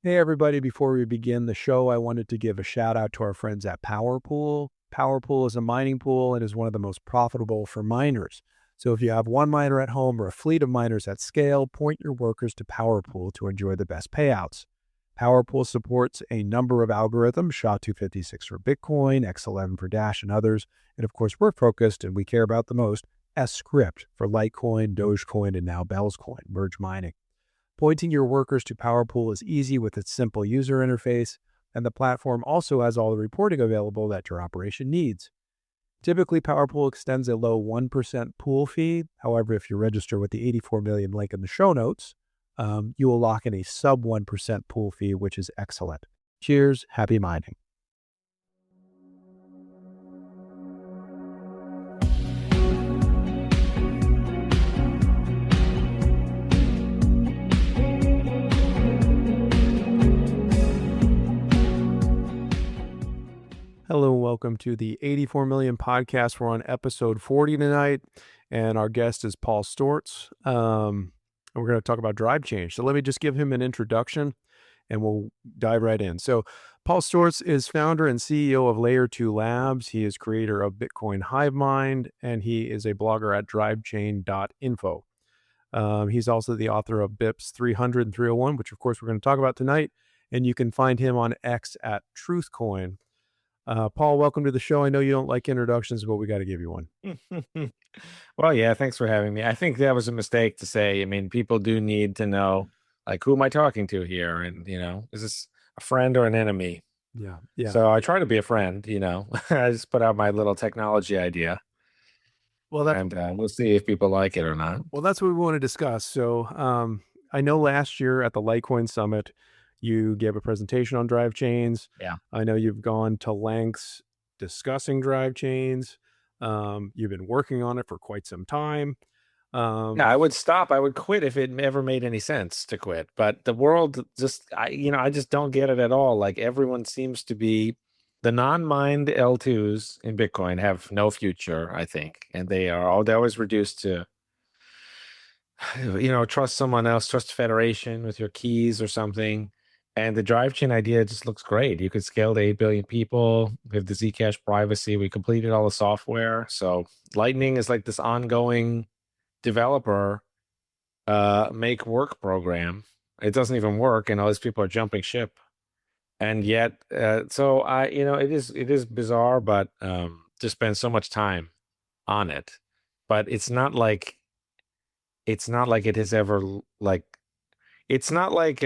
Hey, everybody. Before we begin the show, I wanted to give a shout out to our friends at PowerPool. PowerPool is a mining pool and is one of the most profitable for miners. So if you have one miner at home or a fleet of miners at scale, point your workers to PowerPool to enjoy the best payouts. PowerPool supports a number of algorithms, SHA-256 for Bitcoin, X11 for Dash, and others. And of course, we're focused and we care about the most, S-CRYPT for Litecoin, Dogecoin, and now Bell's Coin, merge mining. Pointing your workers to PowerPool is easy with its simple user interface, and the platform also has all the reporting available that your operation needs. Typically, PowerPool extends a low 1% pool fee. However, if you register with the 84 million link in the show notes, you will lock in a sub 1% pool fee, which is excellent. Cheers, happy mining. Hello and welcome to the 84 Million Podcast. We're on episode 40 tonight, and our guest is Paul Sztorc. And we're going to talk about Drivechains. So let me just give him an introduction, and we'll dive right in. So Paul Sztorc is founder and CEO of LayerTwoLabs. He is creator of Bitcoin Hivemind, and he is a blogger at drivechain.info. He's also the author of BIPs 300 and 301, which of course we're going to talk about tonight. And you can find him on X at TruthCoin. Paul, welcome to the show. I know you don't like introductions, but we got to give you one. Well, yeah, thanks for having me. I think that was a mistake to say. I mean, people do need to know, like, who am I talking to here? And, is this a friend or an enemy? Yeah. So I try to be a friend, I just put out my little technology idea. Well, and we'll see if people like it or not. Well, that's what we want to discuss. So I know last year at the Litecoin Summit, you gave a presentation on Drivechains. Yeah. I know you've gone to lengths discussing Drivechains. You've been working on it for quite some time. Yeah, I would stop. I would quit if it ever made any sense to quit. But the world I just don't get it at all. Like, everyone seems to be, the non-mined L2s in Bitcoin have no future, I think. And they're always reduced to, trust someone else, trust Federation with your keys or something. And the drive chain idea just looks great. You could scale to 8 billion people. We have the Zcash privacy. We completed all the software. So Lightning is like this ongoing developer make work program. It doesn't even work, and all these people are jumping ship. And yet, so it is bizarre, but to spend so much time on it. But it's not like it has ever, like, it's not like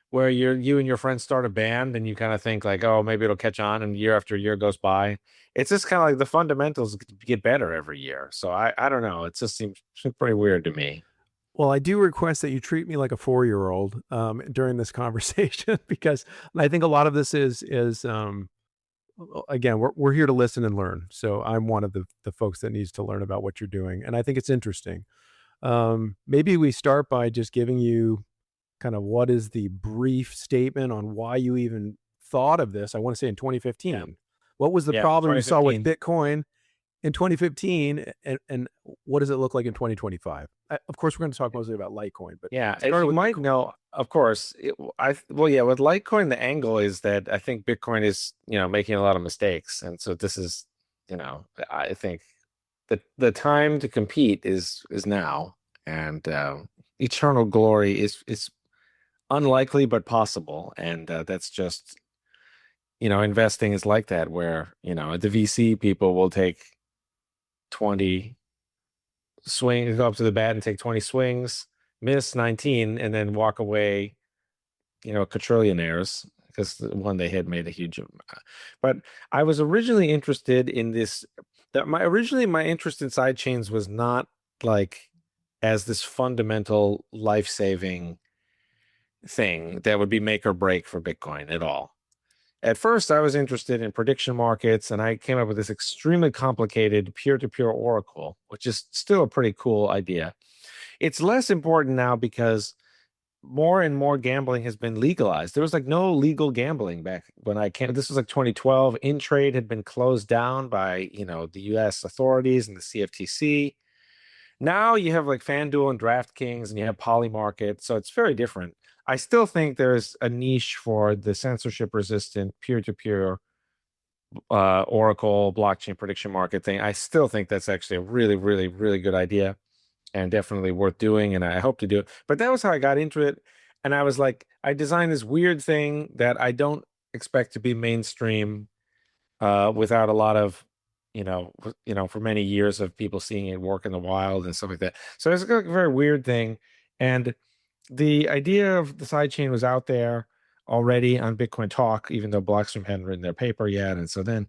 where you and your friends start a band and you kind of think like, oh, maybe it'll catch on, and year after year goes by. It's just kind of like the fundamentals get better every year. So I don't know. It just seems pretty weird to me. Well, I do request that you treat me like a 4-year-old during this conversation, because I think a lot of this is again, we're here to listen and learn. So I'm one of the folks that needs to learn about what you're doing, and I think it's interesting. Maybe we start by just giving you kind of what is the brief statement on why you even thought of this. I want to say in 2015. Yeah. What was the problem you saw with 2015. Bitcoin in 2015, and what does it look like in 2025? Of course, we're going to talk mostly about Litecoin, but Yeah, as you might know, of course. With Litecoin, the angle is that I think Bitcoin is, making a lot of mistakes, and so this is, I think the time to compete is now, and eternal glory is unlikely but possible, and that's just, investing is like that, where the VC people will take 20 swings, go up to the bat and take 20 swings, miss 19, and then walk away, quadrillionaires, because the one they hit made a huge amount. But I was originally interested in this. My interest in sidechains was not like as this fundamental life-saving thing that would be make or break for Bitcoin at all. At first, I was interested in prediction markets, and I came up with this extremely complicated peer-to-peer oracle, which is still a pretty cool idea. It's less important now because more and more gambling has been legalized. There was like no legal gambling back when I came. This was like 2012. InTrade had been closed down by, the US authorities and the CFTC. Now you have like FanDuel and DraftKings, and you have Polymarket, so it's very different. I still think there's a niche for the censorship resistant peer-to-peer Oracle blockchain prediction market thing. I still think that's actually a really, really, really good idea and definitely worth doing. And I hope to do it. But that was how I got into it. And I was like, I designed this weird thing that I don't expect to be mainstream without a lot of, for many years of people seeing it work in the wild and stuff like that. So it's a very weird thing. And the idea of the sidechain was out there already on Bitcoin Talk, even though Blockstream hadn't written their paper yet. And so then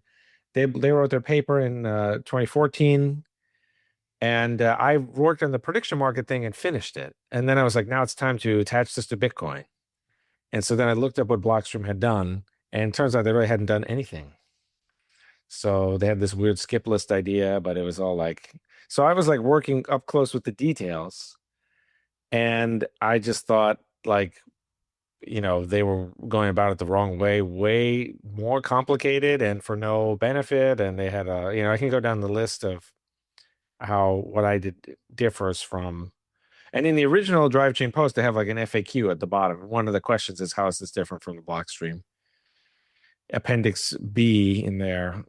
they wrote their paper in 2014, and I worked on the prediction market thing and finished it. And then I was like, now it's time to attach this to Bitcoin. And so then I looked up what Blockstream had done, and it turns out they really hadn't done anything. So they had this weird skip list idea, but it was all like, so I was like working up close with the details, and I just thought like, they were going about it the wrong way more complicated and for no benefit. And they had I can go down the list of how what I did differs from. And in the original drive chain post, they have like an FAQ at the bottom. One of the questions is, how is this different from the Blockstream Appendix B in their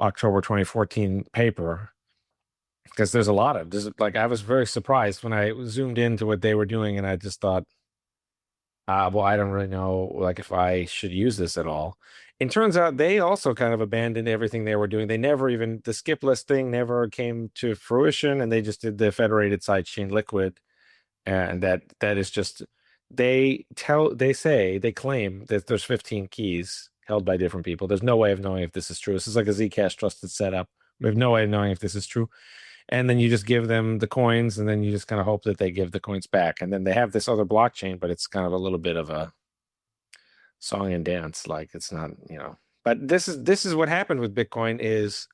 October 2014 paper? Because there's a lot of like, I was very surprised when I zoomed into what they were doing, and I just thought, well, I don't really know like if I should use this at all. It turns out they also kind of abandoned everything they were doing. They never even, the skip list thing never came to fruition, and they just did the federated sidechain liquid. And that is just, they claim that there's 15 keys held by different people. There's no way of knowing if this is true. This is like a Zcash trusted setup. We have no way of knowing if this is true. And then you just give them the coins, and then you just kind of hope that they give the coins back. And then they have this other blockchain, but it's kind of a little bit of a song and dance. Like, it's not, but this is what happened with Bitcoin is,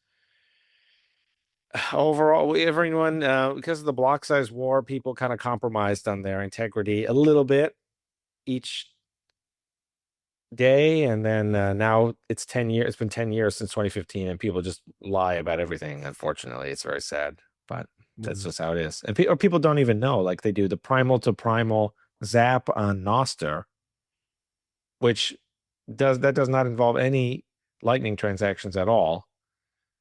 overall, everyone, because of the block size war, people kind of compromised on their integrity a little bit each day. And then now it's 10 years. It's been 10 years since 2015, and people just lie about everything. Unfortunately, it's very sad, but that's just how it is. And people don't even know, like they do the primal to primal zap on Nostr, which does not involve any Lightning transactions at all.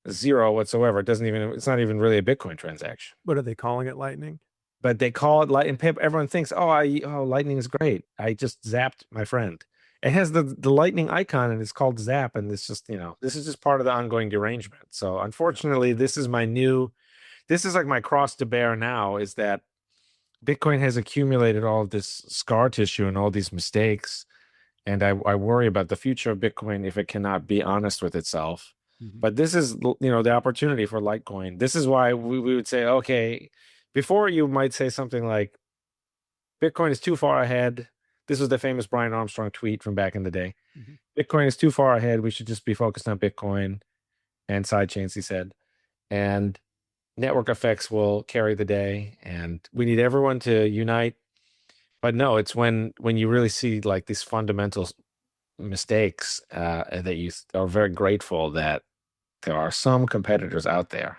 Zero whatsoever. It's not even really a Bitcoin transaction. What are they calling it, Lightning? But they call it Lightning. Everyone thinks, Lightning is great. I just zapped my friend. It has the Lightning icon, and it's called Zap, and it's just, this is just part of the ongoing derangement. So unfortunately, this is like my cross to bear now, is that Bitcoin has accumulated all of this scar tissue and all these mistakes. And I worry about the future of Bitcoin if it cannot be honest with itself. But this is, the opportunity for Litecoin. This is why we would say, okay, before you might say something like, Bitcoin is too far ahead. This was the famous Brian Armstrong tweet from back in the day. Bitcoin is too far ahead. We should just be focused on Bitcoin and sidechains, he said. And network effects will carry the day. And we need everyone to unite. But no, it's when you really see like these fundamental mistakes that you are very grateful that there are some competitors out there.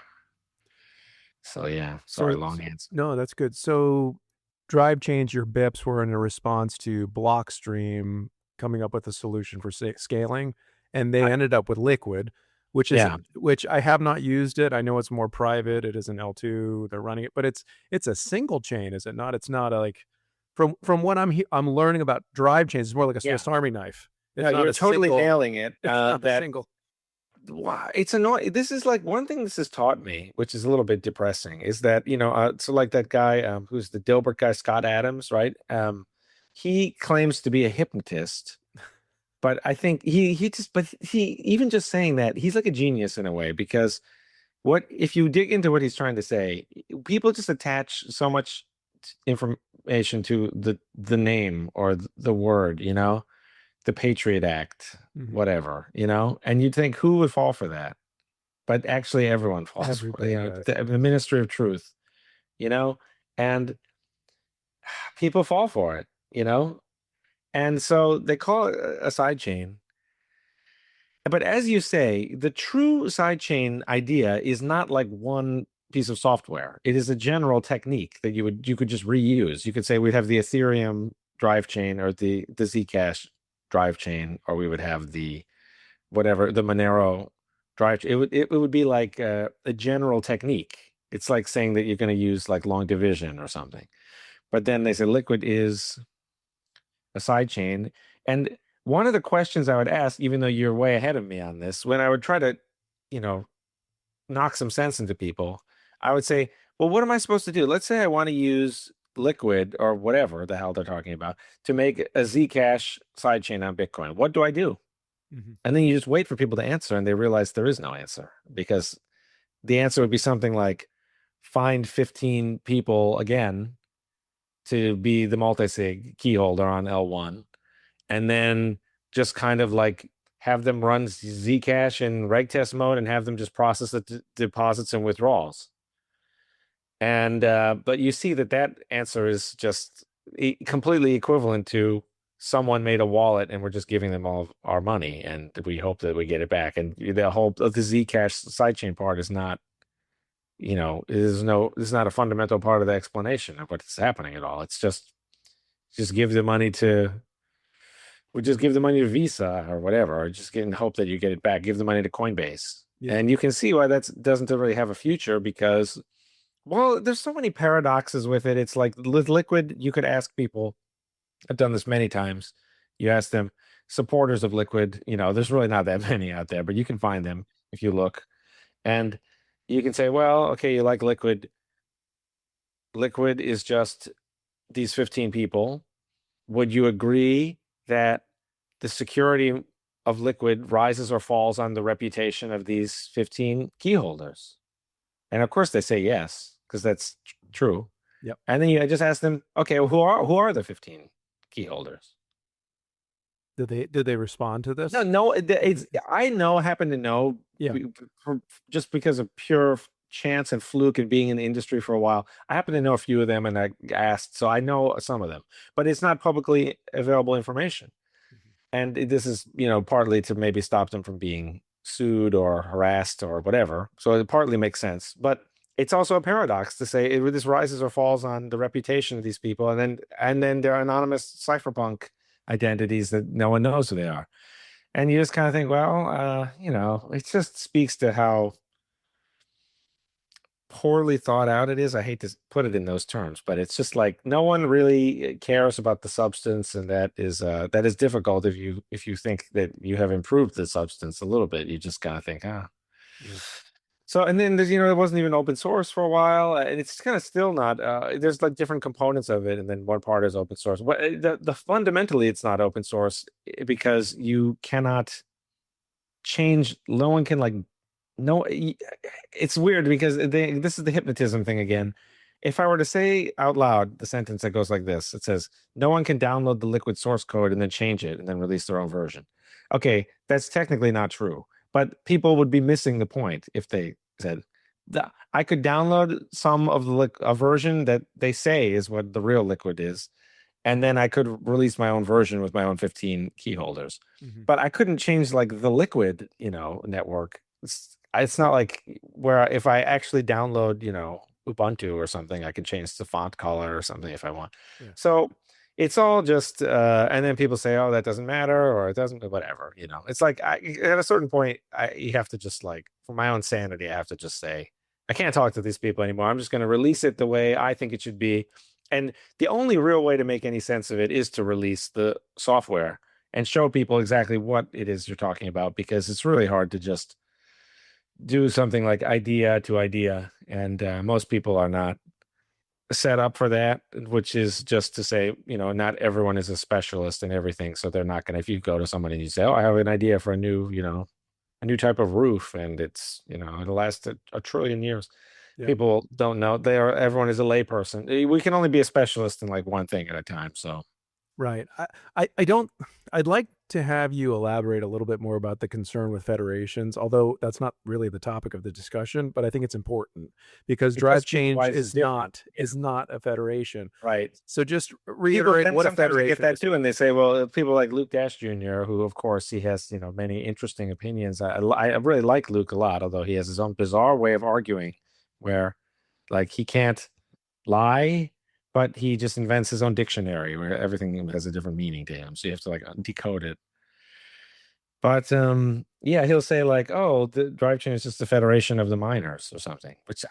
So yeah, sorry, long answer. No, that's good. So Drivechains, your BIPs were in a response to Blockstream coming up with a solution for scaling, and they ended up with Liquid, which I have not used it. I know it's more private. It is an L2. They're running it, but it's a single chain, is it not? It's not from what I'm learning about Drivechains, it's more like a Swiss Army knife. No, you're totally nailing it. That single. Wow, it's annoying. This is like one thing this has taught me, which is a little bit depressing, is that, so like that guy, who's the Dilbert guy, Scott Adams, right? He claims to be a hypnotist, but I think he even just saying that, he's like a genius in a way, because if you dig into what he's trying to say, people just attach so much information to the name or the word, the Patriot Act, whatever, and you'd think, who would fall for that? But actually everyone falls for it, the Ministry of Truth, and people fall for it, and so they call it a sidechain. But as you say, the true sidechain idea is not like one piece of software. It is a general technique that you could just reuse. You could say we'd have the Ethereum drive chain or the Zcash drive chain, or we would have the whatever the Monero drive. It would be like a general technique. It's like saying that you're going to use like long division or something. But then they say Liquid is a side chain. And one of the questions I would ask, even though you're way ahead of me on this, when I would try to, you know, knock some sense into people, I would say, well, what am I supposed to do? Let's say I want to use Liquid or whatever the hell they're talking about to make a Zcash sidechain on Bitcoin. What do I do? Mm-hmm. And then you just wait for people to answer, and they realize there is no answer, because the answer would be something like find 15 people again to be the multi-sig key holder on L1, and then just kind of like have them run Zcash in reg test mode and have them just process the deposits and withdrawals. And but you see that answer is just completely equivalent to someone made a wallet and we're just giving them all of our money and we hope that we get it back. And the whole of the Zcash sidechain part is not, there's not a fundamental part of the explanation of what's happening at all. It's just give the money to we just give the money to Visa or whatever, or just get in hope that you get it back. Give the money to Coinbase. Yeah. And you can see why that doesn't really have a future, because, well, there's so many paradoxes with it. It's like with Liquid, you could ask people, I've done this many times. You ask them, supporters of Liquid, there's really not that many out there, but you can find them if you look. And you can say, well, okay, you like Liquid. Liquid is just these 15 people. Would you agree that the security of Liquid rises or falls on the reputation of these 15 key holders? And of course they say yes, because that's true. Yep. And then you just ask them, okay, well, who are the 15 key holders? Did they respond to this? No, I happen to know, just because of pure chance and fluke and being in the industry for a while. I happen to know a few of them, and I asked, so I know some of them, but it's not publicly available information. And this is, partly to maybe stop them from being sued or harassed or whatever. So it partly makes sense, but it's also a paradox to say this rises or falls on the reputation of these people, and then they're anonymous cypherpunk identities that no one knows who they are. And you just kind of think, well, it just speaks to how poorly thought out it is. I hate to put it in those terms, but it's just like no one really cares about the substance, and that is difficult if you think that you have improved the substance a little bit. You just kind of think, Yeah. So, and then there's, it wasn't even open source for a while, and it's kind of still not. There's like different components of it, and then one part is open source. But the fundamentally, it's not open source because you cannot change. No one can no. It's weird because this is the hypnotism thing again. If I were to say out loud the sentence that goes like this, it says, "No one can download the Liquid source code and then change it and then release their own version." Okay, that's technically not true. But people would be missing the point if they said, I could download some of a version that they say is what the real Liquid is, and then I could release my own version with my own 15 key holders. Mm-hmm. But I couldn't change like the Liquid, network. It's not like where if I actually download, Ubuntu or something, I can change the font color or something if I want. Yeah. So it's all just, and then people say, oh, that doesn't matter, or it doesn't, whatever, it's like at a certain point, you have to just for my own sanity, I have to just say, I can't talk to these people anymore. I'm just going to release it the way I think it should be. And the only real way to make any sense of it is to release the software and show people exactly what it is you're talking about, because it's really hard to just do something like idea to idea. And most people are not set up for that, which is just to say, not everyone is a specialist in everything. So they're not going to, if you go to someone and you say, oh, I have an idea for a new type of roof, and it's, it'll last a trillion years. Yeah. People don't know. Everyone is a layperson. We can only be a specialist in like one thing at a time. So. Right. I'd like to have you elaborate a little bit more about the concern with federations, although that's not really the topic of the discussion, but I think it's important because Drivechains is not a federation. Right. So just reiterate what a federation get that too. And they say, well, people like Luke Dash Jr., who of course he has, many interesting opinions. I really like Luke a lot, although he has his own bizarre way of arguing where like he can't lie, but he just invents his own dictionary where everything has a different meaning to him. So you have to like decode it. But yeah, he'll say like, "Oh, the drive chain is just a federation of the miners or something," which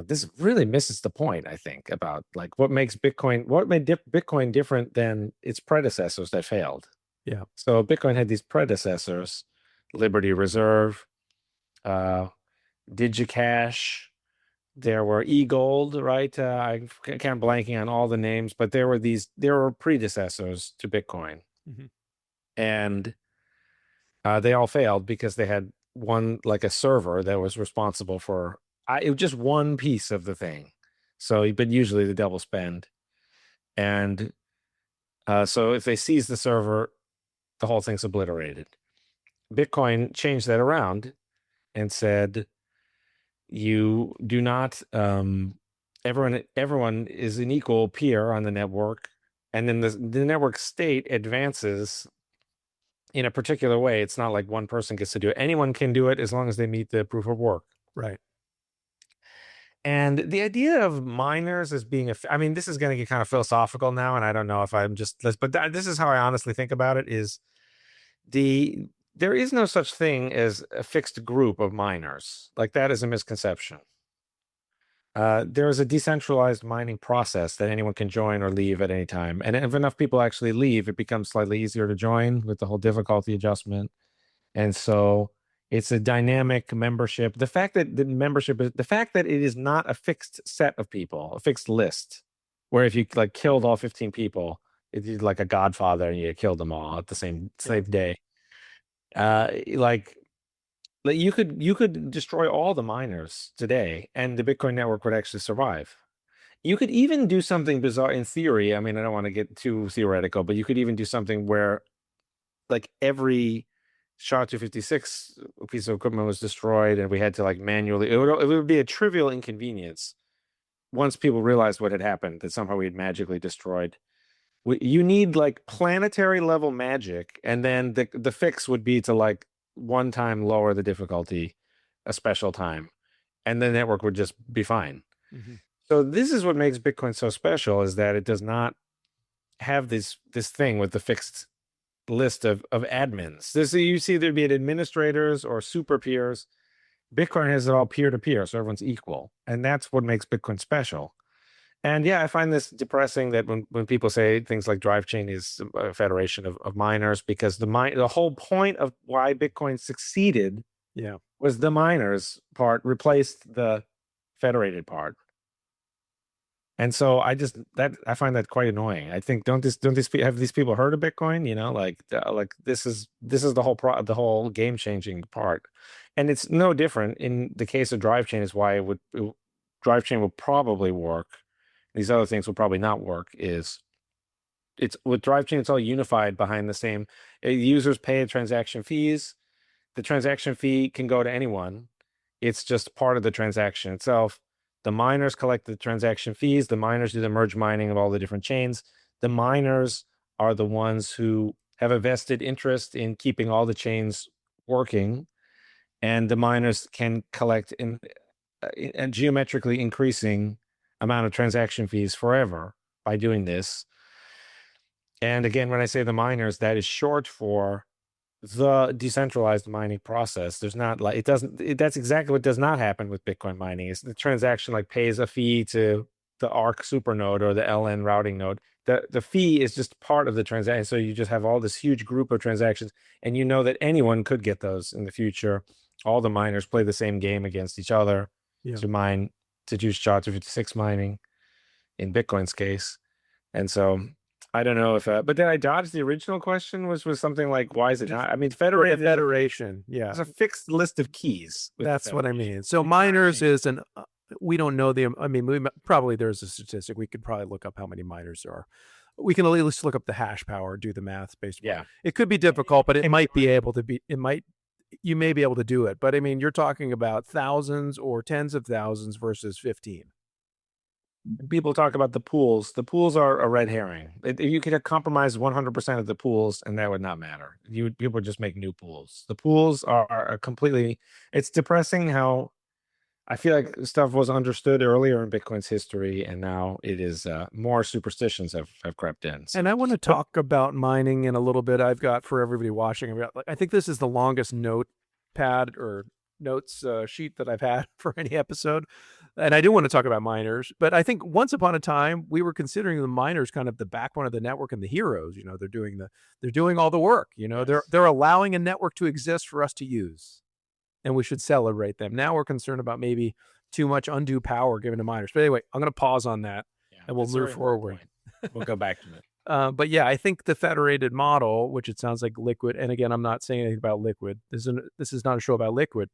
this really misses the point. I think about like what makes Bitcoin, what made Bitcoin different than its predecessors that failed. Yeah. So Bitcoin had these predecessors: Liberty Reserve, DigiCash. There were eGold, right? I can't blanking on all the names, but there were predecessors to Bitcoin, and they all failed because they had one like a server that was responsible for it was just one piece of the thing. So, but usually the double spend, and so if they seize the server, the whole thing's obliterated. Bitcoin changed that around and said, you do not everyone is an equal peer on the network, and then the network state advances in a particular way. It's not like one person gets to do it. Anyone can do it as long as they meet the proof of work. Right. And the idea of miners as being I mean, this is going to get kind of philosophical now, and I don't know if I'm just, but this is how I honestly think about it: is there is no such thing as a fixed group of miners. Like, that is a misconception. There is a decentralized mining process that anyone can join or leave at any time. And if enough people actually leave, it becomes slightly easier to join with the whole difficulty adjustment. And so it's a dynamic membership. The fact that it is not a fixed set of people, a fixed list, where if you like killed all 15 people, it's like a Godfather and you killed them all at the same day. Like you could destroy all the miners today and the Bitcoin network would actually survive. You could even do something bizarre in theory. I mean, I don't want to get too theoretical, but you could even do something where like every SHA-256 piece of equipment was destroyed and we had to like manually, it would be a trivial inconvenience once people realized what had happened, that somehow we had magically destroyed. You need like planetary level magic, and then the fix would be to like one time lower the difficulty a special time, and the network would just be fine. So this is what makes Bitcoin so special, is that it does not have this thing with the fixed list of admins. So you see there'd be administrators or super peers. Bitcoin has it all peer-to-peer, so everyone's equal, and that's what makes Bitcoin special. And yeah, I find this depressing that when people say things like Drivechain is a federation of miners, because the whole point of why Bitcoin succeeded was the miners part replaced the federated part. And so I find that quite annoying. I think have these people heard of Bitcoin? Like this is the whole game changing part, and it's no different in the case of Drivechain. Is why Drivechain will probably work. These other things will probably not work. It's with Drivechain, it's all unified behind the same. Users pay transaction fees. The transaction fee can go to anyone. It's just part of the transaction itself. The miners collect the transaction fees. The miners do the merge mining of all the different chains. The miners are the ones who have a vested interest in keeping all the chains working, and the miners can collect in geometrically increasing amount of transaction fees forever by doing this. And again, when I say the miners, that is short for the decentralized mining process. There's not like that's exactly what does not happen with Bitcoin mining. Is the transaction like pays a fee to the ARC supernode or the LN routing node. The fee is just part of the transaction. So you just have all this huge group of transactions, and you know that anyone could get those in the future. All the miners play the same game against each other to do SHA-256 mining in Bitcoin's case. And so I don't know if, but did I dodge the original question? Was something like, why is it not? I mean, Federation. There's a fixed list of keys. That's what I mean. So miners is we don't know I mean, probably there's a statistic. We could probably look up how many miners there are. We can at least look up the hash power, do the math based. Yeah. It could be difficult, but you may be able to do it. But I mean, you're talking about thousands or tens of thousands versus 15. People talk about the pools. The pools are a red herring. You could compromise 100% of the pools, and that would not matter. People would just make new pools. The pools are completely. It's depressing how I feel like stuff was understood earlier in Bitcoin's history, and now it is more superstitions have crept in. So. And I want to But talk about mining in a little bit. I've got for everybody watching. I think this is the longest notepad or notes sheet that I've had for any episode. And I do want to talk about miners, but I think once upon a time we were considering the miners kind of the backbone of the network and the heroes. You know, they're doing all the work. You know, yes. they're allowing a network to exist for us to use, and we should celebrate them. Now we're concerned about maybe too much undue power given to miners. But anyway, I'm going to pause on that, Yeah, and we'll that's a move very important forward. point. We'll go back to it. But yeah, I think the federated model, which it sounds like Liquid, and again, I'm not saying anything about Liquid. This is not a show about Liquid,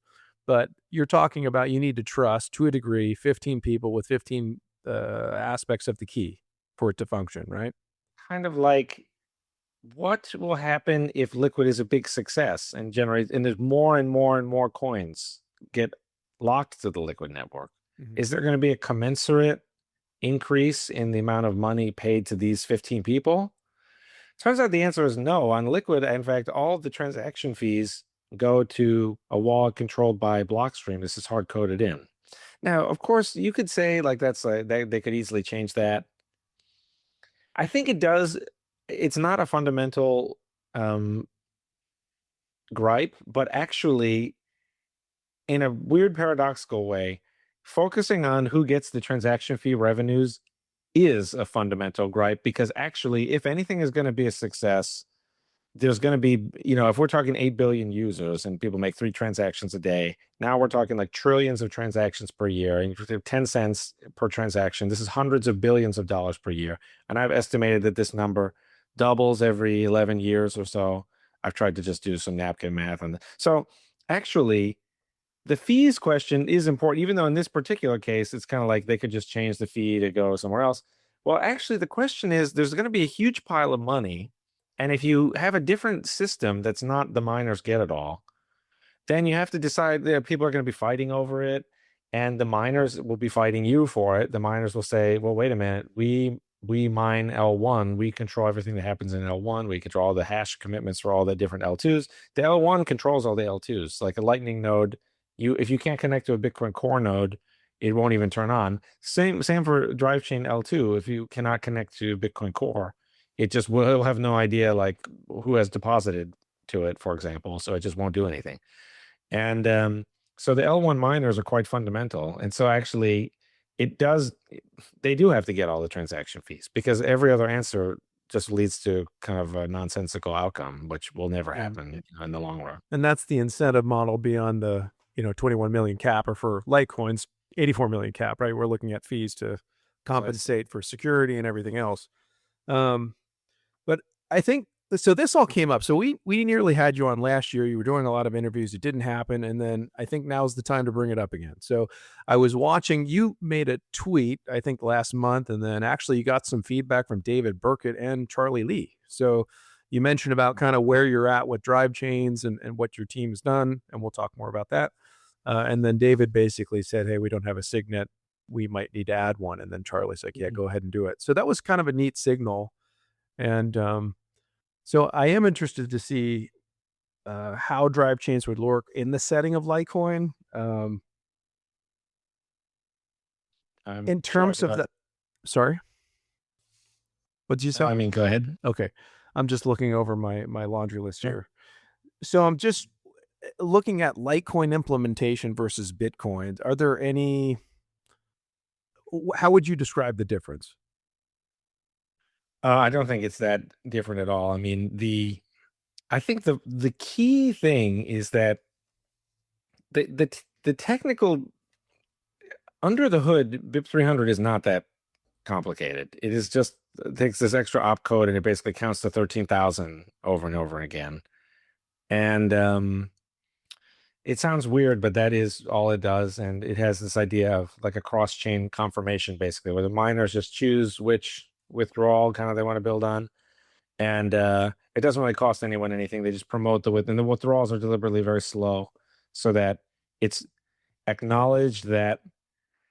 but you're talking about you need to trust to a degree 15 people with 15 aspects of the key for it to function, right? Kind of like what will happen if Liquid is a big success and generates, and there's more and more and more coins get locked to the Liquid network? Mhm. Is there going to be a commensurate increase in the amount of money paid to these 15 people? Turns out the answer is no. On Liquid, in fact, all of the transaction fees go to a wallet controlled by Blockstream. This is hard coded in. Now, of course, you could say like that's like they could easily change that. I think it does. It's not a fundamental um, gripe, but actually, in a weird paradoxical way, focusing on who gets the transaction fee revenues is a fundamental gripe because actually, if anything is going to be a success, there's going to be, if we're talking 8 billion users and people make 3 transactions a day, now we're talking like trillions of transactions per year, and you have 10 cents per transaction. This is hundreds of billions of dollars per year. And I've estimated that this number doubles every 11 years or so. I've tried to just do some napkin math on that. So actually, the fees question is important, even though in this particular case, it's kind of like they could just change the fee to go somewhere else. Well, actually, the question is there's going to be a huge pile of money. And if you have a different system that's not the miners get it all, then you have to decide that people are going to be fighting over it. And the miners will be fighting you for it. The miners will say, well, wait a minute, we mine L1, we control everything that happens in L1, we control all the hash commitments for all the different L2s. The L1 controls all the L2s. Like a Lightning node, if you can't connect to a Bitcoin Core node, it won't even turn on. Same for Drivechain L2. If you cannot connect to Bitcoin Core, it just will have no idea like who has deposited to it, for example. So it just won't do anything. And so the L1 miners are quite fundamental. And so actually, they do have to get all the transaction fees because every other answer just leads to kind of a nonsensical outcome, which will never happen in the long run. And that's the incentive model beyond the 21 million cap, or for Litecoin's 84 million cap, right? We're looking at fees to compensate for security and everything else. Um, but I think so. This all came up. So we nearly had you on last year. You were doing a lot of interviews. It didn't happen, and then I think now's the time to bring it up again. So I was watching. You made a tweet, I think last month, and then actually you got some feedback from David Burkett and Charlie Lee. So you mentioned about kind of where you're at with Drivechains and what your team's done, and we'll talk more about that. And then David basically said, "Hey, we don't have a signet. We might need to add one." And then Charlie's like, "Yeah, go ahead and do it." So that was kind of a neat signal. And so I am interested to see how Drivechains would work in the setting of Litecoin. In terms of the, sorry, what did you say? I mean, go ahead. Okay, I'm just looking over my laundry list here. So I'm just looking at Litecoin implementation versus Bitcoin. Are there any? How would you describe the difference? I don't think it's that different at all. I mean, I think the key thing is that the technical under the hood, BIP 300 is not that complicated. It is just it takes this extra opcode and it basically counts to 13,000 over and over again. And it sounds weird, but that is all it does. And it has this idea of like a cross-chain confirmation, basically, where the miners just choose which withdrawal kind of they want to build on. And it doesn't really cost anyone anything. They just promote and the withdrawals are deliberately very slow so that it's acknowledged that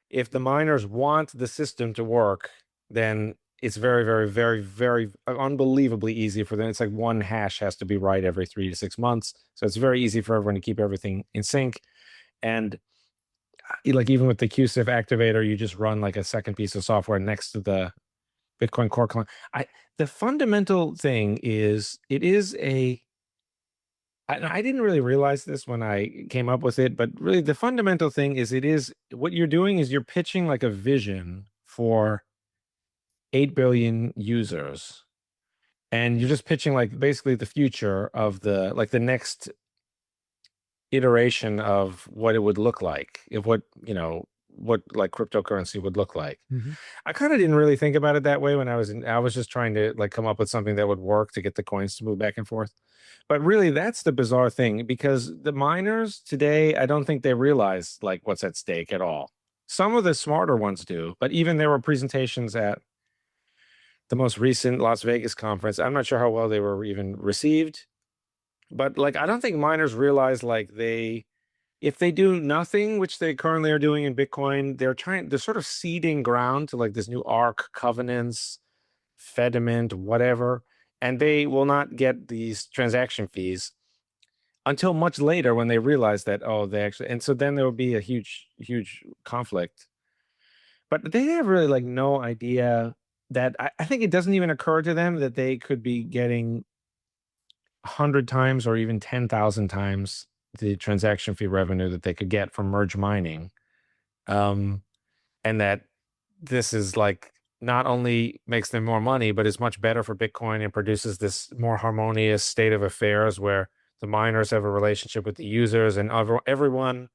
if the miners want the system to work, then it's very, very, very, very unbelievably easy for them. It's like one hash has to be right every 3 to 6 months. So it's very easy for everyone to keep everything in sync. And like even with the QSIF activator, you just run like a second piece of software next to the Bitcoin core client. The fundamental thing is it is I didn't really realize this when I came up with it, but really the fundamental thing is it is what you're doing is you're pitching like a vision for 8 billion users. And you're just pitching like basically the future of the next iteration of what it would look like, if what like cryptocurrency would look like. Mm-hmm. I kind of didn't really think about it that way when I was just trying to like come up with something that would work to get the coins to move back and forth. But really that's the bizarre thing, because the miners today, I don't think they realize like what's at stake at all. Some of the smarter ones do, but even there were presentations at the most recent Las Vegas conference. I'm not sure how well they were even received, but like I don't think miners realize like if they do nothing, which they currently are doing in Bitcoin, they're sort of seeding ground to like this new ARC, Covenants, Fediment, whatever, and they will not get these transaction fees until much later when they realize that, oh, they actually, and so then there will be a huge conflict. But they have really like no idea that I think it doesn't even occur to them that they could be getting 100 times or even 10,000 times the transaction fee revenue that they could get from merge mining. And that this is like not only makes them more money, but is much better for Bitcoin and produces this more harmonious state of affairs where the miners have a relationship with the users, and everyone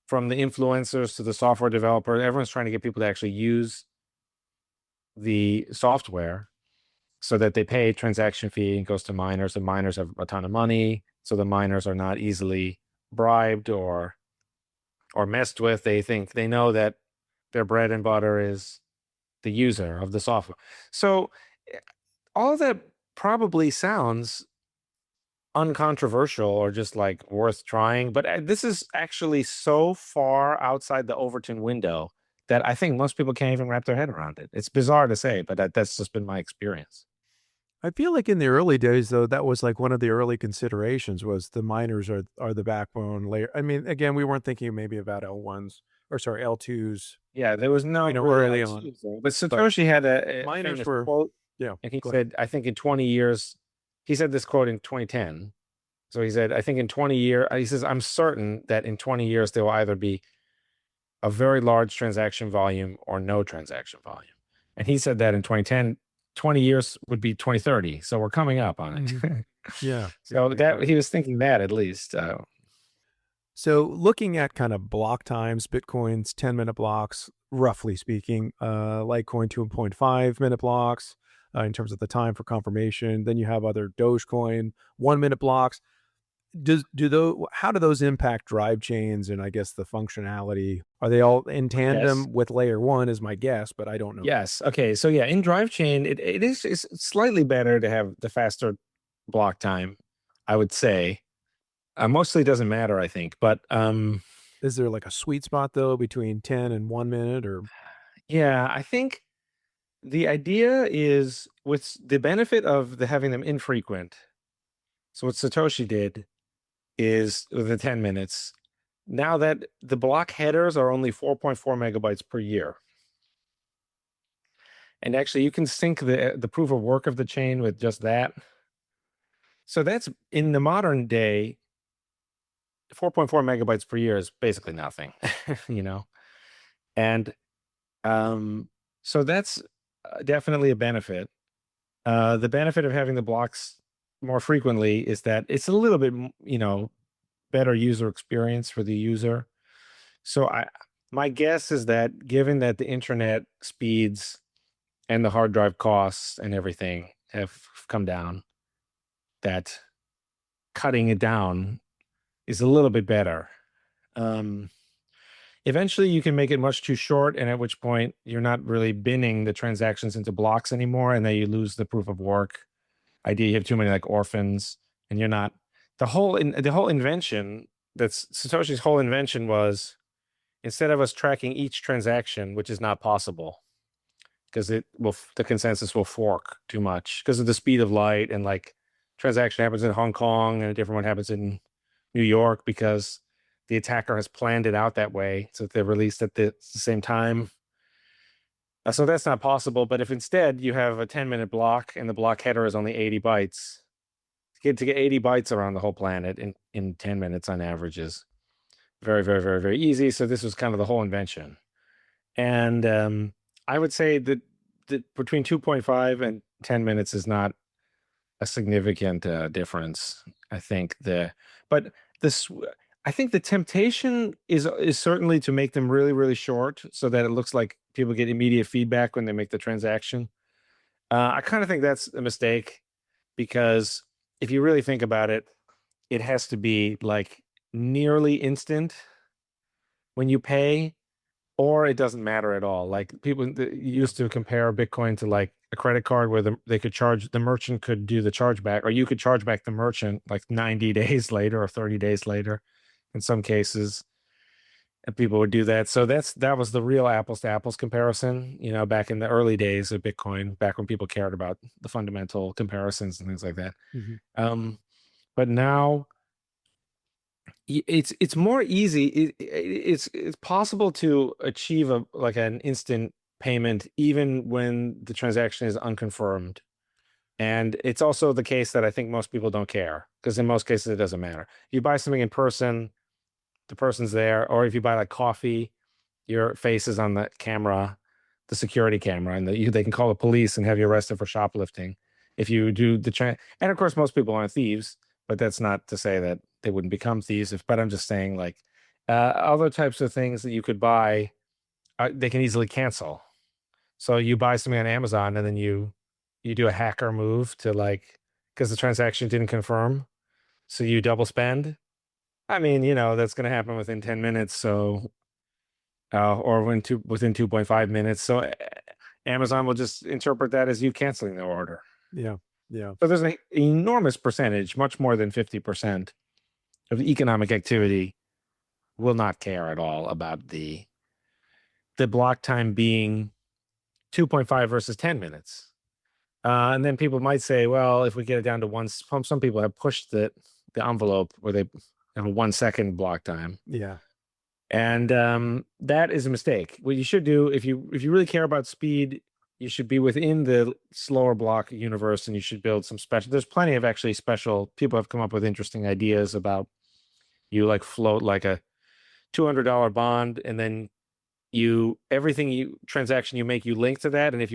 from the influencers to the software developer, everyone's trying to get people to actually use the software so that they pay transaction fee and goes to miners. The miners have a ton of money, so the miners are not easily bribed or messed with. They know that their bread and butter is the user of the software. So all of that probably sounds uncontroversial or just like worth trying, but this is actually so far outside the Overton window that I think most people can't even wrap their head around it. It's bizarre to say, but that's just been my experience. I feel like in the early days, though, that was like one of the early considerations was the miners are the backbone layer. I mean, again, we weren't thinking maybe about L1s or sorry, L2s, Yeah, there was no really early on. L2s there. But Satoshi had a Miners famous were, quote, yeah, and he go ahead. said, I think in 20 years, he said this quote in 2010. So he said, I think in 20 years, he says, I'm certain that in 20 years, there will either be a very large transaction volume or no transaction volume. And he said that in 2010, 20 years would be 2030. So we're coming up on it. Mhm. Yeah. So Yeah, that exactly. he was thinking that at least. So looking at kind of block times, Bitcoin's 10-minute blocks, roughly speaking, Litecoin 2.5-minute blocks in terms of the time for confirmation. Then you have other Dogecoin 1-minute blocks. How do those impact drive chains and I guess the functionality? Are they all in Yes. tandem with layer one is my guess, but I don't know. Yes. Okay. So yeah, in Drivechain, it is it's slightly better to have the faster block time, I would say. Mostly doesn't matter, I think. But Is there like a sweet spot though between 10 and 1 minute or yeah, I think the idea is with the benefit of having them infrequent. So what Satoshi did is with the 10 minutes. Now that the block headers are only 4.4 megabytes per year. And actually you can sync the proof of work of the chain with just that. So that's in the modern day, 4.4 megabytes per year is basically nothing, you know? And so that's definitely a benefit. The benefit of having the blocks more frequently is that it's a little bit, better user experience for the user. So my guess is that given that the internet speeds and the hard drive costs and everything have come down, that cutting it down is a little bit better. Um, Eventually, you can make it much too short, and at which point you're not really binning the transactions into blocks anymore, and then you lose the proof of work idea. You have too many like orphans, and you're not the whole invention. That's Satoshi's whole invention was instead of us tracking each transaction, which is not possible because the consensus will fork too much because of the speed of light, and like transaction happens in Hong Kong and a different one happens in New York because the attacker has planned it out that way, so they're released at the same time. So that's not possible. But if instead you have a 10-minute block and the block header is only 80 bytes, to get 80 bytes around the whole planet in 10 minutes on average is very, very, very, very easy. So this was kind of the whole invention. And I would say that between 2.5 and 10 minutes is not a significant difference. I think but this, I think the temptation is certainly to make them really, really short so that it looks like people get immediate feedback when they make the transaction. I kind of think that's a mistake, because if you really think about it, it has to be like nearly instant when you pay, or it doesn't matter at all. Like people used to compare Bitcoin to like a credit card where they could charge, the merchant could do the chargeback, or you could charge back the merchant like 90 days later or 30 days later in some cases. And people would do that. So that was the real apples to apples comparison, back in the early days of Bitcoin, back when people cared about the fundamental comparisons and things like that. But now it's more easy. It's possible to achieve an instant payment even when the transaction is unconfirmed. And it's also the case that I think most people don't care, because in most cases it doesn't matter. If you buy something in person, the person's there, or if you buy like coffee, your face is on the camera, the security camera, and they can call the police and have you arrested for shoplifting if you do and of course most people aren't thieves, but that's not to say that they wouldn't become thieves. But I'm just saying, like, other types of things that you could buy, they can easily cancel. So you buy something on Amazon and then you do a hacker move to, like, because the transaction didn't confirm, so you double spend. I mean, that's going to happen within 10 minutes. So, or within 2.5 minutes. So Amazon will just interpret that as you canceling the order. Yeah. Yeah. So there's an enormous percentage, much more than 50% of the economic activity will not care at all about the block time being 2.5 versus 10 minutes. And then people might say, well, if we get it down to one, some people have pushed the envelope where they have a 1 second block time. Yeah. And that is a mistake. What you should do, if you really care about speed, you should be within the slower block universe, and you should build some special. There's plenty of actually special. People have come up with interesting ideas about, you like float like a $200 bond, and then transaction you make, you link to that. And if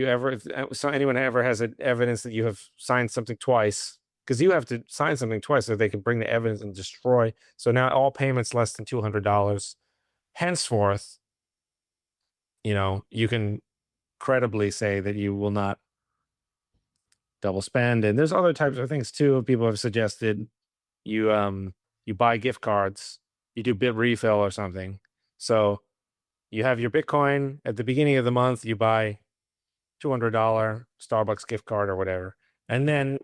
anyone ever has evidence that you have signed something twice, because you have to sign something twice so they can bring the evidence and destroy. So now all payments less than $200, henceforth, you can credibly say that you will not double spend. And there's other types of things too. People have suggested you buy gift cards, you do bit refill or something. So you have your Bitcoin at the beginning of the month, you buy $200 Starbucks gift card or whatever, and then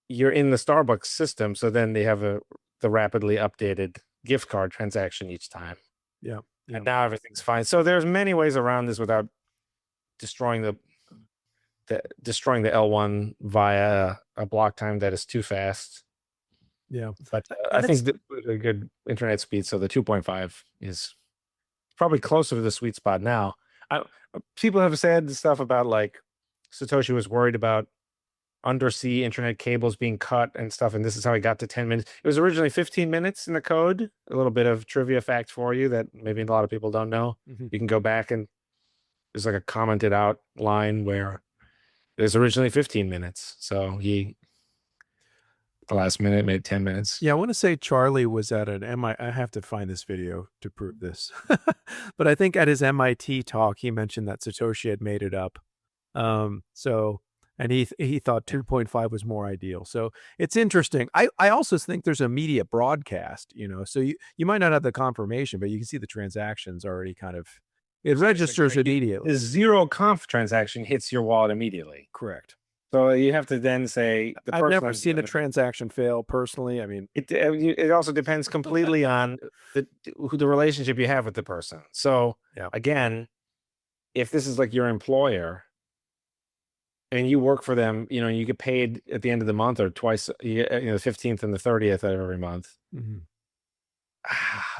you're in the Starbucks system. So then they have the rapidly updated gift card transaction each time. Yeah. And now everything's fine. So there's many ways around this without destroying the L1 via a block time that is too fast. Yeah. But I think a good internet speed, so the 2.5 is probably closer to the sweet spot now. People have said stuff about, like, Satoshi was worried about undersea internet cables being cut and stuff, and this is how he got to 10 minutes. It was originally 15 minutes in the code. A little bit of trivia fact for you that maybe a lot of people don't know. You can go back, and there's like a commented out line where it was originally 15 minutes. So the last minute made 10 minutes. Yeah, I want to say Charlie was at an I have to find this video to prove this. But I think at his MIT talk, he mentioned that Satoshi had made it up. And he thought 2.5 was more ideal. So it's interesting. I also think there's a media broadcast, so you might not have the confirmation, but you can see the transactions already kind of, it registers immediately. The zero conf transaction hits your wallet immediately. Correct. So you have to then say, I've never seen a transaction fail personally. I mean, it also depends completely on the relationship you have with the person. So again, if this is like your employer and you work for them, you get paid at the end of the month or twice, the 15th and the 30th of every month.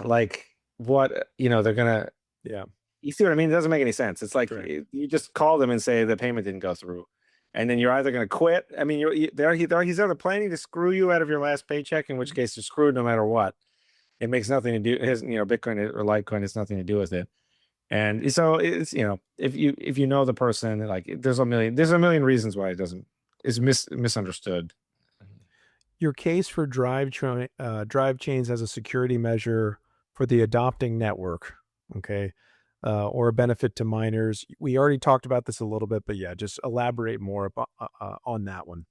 like what, they're gonna, Yeah, you see what I mean? It doesn't make any sense. It's like correct. you just call them and say the payment didn't go through, and then you're either going to quit. I mean, he's either planning to screw you out of your last paycheck, in which case you're screwed no matter what. It makes nothing to do. His, Bitcoin or Litecoin has nothing to do with it. And so it's, if you know the person, like there's a million reasons why it doesn't is misunderstood. Your case for drive chains as a security measure for the adopting network, okay, or a benefit to miners. We already talked about this a little bit, but yeah, just elaborate more on that one.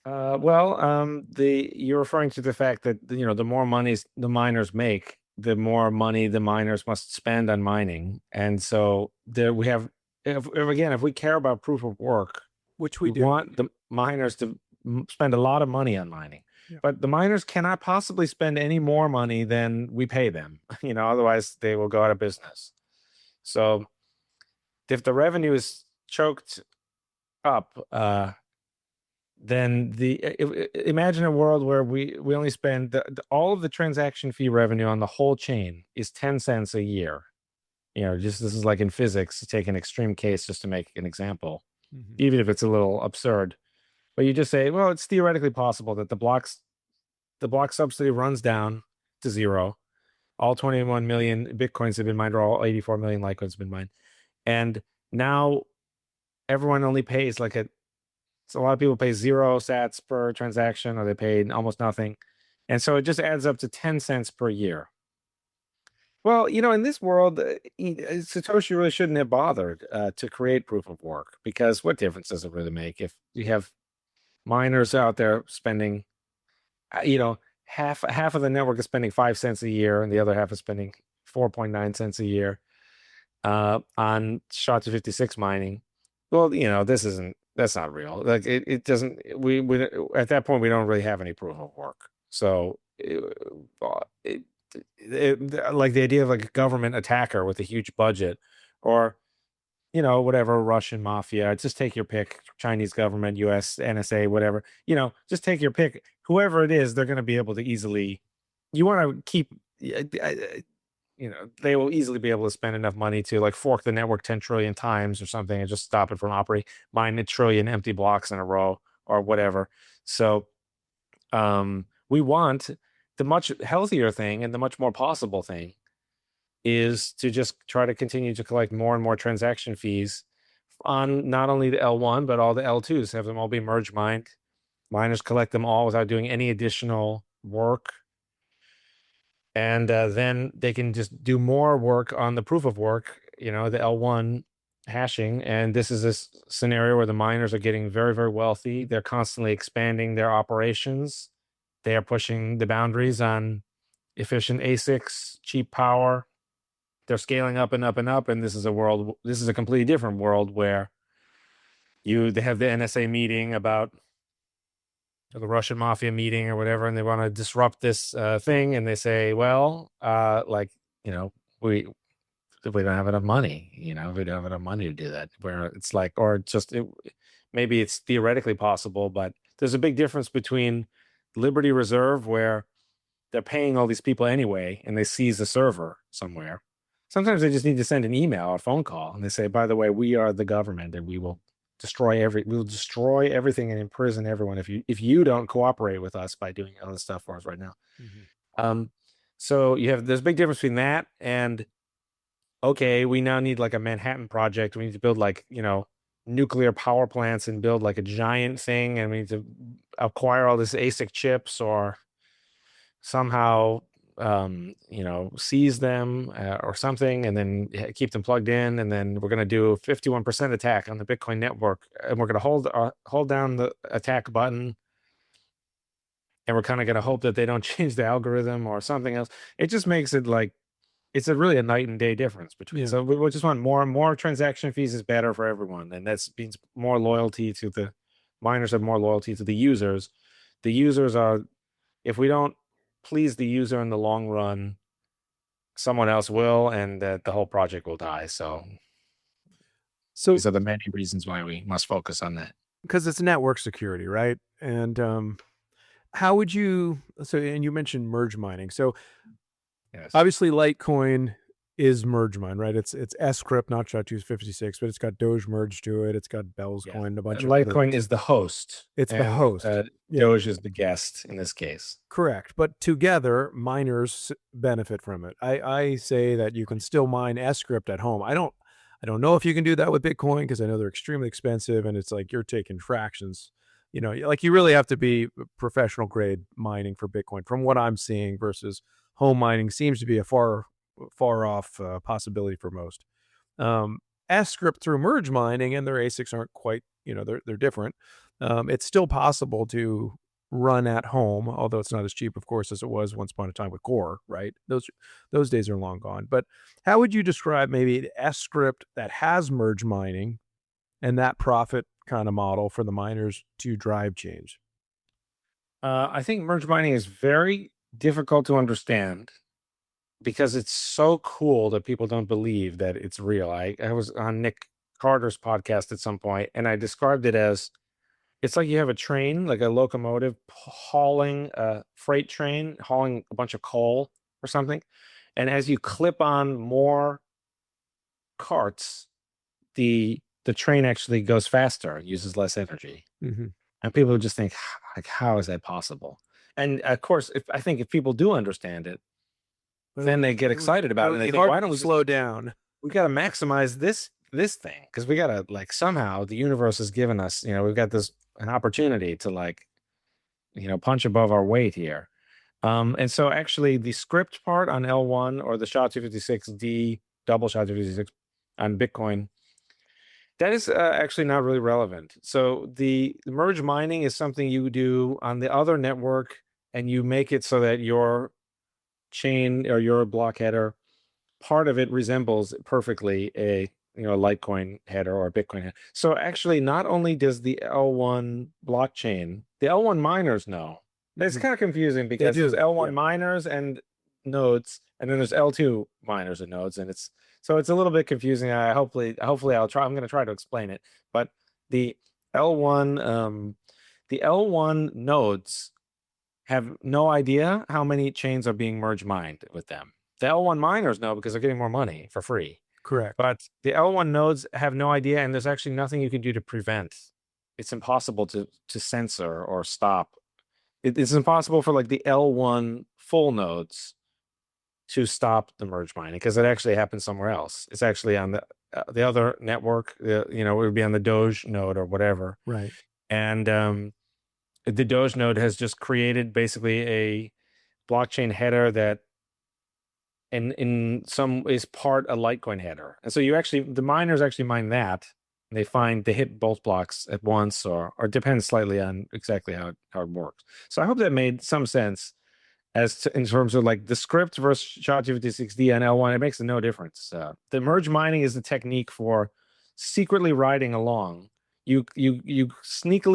Well, you're referring to the fact that the more money the miners make, the more money the miners must spend on mining, and so there we have. If we care about proof of work, Which we we do. want the miners to spend a lot of money on mining, Yeah. but the miners cannot possibly spend any more money than we pay them. Otherwise they will go out of business. So if the revenue is choked up, then imagine a world where we only spend all of the transaction fee revenue on the whole chain is 10 cents a year. Just this is like in physics, to take an extreme case just to make an example, Mhm. even if it's a little absurd. But you just say, well, it's theoretically possible that the block subsidy runs down to zero. All 21 million Bitcoins have been mined, or all 84 million Litecoins have been mined. And now everyone only pays so a lot of people pay 0 sats per transaction, or they pay almost nothing. And so it just adds up to 10 cents per year. Well, in this world, Satoshi really shouldn't have bothered to create proof of work, because what difference does it really make if you have miners out there spending, half of the network is spending 5 cents a year, and the other half is spending 4.9 cents a year on SHA-256 mining. Well, that's not real. Like it doesn't, we at that point, we don't really have any proof of work. So it, like the idea of like a government attacker with a huge budget, or, whatever, Russian mafia, just take your pick, Chinese government, US, NSA, whatever, just take your pick. Whoever it is, they're going to be able to easily, you want to keep, they will easily be able to spend enough money to like fork the network 10 trillion times or something and just stop it from operating, mine a trillion empty blocks in a row or whatever. So we want the much healthier thing, and the much more possible thing is to just try to continue to collect more and more transaction fees on not only the L1, but all the L2s, have them all be merge mined. Miners collect them all without doing any additional work. And then they can just do more work on the proof of work, the L1 hashing. And this is this scenario where the miners are getting very, very wealthy. They're constantly expanding their operations. They are pushing the boundaries on efficient ASICs, cheap power. They're scaling up and up and up. And this is a completely different world where they have the NSA meeting about, or the Russian mafia meeting or whatever, and they want to disrupt this thing, and they say, well, we don't have enough money, we don't have enough money to do that. Where it's like, or maybe it's theoretically possible, but there's a big difference between Liberty Reserve, where they're paying all these people anyway, and they seize a server somewhere. Sometimes they just need to send an email or phone call, and they say, by the way, we are the government, and we'll destroy everything and imprison everyone if you don't cooperate with us by doing all this stuff for us right now. Mhm. So there's a big difference between that and, okay, we now need like a Manhattan Project. We need to build like, nuclear power plants and build like a giant thing, and we need to acquire all this ASIC chips, or somehow seize them or something, and then keep them plugged in, and then we're going to do a 51% attack on the Bitcoin network, and we're going to hold down the attack button, and we're kind of going to hope that they don't change the algorithm or something else. It just makes it like it's really a night and day difference between. Yeah. So we just want more and more transaction fees is better for everyone, and that means more loyalty to the miners, have more loyalty to the users. The users are, if we don't please the user in the long run, someone else will, and that the whole project will die. So So, these are the many reasons why we must focus on that. because it's network security, right? And how would you, so, and you mentioned merge mining. So Yes. obviously Litecoin is merge mine, right? It's S-CRYPT, not SHA-256, but it's got Doge merged to it. It's got Bell's Yeah. coin and a bunch of other, Litecoin is the host, it's the and host. Yeah, Doge is the guest in this case. correct. But together, miners benefit from it. I say that you can still mine S-CRYPT at home. I don't know if you can do that with Bitcoin because I know they're extremely expensive and it's like you're taking fractions. You know, like you really have to be professional grade mining for Bitcoin from what I'm seeing versus home mining seems to be a far off possibility for most. S-CRYPT through merge mining and their ASICs aren't quite, they're different. It's still possible to run at home, although it's not as cheap, of course, as it was once upon a time with Core, right? Those days are long gone. But how would you describe maybe the S-CRYPT that has merge mining and that profit kind of model for the miners to drive change? I think merge mining is very difficult to understand because it's so cool that people don't believe that it's real. I was on Nick Carter's podcast at some point, and I described it as it's like you have a train, like a locomotive hauling a freight train, hauling a bunch of coal or something. And as you clip on more carts, the train actually goes faster and uses less energy. Mm-hmm. And people would just think, like, how is that possible? And of course, if I think if people do understand it, then they get excited about it and they It'll be think, hard why to don't we just slow down. we got to maximize this thing because we got to like somehow the universe has given us, we've got this an opportunity to like, punch above our weight here. And so actually the script part on L1 or the SHA-256D double SHA-256 on Bitcoin, that is actually not really relevant. So the merge mining is something you do on the other network, and you make it so that your chain or your block header, part of it resembles perfectly a Litecoin header or a Bitcoin header. So actually, not only does the L1 blockchain, the L1 miners know. It's Mhm. kind of confusing They because there's do. L1 Yeah. miners and nodes, and then there's L2 miners and nodes, and it's a little bit confusing. Hopefully I'll try. I'm going to try to explain it. But the L1 the L1 nodes have no idea how many chains are being merge mined with them. The L1 miners know because they're getting more money for free. Correct. But the L1 nodes have no idea, and there's actually nothing you can do to prevent. It's impossible to censor or stop. It's impossible for like the L1 full nodes to stop the merge mining because it actually happens somewhere else. It's actually on the other network. It would be on the Doge node or whatever. Right. And the Doge node has just created basically a blockchain header that in some is part a Litecoin header. And so the miners actually mine that. And they hit both blocks at once, or it depends slightly on exactly how it works. So I hope that made some sense in terms of like the script versus SHA-256D and L1. It makes no difference. The merge mining is the technique for secretly riding along. You sneak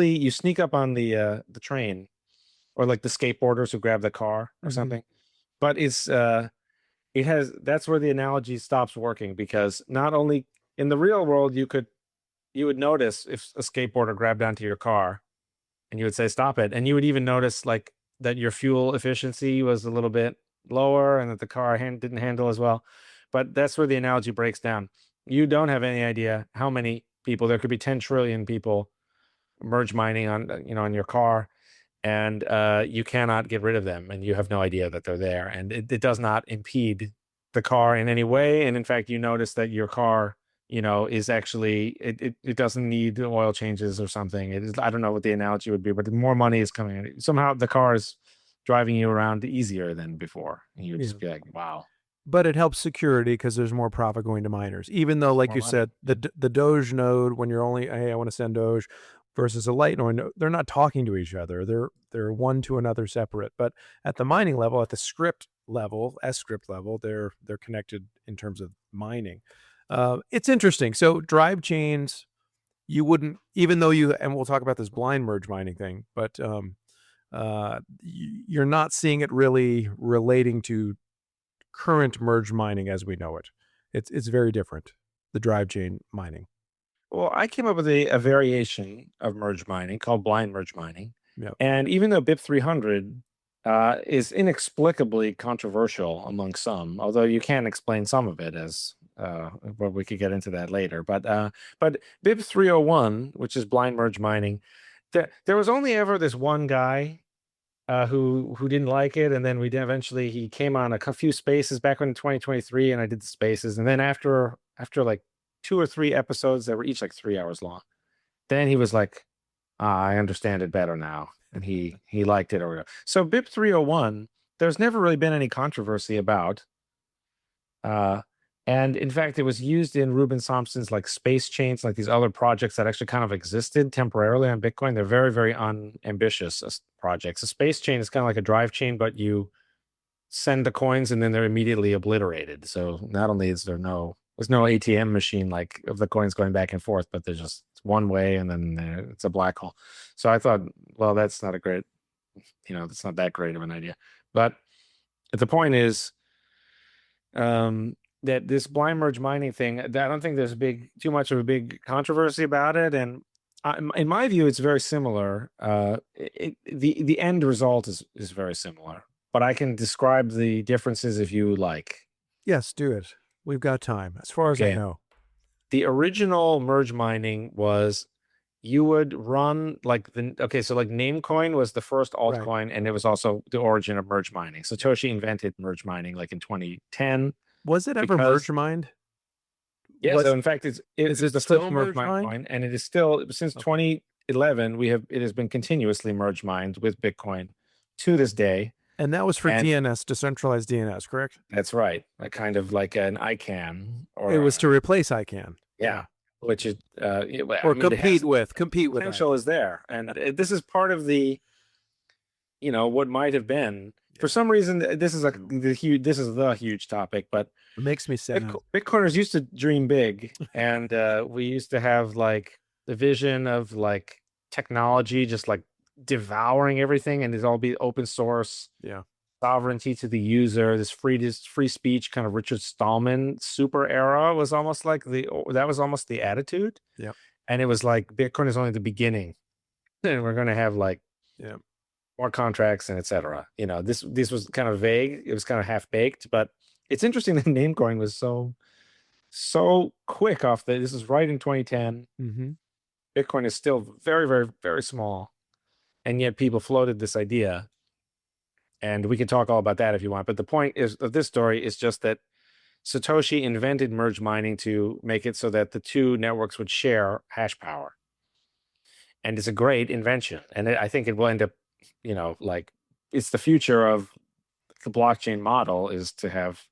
up on the train, or like the skateboarders who grab the car or Mhm. something. But that's where the analogy stops working, because not only in the real world you would notice if a skateboarder grabbed onto your car, and you would say stop it, and you would even notice like that your fuel efficiency was a little bit lower and that the car didn't handle as well. But that's where the analogy breaks down. You don't have any idea how many people there could be. 10 trillion people merge mining on your car, and you cannot get rid of them, and you have no idea that they're there, and it does not impede the car in any way. And in fact, you notice that your car is actually it doesn't need oil changes or something. It is, I don't know what the analogy would be, but more money is coming in. Somehow the car is driving you around easier than before, and you would Yeah. just be like, wow, But it helps security because there's more profit going to miners. Even though, like more you money. said, the Doge node, when you're only, hey, I want to send Doge, versus a Litecoin node, they're not talking to each other. They're one to another separate. But at the mining level, at the script level, S-CRYPT level, they're connected in terms of mining. It's interesting. So drive chains, you wouldn't, even though and we'll talk about this blind merge mining thing, but you're not seeing it really relating to current merge mining as we know it. It's very different. The drive chain mining. Well, I came up with a variation of merge mining called blind merge mining. Yep. And even though BIP 300 is inexplicably controversial among some, although you can explain some of it as well, we could get into that later. But BIP 301, which is blind merge mining, there was only ever this one guy who didn't like it, and then eventually he came on a few spaces back in 2023, and I did the spaces, and then after like 2 or 3 episodes that were each like 3 hours long, then he was like, I understand it better now, and he liked it or whatever. So BIP 301, there's never really been any controversy about. And in fact, it was used in Ruben Thompson's like space chains, like these other projects that actually kind of existed temporarily on Bitcoin. They're very, very unambitious projects. A space chain is kind of like a drive chain, but you send the coins and then they're immediately obliterated. So not only is there's no ATM machine like of the coins going back and forth, but there's just one way and then it's a black hole. So I thought, well, that's not that's not that great of an idea. But the point is, that this blind merge mining thing, I don't think there's too much of a big controversy about it. And in my view, it's very similar. The end result is very similar, but I can describe the differences if you like. Yes, do it. We've got time, as far as I know. The original merge mining was you would run like so like Namecoin was the first altcoin, right, and it was also the origin of merge mining. Satoshi invented merge mining like in 2010. Was it ever merge mined? Yeah, so in fact, it's the first merge mined coin, and it is still since 2011. It has been continuously merge mined with Bitcoin to this day. And that was for DNS, decentralized DNS, correct? That's right. Like kind of like an ICANN, or it was to replace ICANN. Yeah, which is or compete with. Potential is there, and this is part of the, what might have been. For some reason, this is the huge topic, but it makes me sad. Bitcoiners used to dream big, and we used to have like the vision of like technology just like devouring everything, and it's all be open source. Yeah, sovereignty to the user. This free speech kind of Richard Stallman super era was almost like almost the attitude. Yeah, and it was like Bitcoin is only the beginning, and we're going to have like more contracts and etc. This was kind of vague. It was kind of half baked, but it's interesting that Namecoin was so quick off the. This is right in 2010. Mm-hmm. Bitcoin is still very, very, very small, and yet people floated this idea. And we can talk all about that if you want. But the point of this story is just that Satoshi invented merge mining to make it so that the two networks would share hash power. And it's a great invention. And I think it will end up, like it's the future of the blockchain model is to have.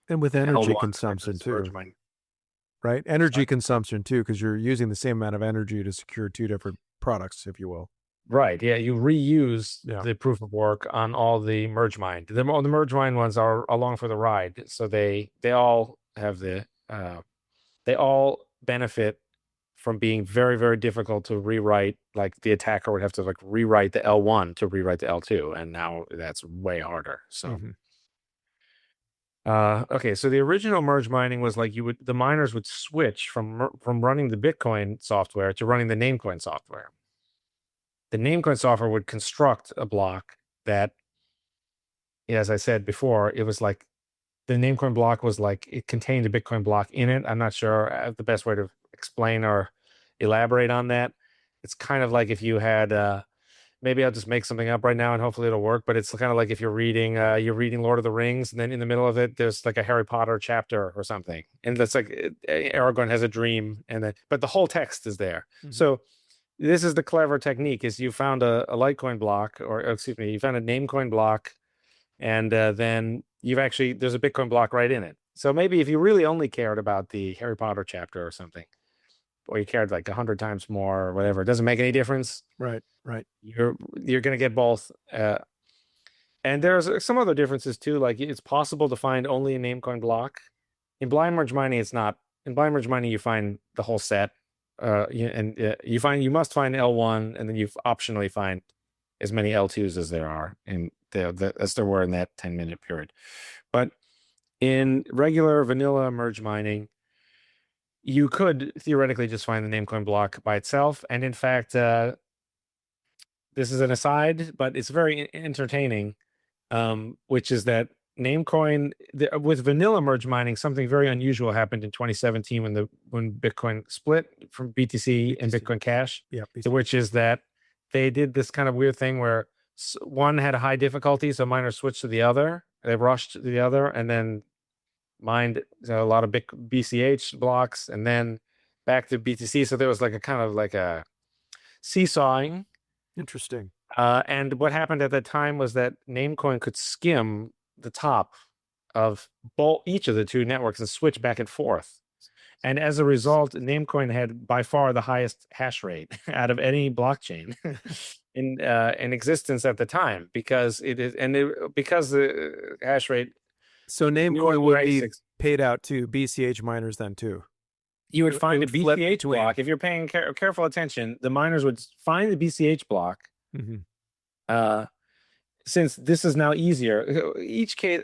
And with energy consumption too. Right? Energy consumption too, because you're using the same amount of energy to secure two different products, if you will. Right. Yeah. You reuse the proof of work on all the merge mine. The merge mine ones are along for the ride. So they all have they all benefit from being very, very difficult to rewrite. Like the attacker would have to like rewrite the L1 to rewrite the L2. And now that's way harder. So, okay. So the original merge mining was like the miners would switch from running the Bitcoin software to running the Namecoin software. The Namecoin software would construct a block that, as I said before, it was like the Namecoin block was like it contained a Bitcoin block in it. I'm not sure the best way to explain or elaborate on that. It's kind of like if you had, maybe I'll just make something up right now and hopefully it'll work. But it's kind of like if you're reading Lord of the Rings, and then in the middle of it, there's like a Harry Potter chapter or something, and that's like Aragorn has a dream, but the whole text is there. Mm-hmm. So. This is the clever technique: is you found a Litecoin block, you found a Namecoin block, and then there's a Bitcoin block right in it. So maybe if you really only cared about the Harry Potter chapter or something, or you cared like 100 times more or whatever, it doesn't make any difference. Right. You're going to get both. And there's some other differences too. Like it's possible to find only a Namecoin block. In blind merge mining, it's not. In blind merge mining, you find the whole set. You must find L1, and then you optionally find as many L2s as there are, and as there were in that 10-minute period. But in regular vanilla merge mining, you could theoretically just find the Namecoin block by itself, and in fact, this is an aside, but it's very entertaining, which is that Namecoin with vanilla merge mining, something very unusual happened in 2017 when Bitcoin split from BTC and Bitcoin Cash, Yeah, which is that they did this kind of weird thing where one had a high difficulty, so miners switched to the other. They rushed to the other and then mined a lot of BCH blocks and then back to BTC. So there was like a kind of like a seesawing. Interesting. And what happened at that time was that Namecoin could skim the top of each of the two networks and switch back and forth. And as a result, Namecoin had by far the highest hash rate out of any blockchain in existence at the time, because because the hash rate. So Namecoin would be paid out to BCH miners then too. You would find a BCH block. If you're paying careful attention, the miners would find the BCH block. Since this is now easier, each case,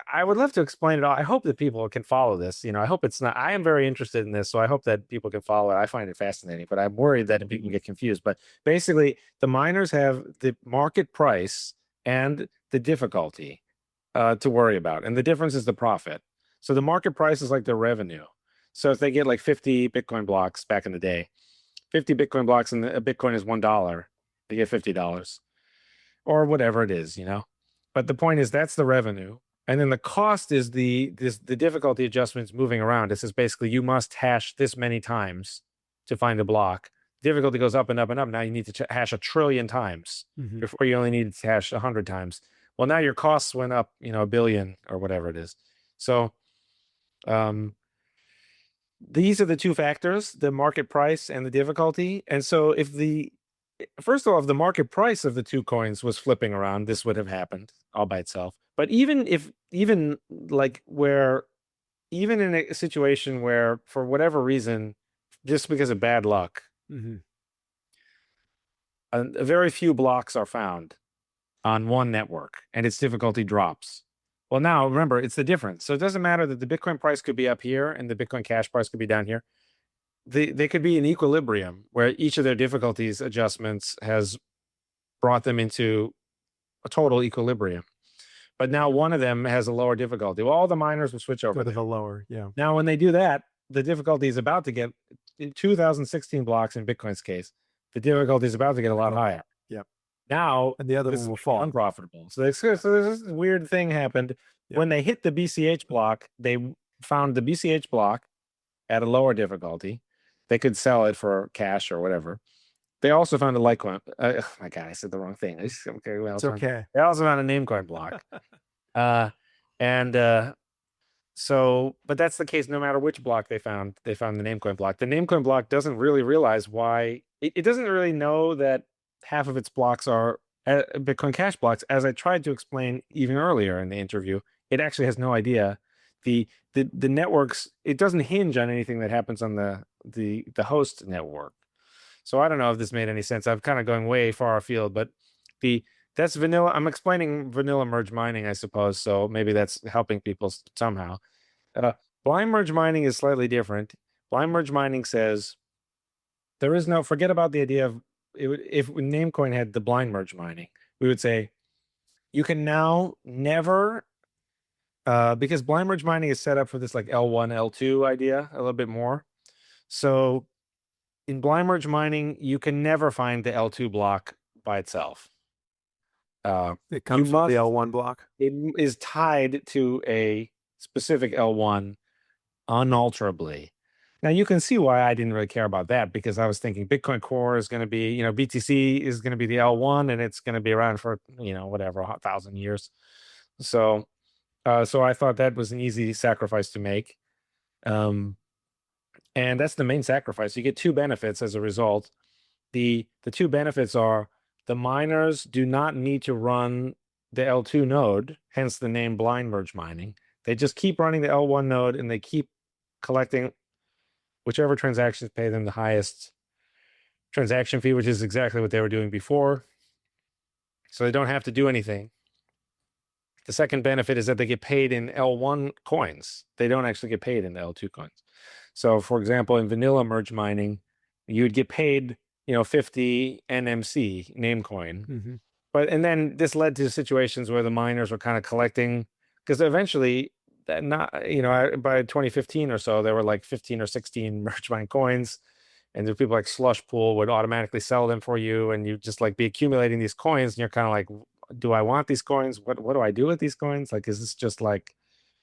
I would love to explain it all. I hope that people can follow this. I hope it's not. I am very interested in this, so I hope that people can follow it. I find it fascinating, but I'm worried that people can get confused. But basically, the miners have the market price and the difficulty to worry about, and the difference is the profit. So the market price is like their revenue. So if they get like 50 Bitcoin blocks back in the day, 50 Bitcoin blocks, and a Bitcoin is $1, they get $50. Or whatever it is, But the point is that's the revenue. And then the cost is the difficulty adjustments moving around. This is basically you must hash this many times to find a block. Difficulty goes up and up and up. Now you need to hash 1 trillion times. Before you only needed to hash 100 times. Well, now your costs went up, 1 billion or whatever it is. So these are the two factors, the market price and the difficulty. And so first of all, if the market price of the two coins was flipping around, this would have happened all by itself. But even in a situation where, for whatever reason, just because of bad luck, a very few blocks are found on one network and its difficulty drops. Well, now remember, it's the difference. So it doesn't matter that the Bitcoin price could be up here and the Bitcoin Cash price could be down here. They could be in equilibrium where each of their difficulties adjustments has brought them into a total equilibrium. But now one of them has a lower difficulty. Well, all the miners will switch over to the lower. Yeah. Now, when they do that, the difficulty is about to get 2016 blocks in Bitcoin's case. The difficulty is about to get a lot higher. Yeah. Now, and the other one will fall. Unprofitable. So this weird thing happened. Yeah. When they hit the BCH block, they found the BCH block at a lower difficulty. They could sell it for cash or whatever. They also found a Litecoin. Oh my God, I said the wrong thing. Okay, well, it's okay. They also found a Namecoin block. But that's the case no matter which block they found the Namecoin block. The Namecoin block doesn't really realize why. It doesn't really know that half of its blocks are Bitcoin Cash blocks. As I tried to explain even earlier in the interview, it actually has no idea. The networks, it doesn't hinge on anything that happens on the host network. So I don't know if this made any sense. I'm kind of going way far afield, but that's vanilla. I'm explaining vanilla merge mining, I suppose. So maybe that's helping people somehow. Blind merge mining is slightly different. Blind merge mining says there is no, forget about the idea of if Namecoin had the blind merge mining, we would say you can now never, because blind merge mining is set up for this like L1, L2 idea a little bit more. So in blind merge mining, you can never find the L2 block by itself. It comes from the L1 block. It is tied to a specific L1 unalterably. Now you can see why I didn't really care about that, because I was thinking Bitcoin Core is going to be, BTC is going to be the L1 and it's going to be around for, whatever, 1,000 years. So I thought that was an easy sacrifice to make. And that's the main sacrifice. You get two benefits as a result. The two benefits are the miners do not need to run the L2 node, hence the name blind merge mining. They just keep running the L1 node and they keep collecting whichever transactions pay them the highest transaction fee, which is exactly what they were doing before. So they don't have to do anything. The second benefit is that they get paid in L1 coins. They don't actually get paid in the L2 coins. So for example, in vanilla merge mining, you would get paid 50 NMC Namecoin. Mm-hmm. And then this led to situations where the miners were kind of collecting, because eventually, that not by 2015 or so, there were like 15 or 16 merge mine coins, and there people like Slush Pool would automatically sell them for you, and you just like be accumulating these coins, and you're kind of like, do I want these coins? What do I do with these coins? Like, is this just like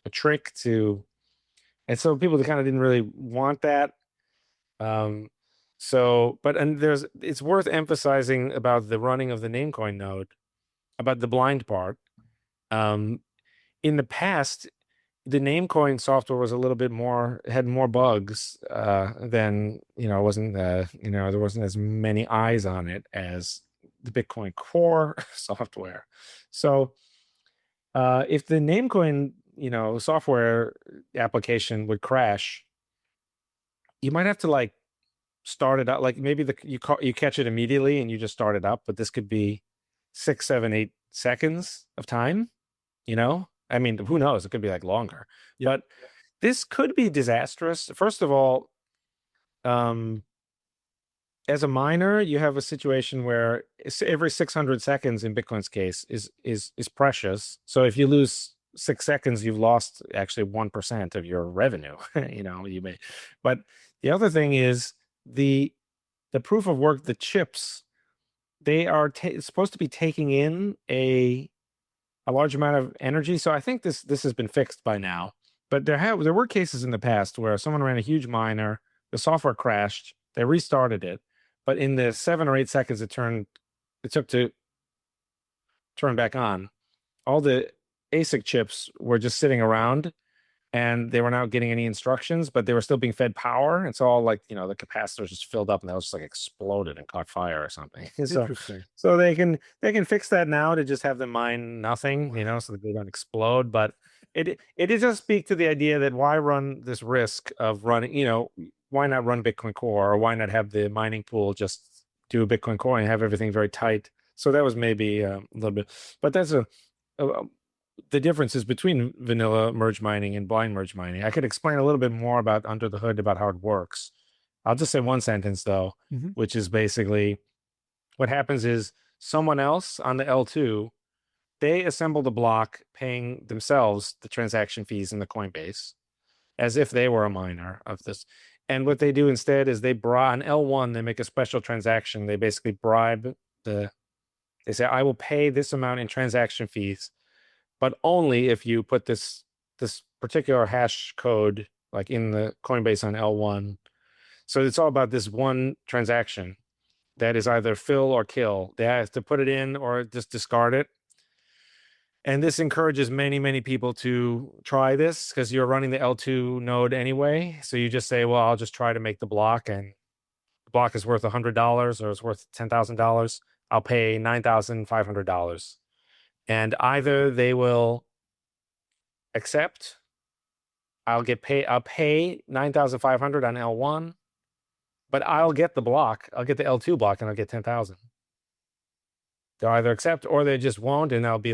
a trick to? And so people kind of didn't really want that. Um, and it's worth emphasizing about the running of the Namecoin node, about the blind part. Um, in the past, the Namecoin software was a little bit more, had more bugs than, it wasn't, there wasn't as many eyes on it as the Bitcoin Core software. So if the Namecoin, software application would crash, you might have to like start it up. Like maybe you catch it immediately and you just start it up, but this could be 6, 7, 8 seconds of time. I mean, who knows? It could be like longer, Yep. but this could be disastrous. First of all, as a miner, you have a situation where every 600 seconds in Bitcoin's case is precious. So if you lose 6 seconds, you've lost actually 1% of your revenue. You may. But the other thing is the proof of work, the chips, they are supposed to be taking in a large amount of energy. So I think this has been fixed by now. But there were cases in the past where someone ran a huge miner, the software crashed, they restarted it, but in the 7 or 8 seconds it took to turn back on, all the ASIC chips were just sitting around, and they were not getting any instructions, but they were still being fed power. And so all like, the capacitors just filled up and that was just like exploded and caught fire or something. Interesting. So they can fix that now to just have them mine nothing, so that they don't explode. But it does speak to the idea that why run this risk of running, why not run Bitcoin Core, or why not have the mining pool just do a Bitcoin Core and have everything very tight. So that was maybe a little bit, but that's the differences between vanilla merge mining and blind merge mining. I could explain a little bit more about under the hood about how it works. I'll just say one sentence though, Mm-hmm. which is basically what happens is someone else on the L2, they assemble the block paying themselves the transaction fees in the Coinbase as if they were a miner of this. And what they do instead is they on L1, they make a special transaction. They basically bribe they say, I will pay this amount in transaction fees, but only if you put this particular hash code like in the Coinbase on L1. So it's all about this one transaction that is either fill or kill. They have to put it in or just discard it. And this encourages many, many people to try this because you're running the L2 node anyway. So you just say, well, I'll just try to make the block, and the block is worth $100 or it's worth $10,000. I'll pay $9,500. And either they will accept, I'll pay 9,500 on L1, but I'll get the block. I'll get the L2 block and I'll get 10,000. They'll either accept or they just won't, and I'll be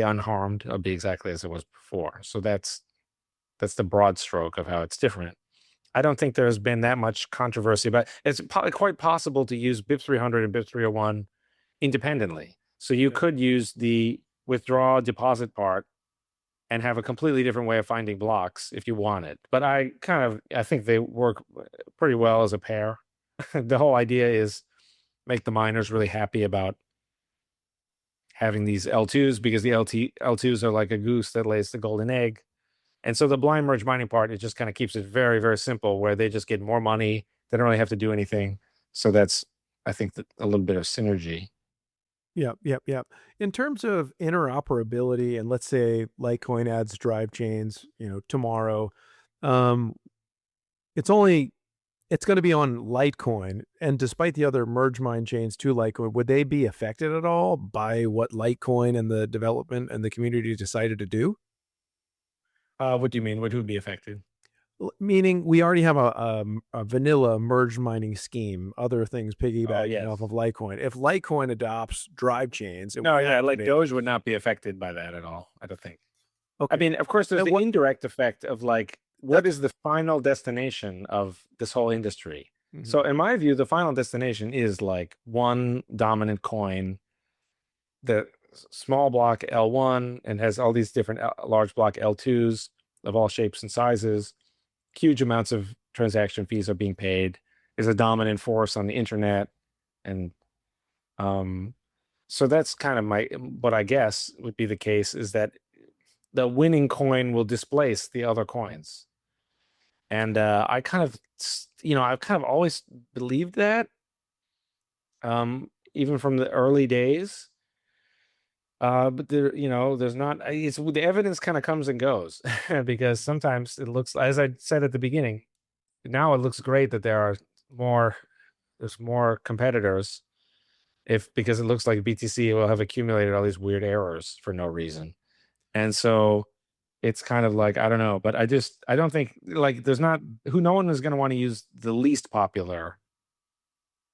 unharmed. I'll be exactly as it was before. So that's the broad stroke of how it's different. I don't think there's been that much controversy, but it's quite possible to use BIP 300 and BIP 301 independently. So you could use the withdraw deposit part and have a completely different way of finding blocks if you want it. But I think they work pretty well as a pair. The whole idea is make the miners really happy about having these L2s, because the L2s are like a goose that lays the golden egg. And so the blind merge mining part, it just kind of keeps it very, very simple, where they just get more money. They don't really have to do anything. So that's, I think, a little bit of synergy. Yep. In terms of interoperability, and let's say Litecoin adds Drivechains, tomorrow, it's going to be on Litecoin. And despite the other merge mine chains to Litecoin, would they be affected at all by what Litecoin and the development and the community decided to do? What do you mean? What would be affected? Meaning we already have a vanilla merge mining scheme, other things piggybacking yes. off of Litecoin. If Litecoin adopts Drivechains, Doge would not be affected by that at all, I don't think. Okay. I mean, of course, there's the indirect effect of like, what is the final destination of this whole industry? Hmm. So in my view, the final destination is like one dominant coin, the small block L1, and has all these different large block L2s of all shapes and sizes. Huge amounts of transaction fees are being paid, is a dominant force on the internet. And um, so that's kind of what I guess would be the case, is that the winning coin will displace the other coins. And I kind of, I've kind of always believed that, even from the early days. But there's not, it's the evidence kind of comes and goes because sometimes it looks, as I said at the beginning, now it looks great that more, there's more competitors, because it looks like BTC will have accumulated all these weird errors for no reason. And so it's kind of like, I don't know, but I don't think, like, no one is going to want to use the least popular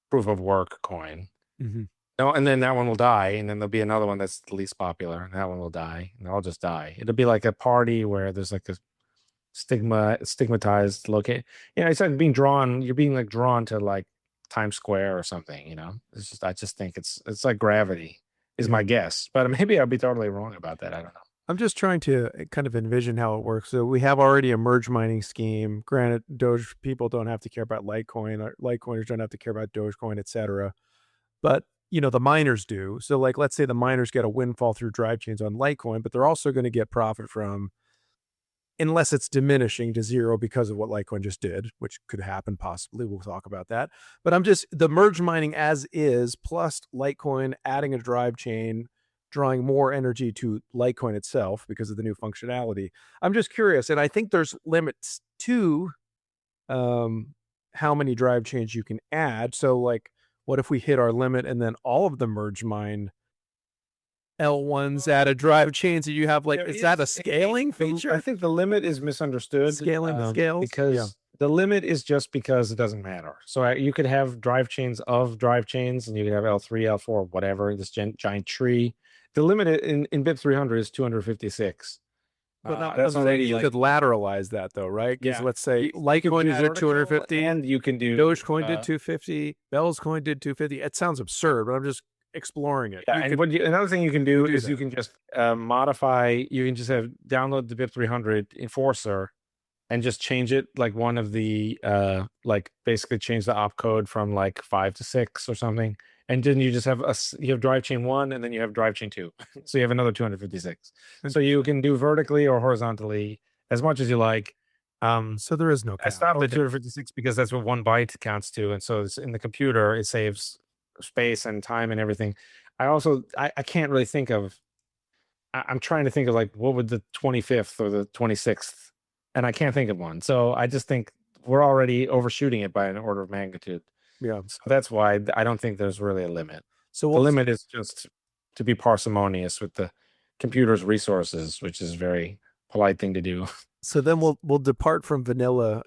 proof of work coin. Hmm. No, and then that one will die, and then there'll be another one that's the least popular, and that one will die, and they'll all just die. It'll be like a party where there's like a stigmatized locate. It's like you're being like drawn to like Times Square or something, I just think it's like gravity is Yeah. my guess, but maybe I'll be totally wrong about that. I don't know. I'm just trying to kind of envision how it works. So we have already a merge mining scheme. Granted, Doge people don't have to care about Litecoin, or Litecoiners don't have to care about Dogecoin, etc. But the miners do. So like, let's say the miners get a windfall through drive chains on Litecoin, but they're also going to get profit from, unless it's diminishing to zero because of what Litecoin just did, which could happen possibly. We'll talk about that. But the merge mining as is, plus Litecoin adding a drive chain, drawing more energy to Litecoin itself because of the new functionality. I'm just curious, and I think there's limits to how many drive chains you can add. So like, what if we hit our limit and then all of the merge mine L1s add a drive chains, and you have like, is that a scaling feature? I think the limit is misunderstood. Scaling scales? Because Yeah. the limit is just because it doesn't matter. So you could have drive chains of drive chains, and you could have L3, L4, whatever, this giant tree. The limit in BIP 300 is 256. But not That's already you like, could lateralize that though, right? Because yeah. let's say You could Litecoin do is at vertical, 250, and you can do Dogecoin did 250, Bell's coin did 250. It sounds absurd, but I'm just exploring it. yeah. And another thing you can do is that. you can just modify. You can just download the BIP 300 enforcer and just change it, like one of the like basically change the opcode from like 5 to 6 or something, and then you just have you have drive chain 1, and then you have drive chain 2. So you have another 256. So you can do vertically or horizontally as much as you like. So there is no I cap. stopped at 256 because that's what 1 byte counts to, and so it's in the computer, it saves space and time and everything. I can't really think of, I'm trying to think of like, what would the 25th or the 26th, and I can't think of one. So I just think we're already overshooting it by an order of magnitude. Yeah. So that's why I don't think there's really a limit. So The limit is just to be parsimonious with the computer's resources, which is a very polite thing to do. so then we'll depart from vanilla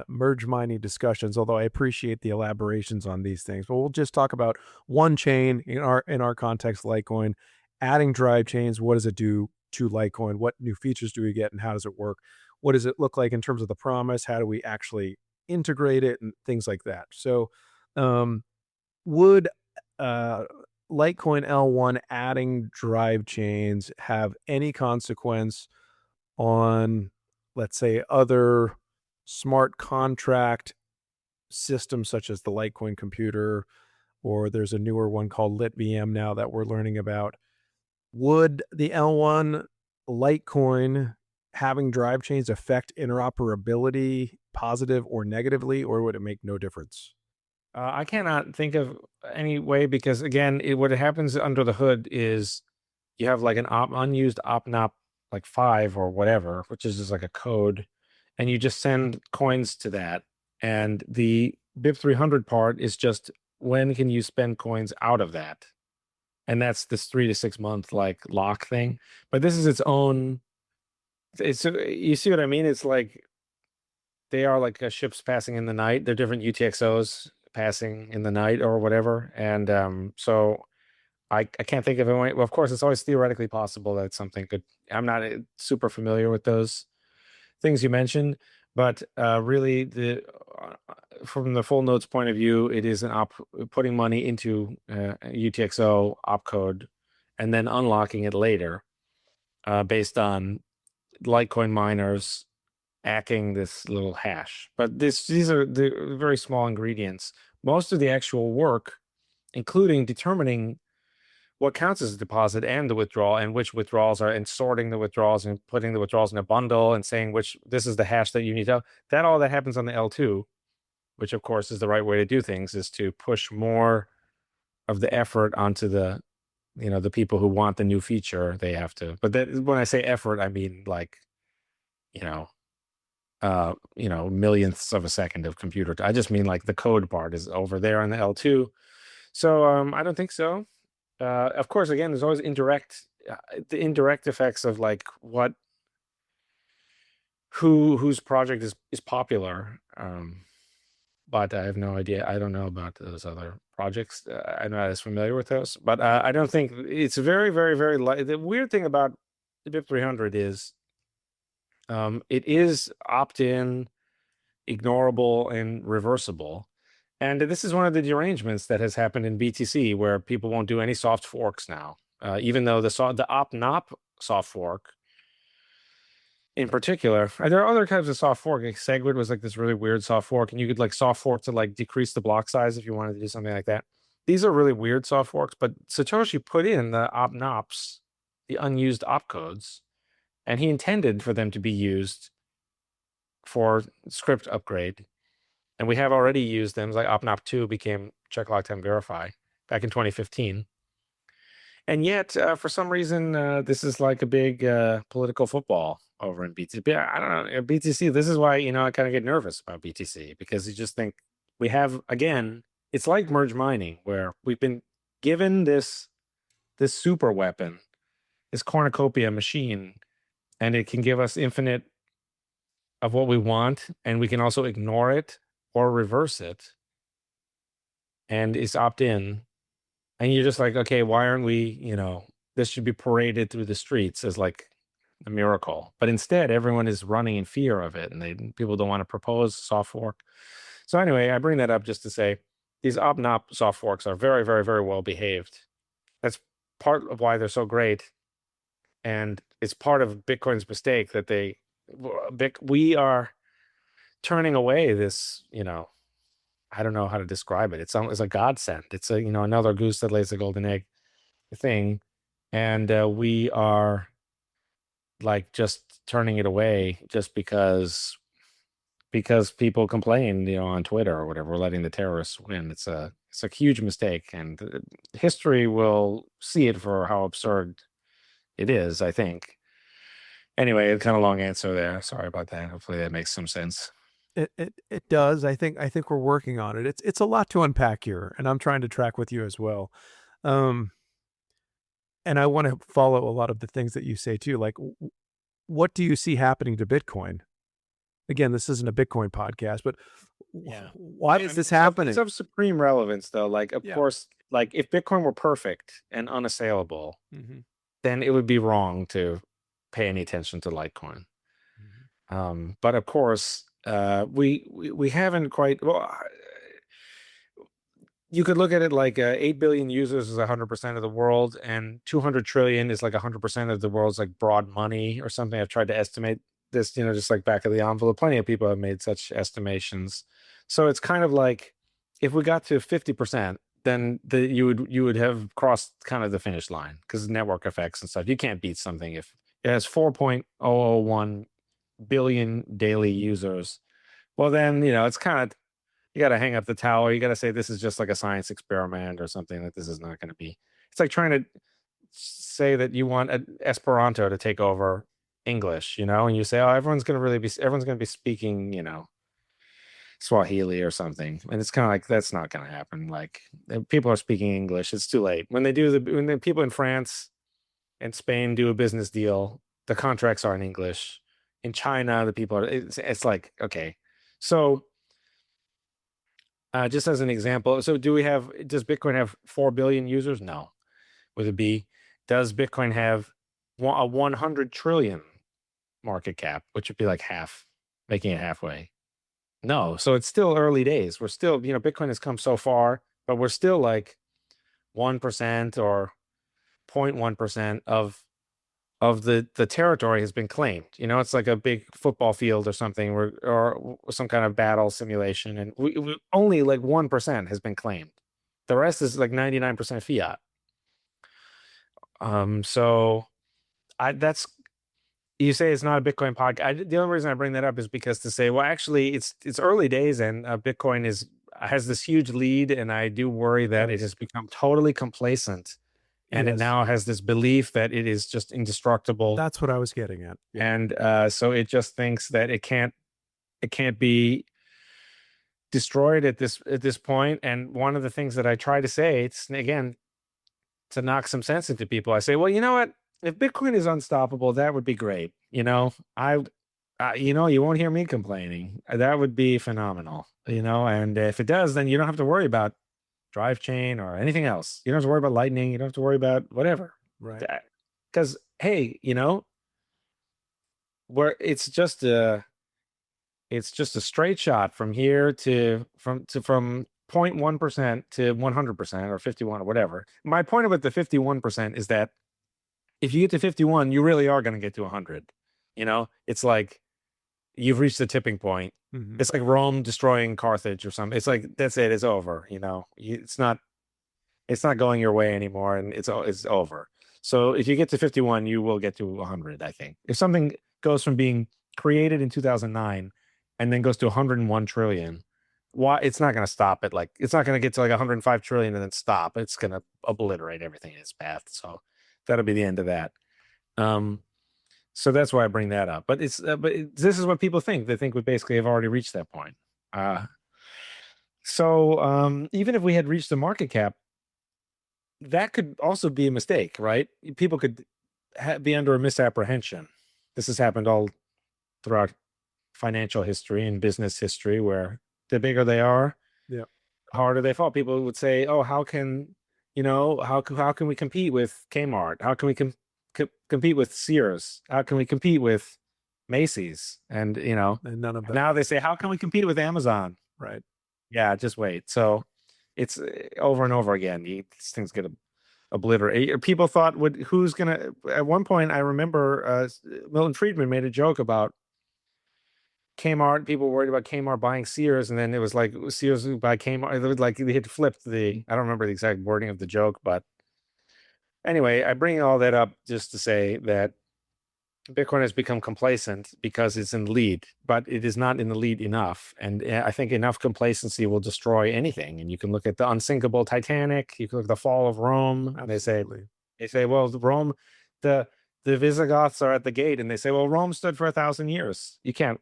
merge mining discussions, although I appreciate the elaborations on these things. But we'll just talk about one chain in our context, Litecoin, adding drive chains. What does it do to Litecoin? What new features do we get, and how does it work? What does it look like in terms of the promise? How do we actually integrate it, and things like that? So, would uh, Litecoin L1 adding drive chains have any consequence on, let's say, other smart contract systems such as the Litecoin computer, or there's a newer one called LitVM now that we're learning about? Would the L1 Litecoin having drive chains affect interoperability positive or negatively, or would it make no difference? I cannot think of any way, because again, what happens under the hood is you have like an unused opnop like 5 or whatever, which is just like a code, and you just send coins to that. And the BIP 300 part is just, when can you spend coins out of that? And that's this 3 to 6 month like lock thing. But this is its own. You see what I mean? It's like they are like ships passing in the night. They're different UTXOs passing in the night or whatever. And so I can't think of it. Well, of course, it's always theoretically possible that something could. I'm not super familiar with those things you mentioned, But really, from the full nodes point of view, it is putting money into UTXO opcode and then unlocking it later based on Litecoin miners hacking this little hash. But these are the very small ingredients. Most of the actual work, including determining what counts as a deposit and the withdrawal, and which withdrawals are, and sorting the withdrawals and putting the withdrawals in a bundle and saying which this is the hash that you need to, that all that happens on the L2, which of course is the right way to do things, is to push more of the effort onto the, the people who want the new feature. They have to, but that, when I say effort, I mean like, millionths of a second of computer. I just mean like the code part is over there on the L2. So I don't think so. Of course, again, there's always the indirect effects of like whose project is popular. But I have no idea. I don't know about those other projects. I'm not as familiar with those, but I don't think it's very, very, very light. The weird thing about the BIP 300 is it is opt-in, ignorable, and reversible. And this is one of the derangements that has happened in BTC, where people won't do any soft forks now, even though the op-nop soft fork in particular, there are other kinds of soft fork. Like SegWit was like this really weird soft fork, and you could like soft fork to like decrease the block size if you wanted to do something like that. These are really weird soft forks, but Satoshi put in the op-nops, the unused opcodes, and he intended for them to be used for script upgrade. And we have already used them. Like OpNop 2 became check log time verify back in 2015. And yet, for some reason, this is like a big political football over in BTC. I don't know. BTC, this is why, I kind of get nervous about BTC, because you just think we have, again, it's like merge mining, where we've been given this super weapon, this cornucopia machine, and it can give us infinite of what we want, and we can also ignore it or reverse it, and it's opt-in. And you're just like, okay, why aren't we, this should be paraded through the streets as like a miracle. But instead, everyone is running in fear of it, and people don't want to propose soft fork. So anyway, I bring that up just to say these op-nop soft forks are very, very, very well behaved. That's part of why they're so great. And it's part of Bitcoin's mistake that we are turning away this, I don't know how to describe it. It's a godsend. It's another goose that lays a golden egg thing, and we are like just turning it away just because people complain, on Twitter or whatever. We're letting the terrorists win. It's a huge mistake, and history will see it for how absurd it is, I think. Anyway, a kind of long answer there. Sorry about that. Hopefully that makes some sense. It does. I think we're working on it. It's a lot to unpack here, and I'm trying to track with you as well. And I want to follow a lot of the things that you say too. Like, what do you see happening to Bitcoin? Again, this isn't a Bitcoin podcast, but why is this happening? It's of supreme relevance, though. Like, of course, like if Bitcoin were perfect and unassailable, then it would be wrong to pay any attention to Litecoin. But of course, we haven't quite. Well, you could look at it like 8 billion users is 100% of the world, and 200 trillion is like 100% of the world's like broad money or something. I've tried to estimate this, just like back of the envelope. Plenty of people have made such estimations. So it's kind of like if we got to 50%, then you would have crossed kind of the finish line, because network effects and stuff. You can't beat something if it has 4.001 billion daily users. Well, then, it's kind of, you got to hang up the towel. You got to say this is just like a science experiment or something, that this is not going to be. It's like trying to say that you want Esperanto to take over English, and you say, oh, everyone's going to be speaking, Swahili or something. And it's kind of like, that's not going to happen. Like, people are speaking English. It's too late. When the people in France and Spain do a business deal, the contracts are in English. In China, the people are, it's like, okay. So just as an example, so does Bitcoin have 4 billion users? No, with a B. Does Bitcoin have a 100 trillion market cap, which would be like half making it halfway. No, so it's still early days. We're still, Bitcoin has come so far, but we're still like 1% or 0.1% of the territory has been claimed. It's like a big football field or something, or some kind of battle simulation, and we only like 1% has been claimed. The rest is like 99% fiat. So that's you say it's not a Bitcoin podcast. The only reason I bring that up is because to say, well, actually, it's early days, and Bitcoin has this huge lead, and I do worry that it has become totally complacent, and it now has this belief that it is just indestructible. That's what I was getting at. Yeah. And so it just thinks that it can't be destroyed at this point. And one of the things that I try to say, it's again to knock some sense into people, I say, well, you know what? If Bitcoin is unstoppable, that would be great. You won't hear me complaining. That would be phenomenal. And if it does, then you don't have to worry about Drivechain or anything else. You don't have to worry about Lightning. You don't have to worry about whatever. Right. Because hey, where it's just a straight shot from here from 0.1% to 100% or 51 or whatever. My point about the 51% is that if you get to 51, you really are going to get to 100. It's like you've reached the tipping point. Mm-hmm. It's like Rome destroying Carthage or something. It's like that's it. It's over. It's not going your way anymore, and it's over. So if you get to 51, you will get to 100. I think if something goes from being created in 2009 and then goes to 101 trillion, why it's not going to stop it? Like it's not going to get to like 105 trillion and then stop. It's going to obliterate everything in its path. So that'll be the end of that. So that's why I bring that up. But this is what people think. They think we basically have already reached that point. So even if we had reached the market cap, that could also be a mistake, right? People could be under a misapprehension. This has happened all throughout financial history and business history, where the bigger they are, the harder they fall. People would say, "Oh, how can we compete with Kmart? How can we compete with Sears? How can we compete with Macy's?" And and none of them. Now they say, "How can we compete with Amazon?" Right. Yeah, just wait. So it's over and over again. These things get obliterated. People thought, who's gonna? At one point, I remember Milton Friedman made a joke about Kmart. People were worried about Kmart buying Sears, and then it was like Sears buy Kmart. It was like they had flipped the. I don't remember the exact wording of the joke, but anyway, I bring all that up just to say that Bitcoin has become complacent because it's in the lead, but it is not in the lead enough. And I think enough complacency will destroy anything. And you can look at the unsinkable Titanic. You can look at the fall of Rome. And they say, well, Rome, the Visigoths are at the gate, and they say, well, Rome stood for 1,000 years. You can't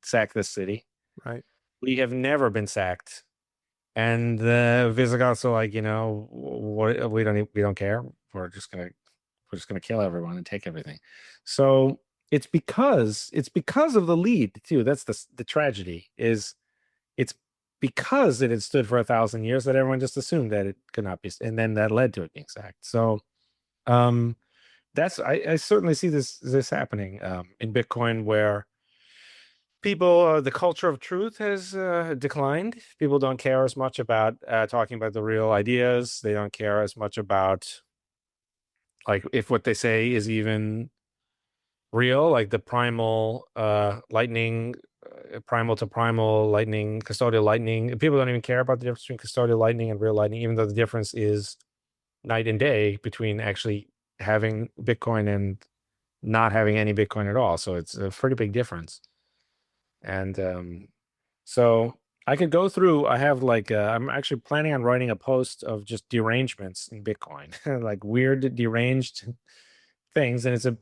sack this city. Right. We have never been sacked. And the Visigoths are like, what? We don't care. We're just gonna kill everyone and take everything. So it's because of the lead too. That's the tragedy. Is it's because it had stood for 1,000 years that everyone just assumed that it could not be, and then that led to it being sacked. So I certainly see this happening in Bitcoin, where people, the culture of truth has declined. People don't care as much about talking about the real ideas. They don't care as much about like if what they say is even real, like the primal lightning, primal to primal lightning, custodial lightning. People don't even care about the difference between custodial lightning and real lightning, even though the difference is night and day between actually having Bitcoin and not having any Bitcoin at all. So it's a pretty big difference. And so I could go through. I have I'm actually planning on writing a post of just derangements in Bitcoin, like weird deranged things, and the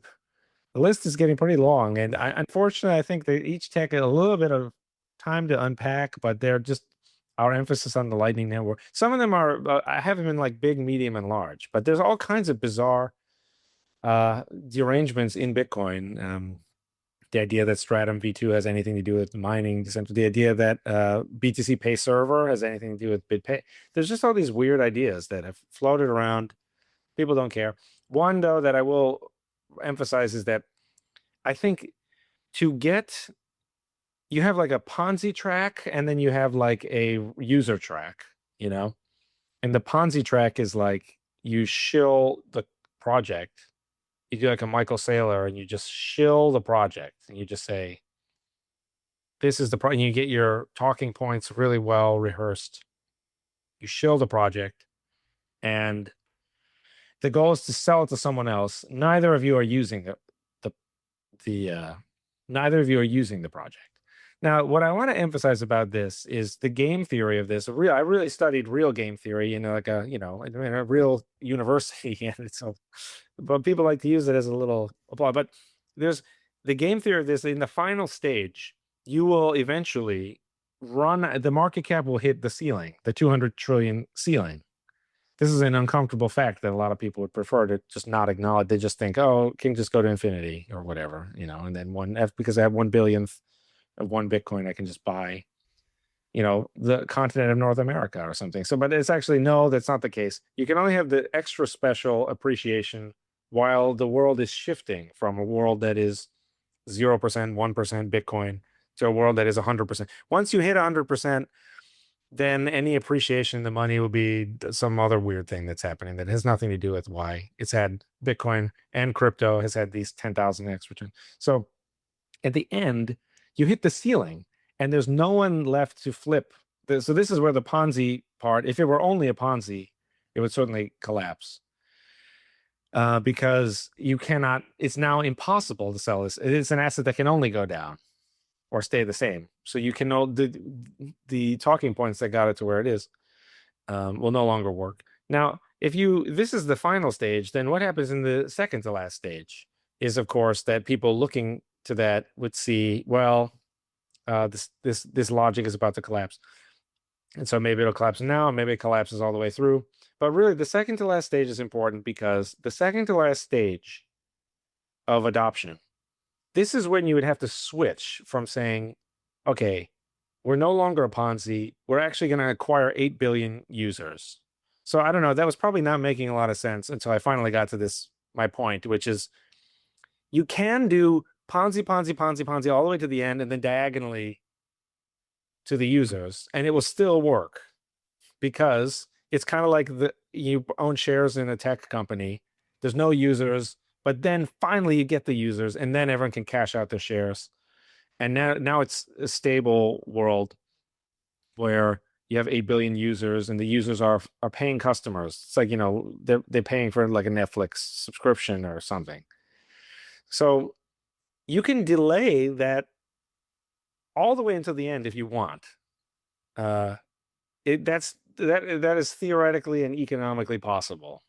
list is getting pretty long. And unfortunately, I think they each take a little bit of time to unpack, but they're just our emphasis on the Lightning Network. Some of them are I have them in like big, medium, and large, but there's all kinds of bizarre derangements in Bitcoin. The idea that Stratum v2 has anything to do with mining, the idea that BTC Pay Server has anything to do with BitPay. There's just all these weird ideas that have floated around. People don't care. One, though, that I will emphasize is that I think to get, you have like a Ponzi track, and then you have like a user track, you know? And the Ponzi track is like you shill the project. You do like a Michael Saylor, and you just shill the project, and you just say, this is the and you get your talking points really well rehearsed. You shill the project, and the goal is to sell it to someone else. Neither of you are using the neither of you are using the project. Now, what I want to emphasize about this is the game theory of this. I really studied real game theory in like a, in a real university, and but people like to use it as a little applause. But there's the game theory of this. In the final stage, you will eventually the market cap will hit the ceiling, the 200 trillion ceiling. This is an uncomfortable fact that a lot of people would prefer to just not acknowledge. They just think, oh, it can just go to infinity or whatever, and then because I have 1 billionth of one Bitcoin, I can just buy, the continent of North America or something. So, but it's actually, no, that's not the case. You can only have the extra special appreciation while the world is shifting from a world that is 0%, 1% Bitcoin to a world that is 100%. Once you hit 100%, then any appreciation in the money will be some other weird thing that's happening that has nothing to do with why it's had Bitcoin and crypto has had these 10,000x return. So at the end, you hit the ceiling, and there's no one left to flip. So this is where the Ponzi part, if it were only a Ponzi, it would certainly collapse. Because it's now impossible to sell this. It's an asset that can only go down or stay the same. So you can know the talking points that got it to where it is will no longer work. Now, this is the final stage, then what happens in the second to last stage is, of course, that people looking to that would see, well, this logic is about to collapse. And so maybe it'll collapse now, maybe it collapses all the way through. But really, the second to last stage is important, because the second to last stage of adoption, this is when you would have to switch from saying, okay, we're no longer a Ponzi. We're actually going to acquire 8 billion users. So I don't know. That was probably not making a lot of sense until I finally got to my point, which is you can do Ponzi, Ponzi, Ponzi, Ponzi all the way to the end and then diagonally to the users, and it will still work, because it's kind of like you own shares in a tech company. There's no users, but then finally you get the users, and then everyone can cash out their shares. And now it's a stable world where you have 8 billion users, and the users are paying customers. It's like, they're paying for like a Netflix subscription or something. So you can delay that all the way until the end if you want. That is theoretically and economically possible.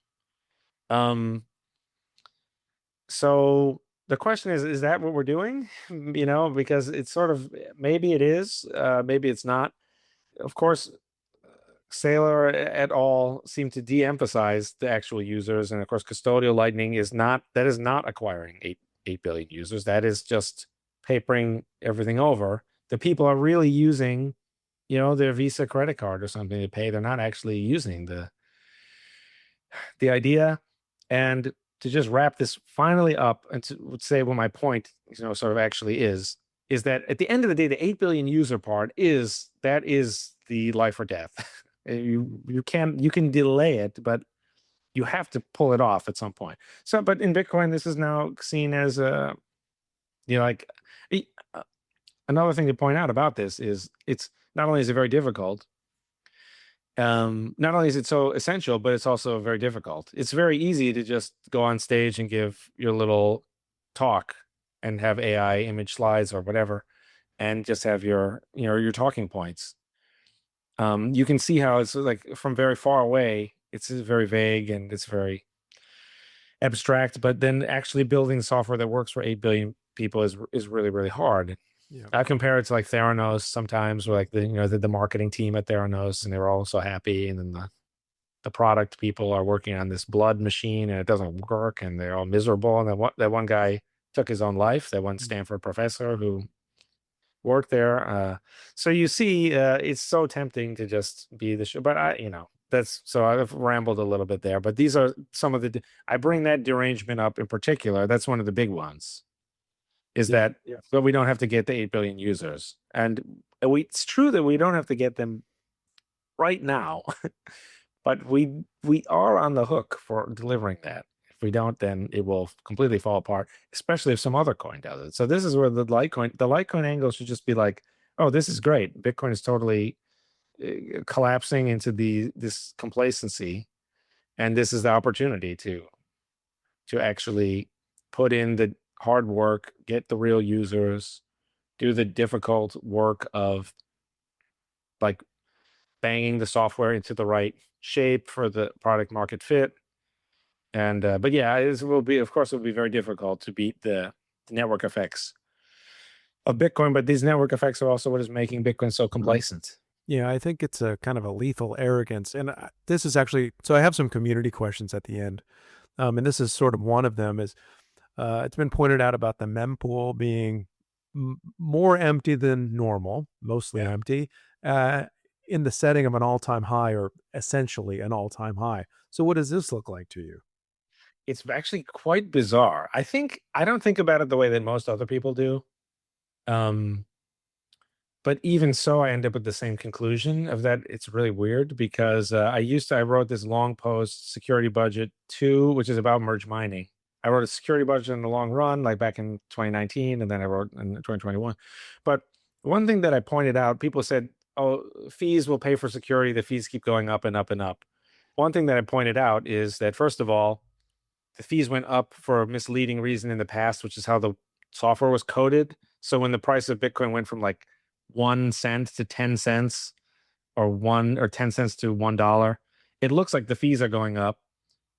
So the question is that what we're doing? Because it's sort of, maybe it is, maybe it's not. Of course, Saylor et al. Seem to de-emphasize the actual users, and of course, custodial Lightning is not acquiring 8 billion users. That is just papering everything over. The people are really using, their Visa credit card or something to pay. They're not actually using the idea. And to just wrap this finally up and to say what my point, sort of actually is that at the end of the day, the 8 billion user part is the life or death. You can delay it, but you have to pull it off at some point. So, but in Bitcoin, this is now seen as another thing to point out about this is it's not only is it very difficult, not only is it so essential, but it's also very difficult. It's very easy to just go on stage and give your little talk and have AI image slides or whatever, and just have your talking points. You can see how it's like from very far away, it's very vague and it's very abstract, but then actually building software that works for 8 billion people is really, really hard. Yeah. I compare it to like Theranos sometimes, where like the marketing team at Theranos, and they were all so happy, and then the product people are working on this blood machine and it doesn't work, and they're all miserable. And then that one guy took his own life, that one Stanford professor who worked there. So you see, it's so tempting to just be the show, but I've rambled a little bit there, but these are some of I bring that derangement up in particular. That's one of the big ones. is that but we don't have to get the 8 billion users. And it's true that we don't have to get them right now, but we are on the hook for delivering that. If we don't, then it will completely fall apart, especially if some other coin does it. So this is where the Litecoin angle should just be like, oh, this is great. Bitcoin is totally collapsing into this complacency, and this is the opportunity to actually put in the hard work, get the real users, do the difficult work of like banging the software into the right shape for the product market fit. And but yeah, it will be, of course, it will be very difficult to beat the network effects of Bitcoin, but these network effects are also what is making Bitcoin so complacent. Yeah, I think it's a kind of a lethal arrogance. And this is actually, so I have some community questions at the end. And this is sort of one of them is, it's been pointed out about the mempool being more empty than normal, mostly empty, in the setting of an all-time high, or essentially an all-time high. So what does this look like to you? It's actually quite bizarre. I don't think about it the way that most other people do. But even so, I end up with the same conclusion of that. It's really weird because I wrote this long post, Security Budget 2, which is about merge mining. I wrote a security budget in the long run, like back in 2019, and then I wrote in 2021. But one thing that I pointed out, people said, oh, fees will pay for security. The fees keep going up and up and up. One thing that I pointed out is that, first of all, the fees went up for a misleading reason in the past, which is how the software was coded. So when the price of Bitcoin went from like 1 cent to 10 cents, or 10 cents to $1, it looks like the fees are going up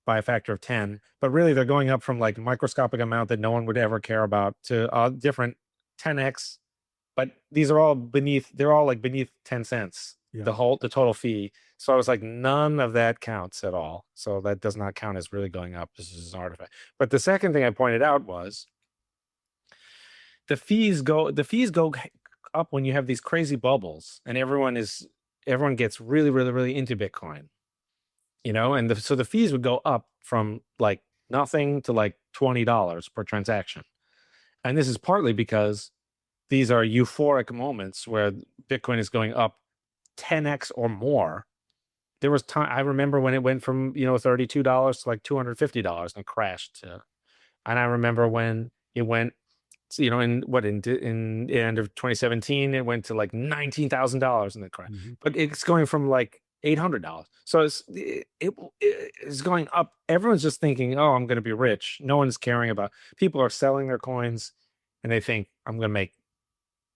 by a factor of 10, but really they're going up from like microscopic amount that no one would ever care about to a different 10x. But these are all they're all like beneath 10 cents, the total fee. So I was like, none of that counts at all. So that does not count as really going up. This is an artifact. But the second thing I pointed out was the fees go up when you have these crazy bubbles and everyone gets really, really, really into Bitcoin, and so the fees would go up from like nothing to like $20 per transaction. And this is partly because these are euphoric moments where Bitcoin is going up 10x or more. There was time, I remember when it went from, $32 to like $250 and crashed. And I remember when it went, in the end of 2017, it went to like $19,000 in the crash. But it's going from like $800. So it's going up. Everyone's just thinking, oh, I'm going to be rich. No one's caring about, people are selling their coins and they think I'm going to make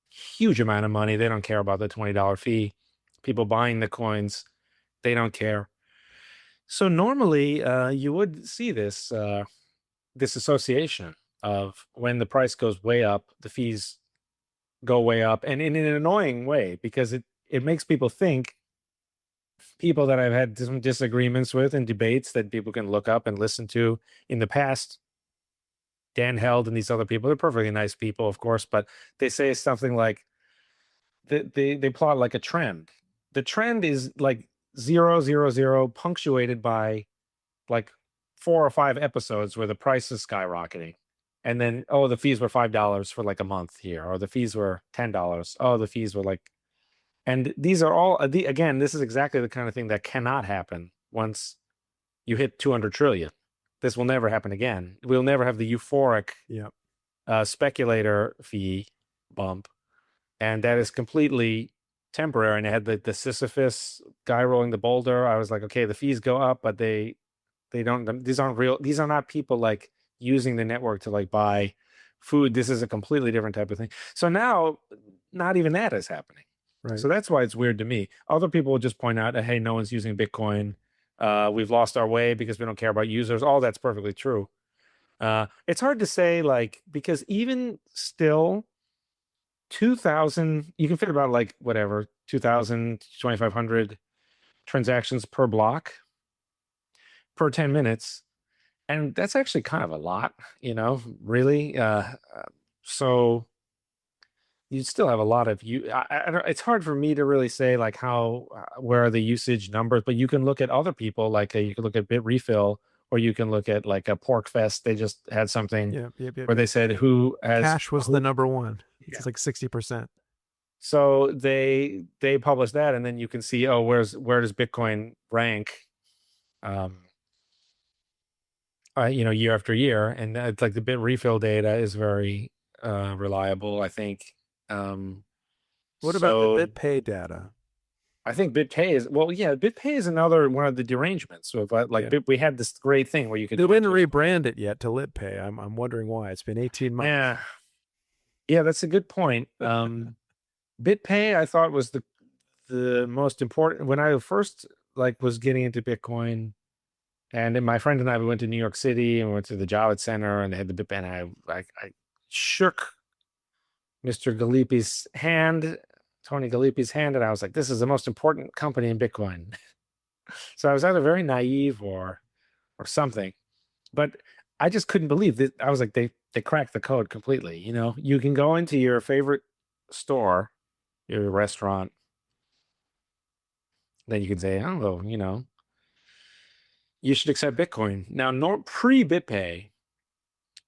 huge amount of money. They don't care about the $20 fee. People buying the coins, they don't care. So normally you would see this association of when the price goes way up, the fees go way up, and in an annoying way, because it makes people think, people that I've had some disagreements with in debates that people can look up and listen to in the past, Dan Held and these other people, they're perfectly nice people, of course, but they say something like, they plot like a trend. The trend is like 000 punctuated by like 4 or 5 episodes where the price is skyrocketing. And then, oh, the fees were $5 for like a month here, or the fees were $10. Oh, the fees were like, and these are all, again, this is exactly the kind of thing that cannot happen once you hit 200 trillion. This will never happen again. We'll never have the euphoric speculator fee bump. And that is completely temporary. And I had the Sisyphus guy rolling the boulder. I was like, okay, the fees go up, but they don't, these aren't real. These are not people like using the network to like buy food. This is a completely different type of thing. So now not even that is happening. Right. So that's why it's weird to me. Other people will just point out, hey, no one's using Bitcoin. We've lost our way because we don't care about users. All that's perfectly true. It's hard to say, like, because even still, 2,000, you can fit about like whatever, 2,000, 2,500 transactions per block per 10 minutes. And that's actually kind of a lot, really. So you still have a lot of I don't, it's hard for me to really say like where are the usage numbers, but you can look at other people, like you can look at Bitrefill or you can look at like a Pork Fest. They just had something Yep. where they said who has Cash was the number one. It's like 60%. So they publish that, and then you can see, oh, where does Bitcoin rank, um, year after year, and it's like the bit refill data is very reliable, I think. Um, What about the so BitPay data? I think BitPay is BitPay is another one of the derangements. So if we had this great thing where you could They didn't rebrand it yet to LitPay. I'm wondering why. It's been 18 months. Yeah, that's a good point. BitPay I thought was the most important when I first was getting into Bitcoin. And then my friend and I, we went to New York City and we went to the Javits Center, and they had the BitPay. And I shook Mr. Galipe's hand, Tony Galipe's hand, and I was like, "This is the most important company in Bitcoin." So I was either very naive or something, but I just couldn't believe that. I was like, they cracked the code completely. You can go into your favorite store, your restaurant, then you can say, "Oh, you should accept Bitcoin." Now, pre-BitPay,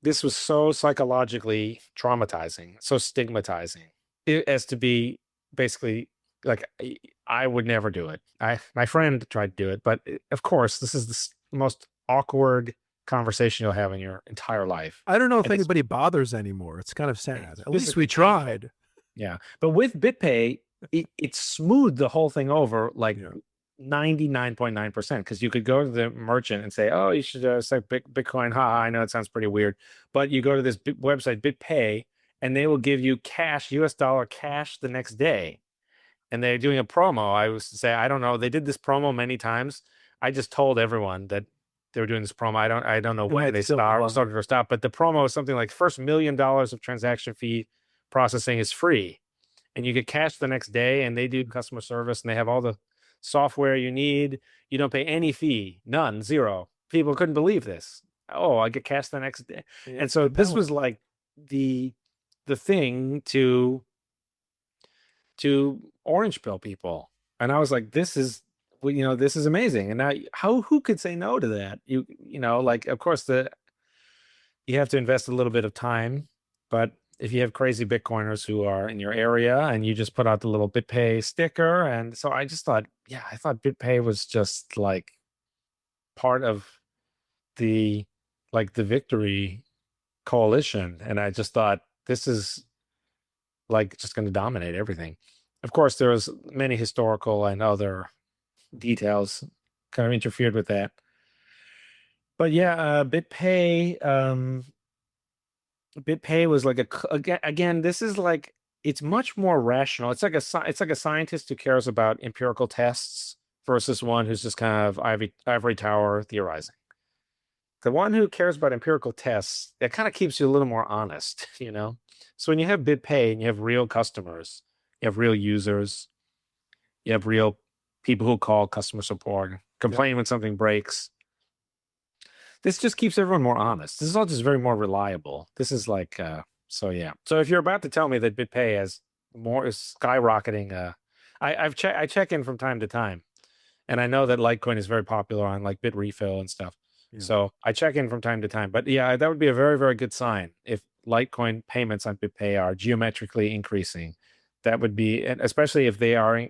this was so psychologically traumatizing, so stigmatizing, as to be basically like I would never do it. My friend tried to do it, but of course, this is the most awkward conversation you'll have in your entire life. I don't know if anybody bothers anymore. It's kind of sad. At least we tried. Yeah, but with BitPay, it smoothed the whole thing over 99.9%, because you could go to the merchant and say, "Oh, you should say Bitcoin." I know it sounds pretty weird, but you go to this website, BitPay, and they will give you cash, US dollar cash, the next day. And they're doing a promo. I was to say, I don't know. They did this promo many times. I just told everyone that they were doing this promo. I don't know when they started or stopped, but the promo is something like first $1 million of transaction fee processing is free, and you get cash the next day. And they do customer service, and they have all the software you need. You don't pay any fee, none, zero. People couldn't believe this. Oh, I get cash the next day. Yeah, and so this was like the thing to orange pill people. And I was like, this is amazing. And now who could say no to that? Of course you have to invest a little bit of time, but if you have crazy Bitcoiners who are in your area and you just put out the little BitPay sticker. And so I just thought, I thought BitPay was just like part of the victory coalition. And I just thought, this is just going to dominate everything. Of course, there was many historical and other details kind of interfered with that. But yeah, BitPay was again, this is it's much more rational. It's like a scientist who cares about empirical tests versus one who's just kind of ivory tower theorizing. The one who cares about empirical tests, that kind of keeps you a little more honest, So when you have BitPay and you have real customers, you have real users, you have real people who call customer support, complain when something breaks. This just keeps everyone more honest. This is all just very more reliable. This is so yeah. So if you're about to tell me that BitPay is skyrocketing, I check in from time to time, and I know that Litecoin is very popular on Bitrefill and stuff. Yeah. So I check in from time to time, but yeah, that would be a very, very good sign if Litecoin payments on BitPay are geometrically increasing. That would be, and especially if they are,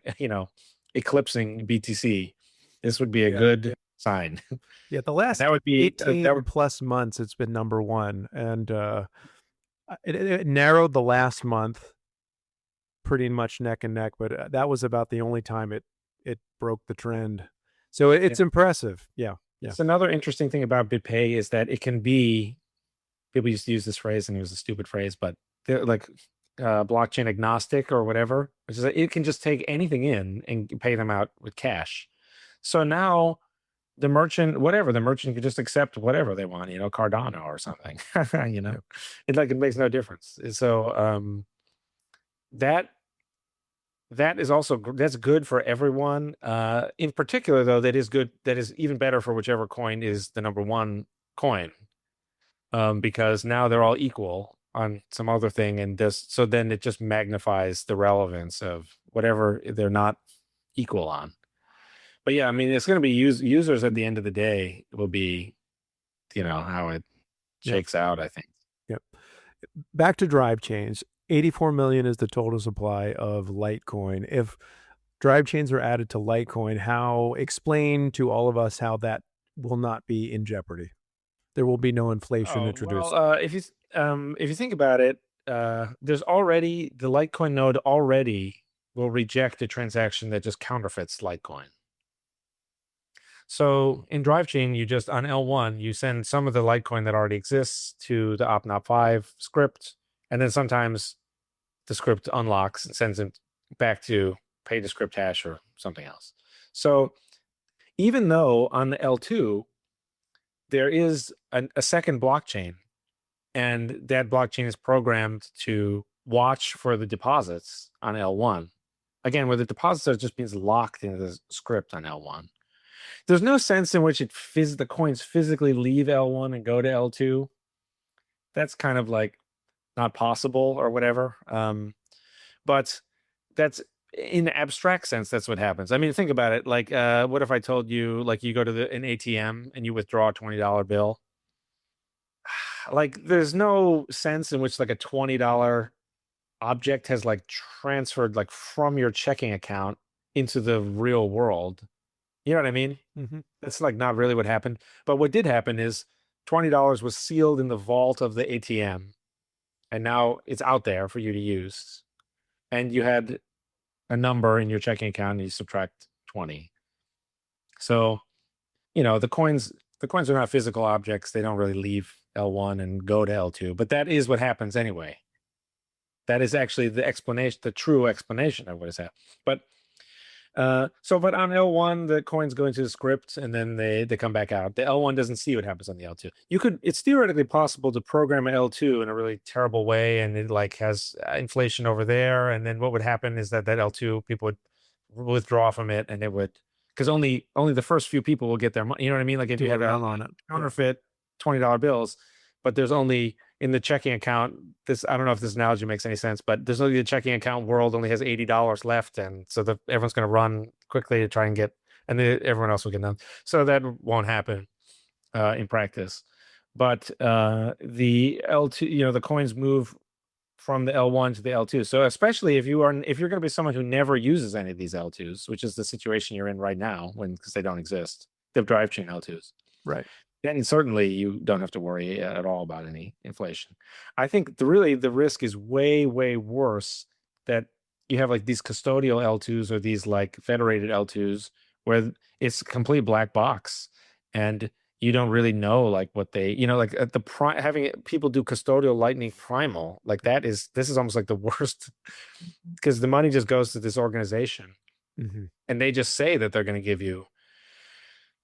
eclipsing BTC, this would be a good sign. Yeah, the last that would be 18 plus months, it's been number one, and it narrowed the last month pretty much neck and neck, but that was about the only time it broke the trend. So it's impressive. Yeah. It's another interesting thing about BitPay is that it can be, people used to use this phrase and it was a stupid phrase, but they're blockchain agnostic or whatever, which is that it can just take anything in and pay them out with cash. So now the merchant can just accept whatever they want, Cardano or something, it makes no difference. So that is also, that's good for everyone. In particular, though, that is even better for whichever coin is the number one coin, because now they're all equal on some other thing, and so then it just magnifies the relevance of whatever they're not equal on. But yeah, I mean, it's going to be users at the end of the day will be how it Yep. shakes out, I think. Yep. Back to drive chains. 84 million is the total supply of Litecoin. If drive chains are added to Litecoin, explain to all of us how that will not be in jeopardy. There will be no inflation Oh, introduced. well, if you think about it, there's already the Litecoin node already will reject a transaction that just counterfeits Litecoin. So in Drivechain, you just on L1, you send some of the Litecoin that already exists to the OP-NOP5 script, and then sometimes the script unlocks and sends it back to pay the script hash or something else. So even though on the L2 there is a second blockchain, and that blockchain is programmed to watch for the deposits on L1. Again, where the deposits are just being locked into the script on L1. There's no sense in which the coins physically leave L1 and go to L2. That's kind of like not possible or whatever. But that's in the abstract sense, that's what happens. I mean, think about it. Like, what if I told you, like, you go to an ATM and you withdraw a $20 bill? Like, there's no sense in which like a $20 object has like transferred like from your checking account into the real world. You know what I mean? Mm-hmm. That's like not really what happened. But what did happen is $20 was sealed in the vault of the ATM, and now it's out there for you to use. And you had a number in your checking account, and you subtract 20. So, the coins are not physical objects. They don't really leave L1 and go to L2, but that is what happens anyway. That is actually the explanation, the true explanation of what is happening. But but on L1, the coins go into the script and then they come back out. The L1 doesn't see what happens on the L2. It's theoretically possible to program an L2 in a really terrible way, and it like has inflation over there. And then what would happen is that L2 people would withdraw from it, and it would, because only the first few people will get their money. You know what I mean? Like if Do you a had a run on it. counterfeit $20 bills, but there's only in the checking account, I don't know if this analogy makes any sense, but there's only the checking account world only has $80 left, and so everyone's going to run quickly to try and get, and everyone else will get done. So that won't happen in practice. But the L2, the coins move from the L1 to the L2. So especially if you're going to be someone who never uses any of these L2s, which is the situation you're in right now, because they don't exist, the drive chain L2s. Right. Then certainly you don't have to worry at all about any inflation. I think the risk is way, way worse that you have like these custodial L2s or these like federated L2s where it's a complete black box, and you don't really know like what they, like at having people do custodial lightning primal, like this is almost like the worst, because the money just goes to this organization, Mm-hmm. and they just say that they're going to give you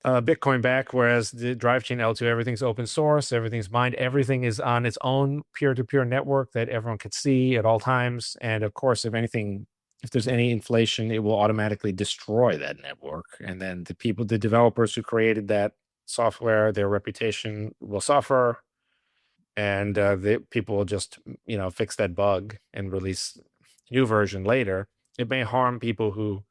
Bitcoin back, whereas the Drivechain L2, everything's open source, everything's mined, everything is on its own peer-to-peer network that everyone could see at all times. And of course, if there's any inflation, it will automatically destroy that network. And then the developers who created that software, their reputation will suffer, and the people will just fix that bug and release new version later. It may harm people who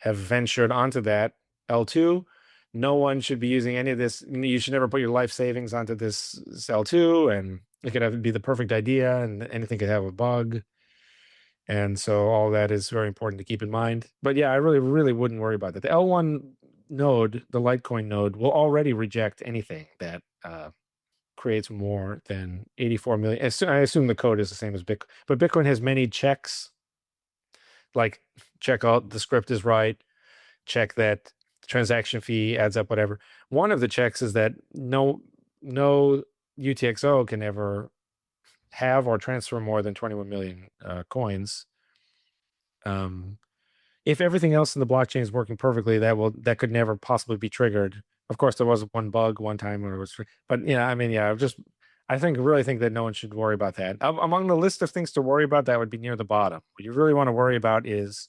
have ventured onto that L2. No one should be using any of this. You should never put your life savings onto this L2, and it could be the perfect idea, and anything could have a bug. And so all that is very important to keep in mind. But yeah, I really, really wouldn't worry about that. The L1 node, the Litecoin node, will already reject anything that creates more than 84 million. I assume the code is the same as Bitcoin, but Bitcoin has many checks, like check out the script is right, check that the transaction fee adds up, whatever. One of the checks is that no UTXO can ever have or transfer more than 21 million coins. If everything else in the blockchain is working perfectly, that could never possibly be triggered. Of course, there was one bug one time where it was, but I really think that no one should worry about that. Among the list of things to worry about, that would be near the bottom. What you really want to worry about is,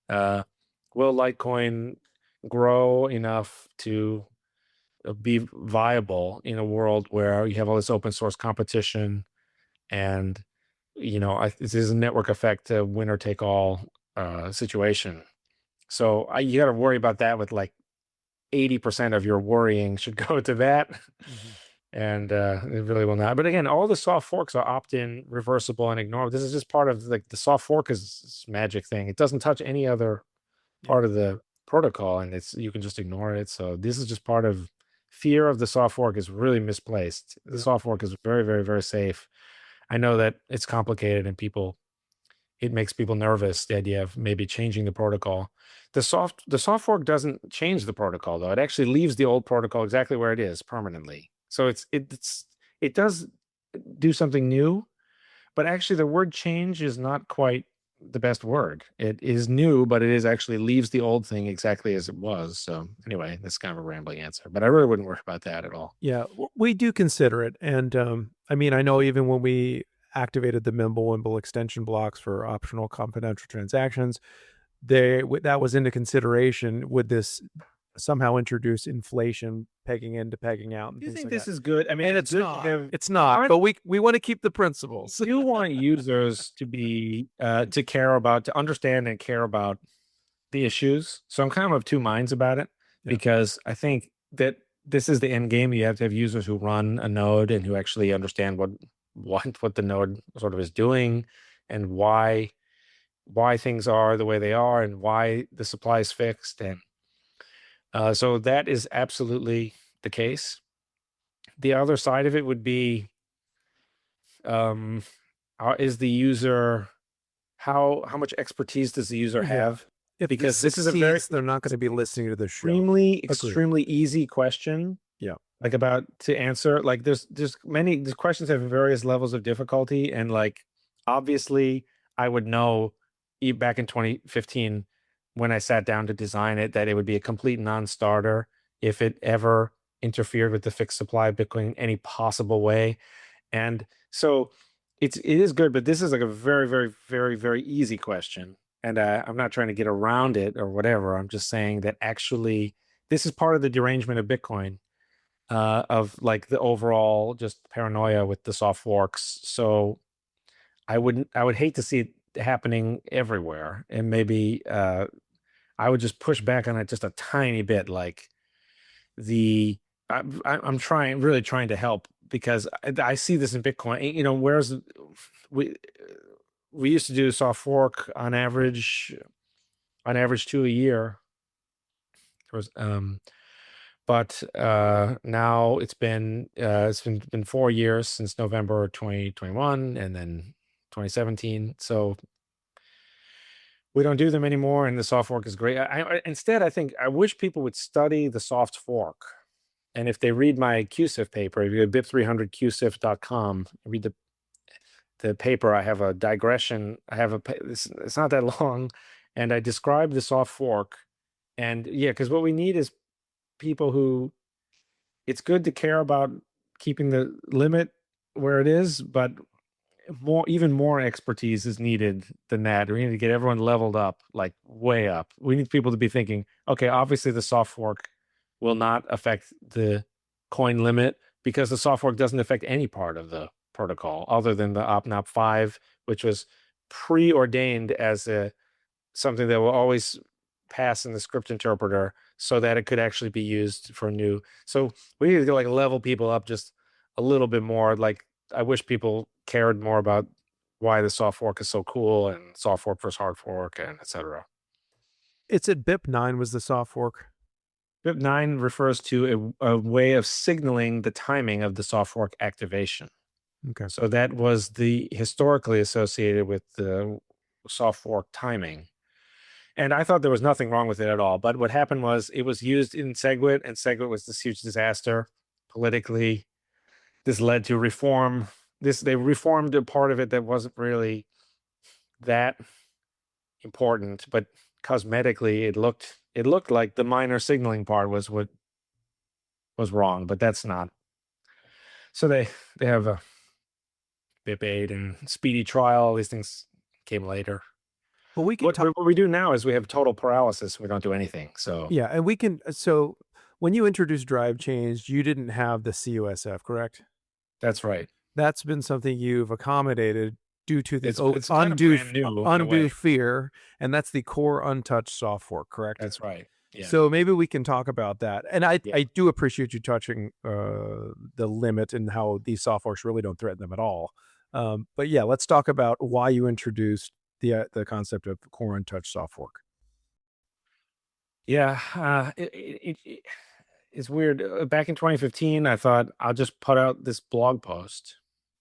will Litecoin grow enough to be viable in a world where you have all this open source competition, and this is a network effect, winner take all situation. So you got to worry about that with like 80% of your worrying should go to that. Mm-hmm. and it really will not. But again, all the soft forks are opt-in, reversible, and ignorable. This is just part of like the soft fork is this magic thing. It doesn't touch any other part of the protocol, and you can just ignore it. So this is just part of fear of the soft fork is really misplaced. The soft fork is very, very, very safe. I know that it's complicated and it makes people nervous, the idea of maybe changing the protocol. The soft fork doesn't change the protocol though. It actually leaves the old protocol exactly where it is permanently. So it does do something new, but actually the word change is not quite the best word. It is new, but it is actually leaves the old thing exactly as it was. So anyway, that's kind of a rambling answer, but I really wouldn't worry about that at all. Yeah, we do consider it. And I mean, I know even when we activated the Mimblewimble extension blocks for optional confidential transactions, that was into consideration. Would this somehow introduce inflation pegging in to pegging out and Do you things think like this that? is good? I mean, And it's good to have. it's not, but we want to keep the principles. You want users to be to care about, to understand and care about the issues. So I'm kind of two minds about it Yeah. because I think that this is the end game. You have to have users who run a node and who actually understand what the node sort of is doing and why things are the way they are and why the supply is fixed. And so that is absolutely the case. The other side of it would be, is the user, how much expertise does the user have? If Because this is a very they're not going to be listening to the show. extremely easy question. Yeah. Like about to answer. Like there's these questions have various levels of difficulty, and like obviously I would know back in 2015 when I sat down to design it that it would be a complete non-starter if it ever interfered with the fixed supply of Bitcoin in any possible way. And so it is good, but this is like a very, very, very, very easy question. And I'm not trying to get around it or whatever. I'm just saying that actually this is part of the derangement of Bitcoin, of like the overall just paranoia with the soft forks. So I would hate to see it happening everywhere. And maybe I would just push back on it just a tiny bit. Like I'm really trying to help because I see this in Bitcoin. You know, whereas we we used to do soft fork on average 2 a year. There was but now it's been 4 years since November 2021 and then 2017. So we don't do them anymore, and the soft fork is great. Instead, I think I wish people would study the soft fork. And if they read my QSIF paper, if you go to bip300qsif.com, read the paper, I have a digression. It's not that long, and I describe the soft fork. And yeah, because what we need is people who, it's good to care about keeping the limit where it is, but even more expertise is needed than that. We need to get everyone leveled up, like way up. We need people to be thinking, okay, obviously the soft fork will not affect the coin limit because the soft fork doesn't affect any part of the protocol other than the OPNOP 5, which was preordained as something that will always pass in the script interpreter so that it could actually be used for new. So we need to like level people up just a little bit more. Like I wish people cared more about why the soft fork is so cool and soft fork versus hard fork and etc. It's at BIP9 was the soft fork. BIP9 refers to a way of signaling the timing of the soft fork activation. Okay. So that was the historically associated with the soft fork timing. And I thought there was nothing wrong with it at all. But what happened was it was used in SegWit, and SegWit was this huge disaster politically. This led to reform. They reformed a part of it that wasn't really that important, but cosmetically it looked like the minor signaling part was what was wrong, but that's not. So they have a BIP8 and speedy trial. All these things came later. Well, we can What we do now is we have total paralysis. We don't do anything. So yeah, and we can. So when you introduced Drivechains, you didn't have the CUSF, correct? that's right. That's been something you've accommodated due to the It's kind of brand new in a undue way. fear, and that's the core untouched soft fork, correct? That's right. Yeah. So maybe we can talk about that. And I Yeah. I do appreciate you touching the limit and how these soft forks really don't threaten them at all. But yeah, let's talk about why you introduced the concept of core untouched soft fork. Yeah. It's weird. Back in 2015, I thought I'll just put out this blog post,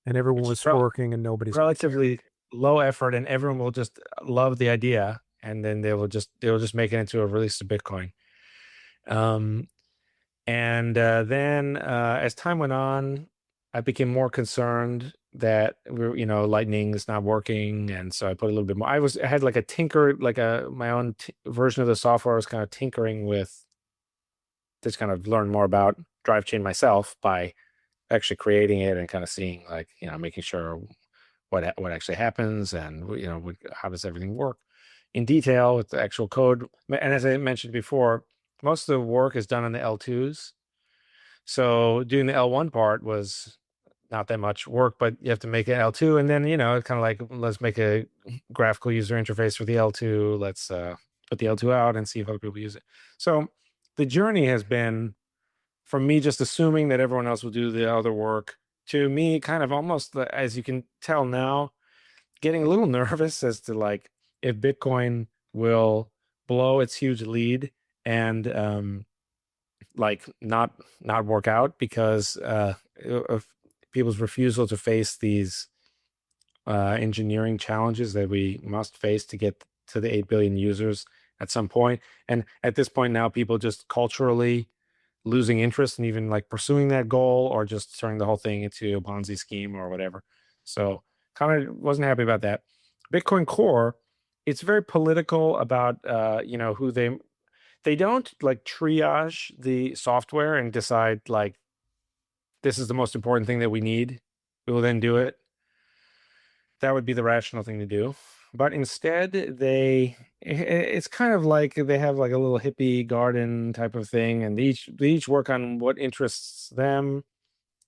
And everyone which is was forking and nobody's gonna care. relatively low effort, and everyone will just love the idea, and then they will just make it into a release of Bitcoin. Um, and then as time went on, I became more concerned that Lightning is not working, and so I put a little bit more. I had like a tinker, like a my own version of the software. I was kind of tinkering with, just kind of learn more about Drivechain myself by actually creating it and kind of seeing, like, making sure what actually happens, and how does everything work in detail with the actual code. And as I mentioned before, most of the work is done on the L2s. So doing the L1 part was not that much work, but you have to make an L2, and then it's kind of like, let's make a graphical user interface for the L2. Let's put the L2 out and see if other people use it. So the journey has been from me just assuming that everyone else will do the other work, to me kind of almost, as you can tell now, getting a little nervous as to, like, if Bitcoin will blow its huge lead and like not work out because of people's refusal to face these engineering challenges that we must face to get to the 8 billion users at some point. And at this point now, people just culturally losing interest in even like pursuing that goal, or just turning the whole thing into a Ponzi scheme or whatever. So kind of wasn't happy about that. Bitcoin Core, it's very political about who they don't like triage the software and decide, like, this is the most important thing that we need, we will then do it. That would be the rational thing to do. But instead, it's kind of like they have like a little hippie garden type of thing, and they each work on what interests them.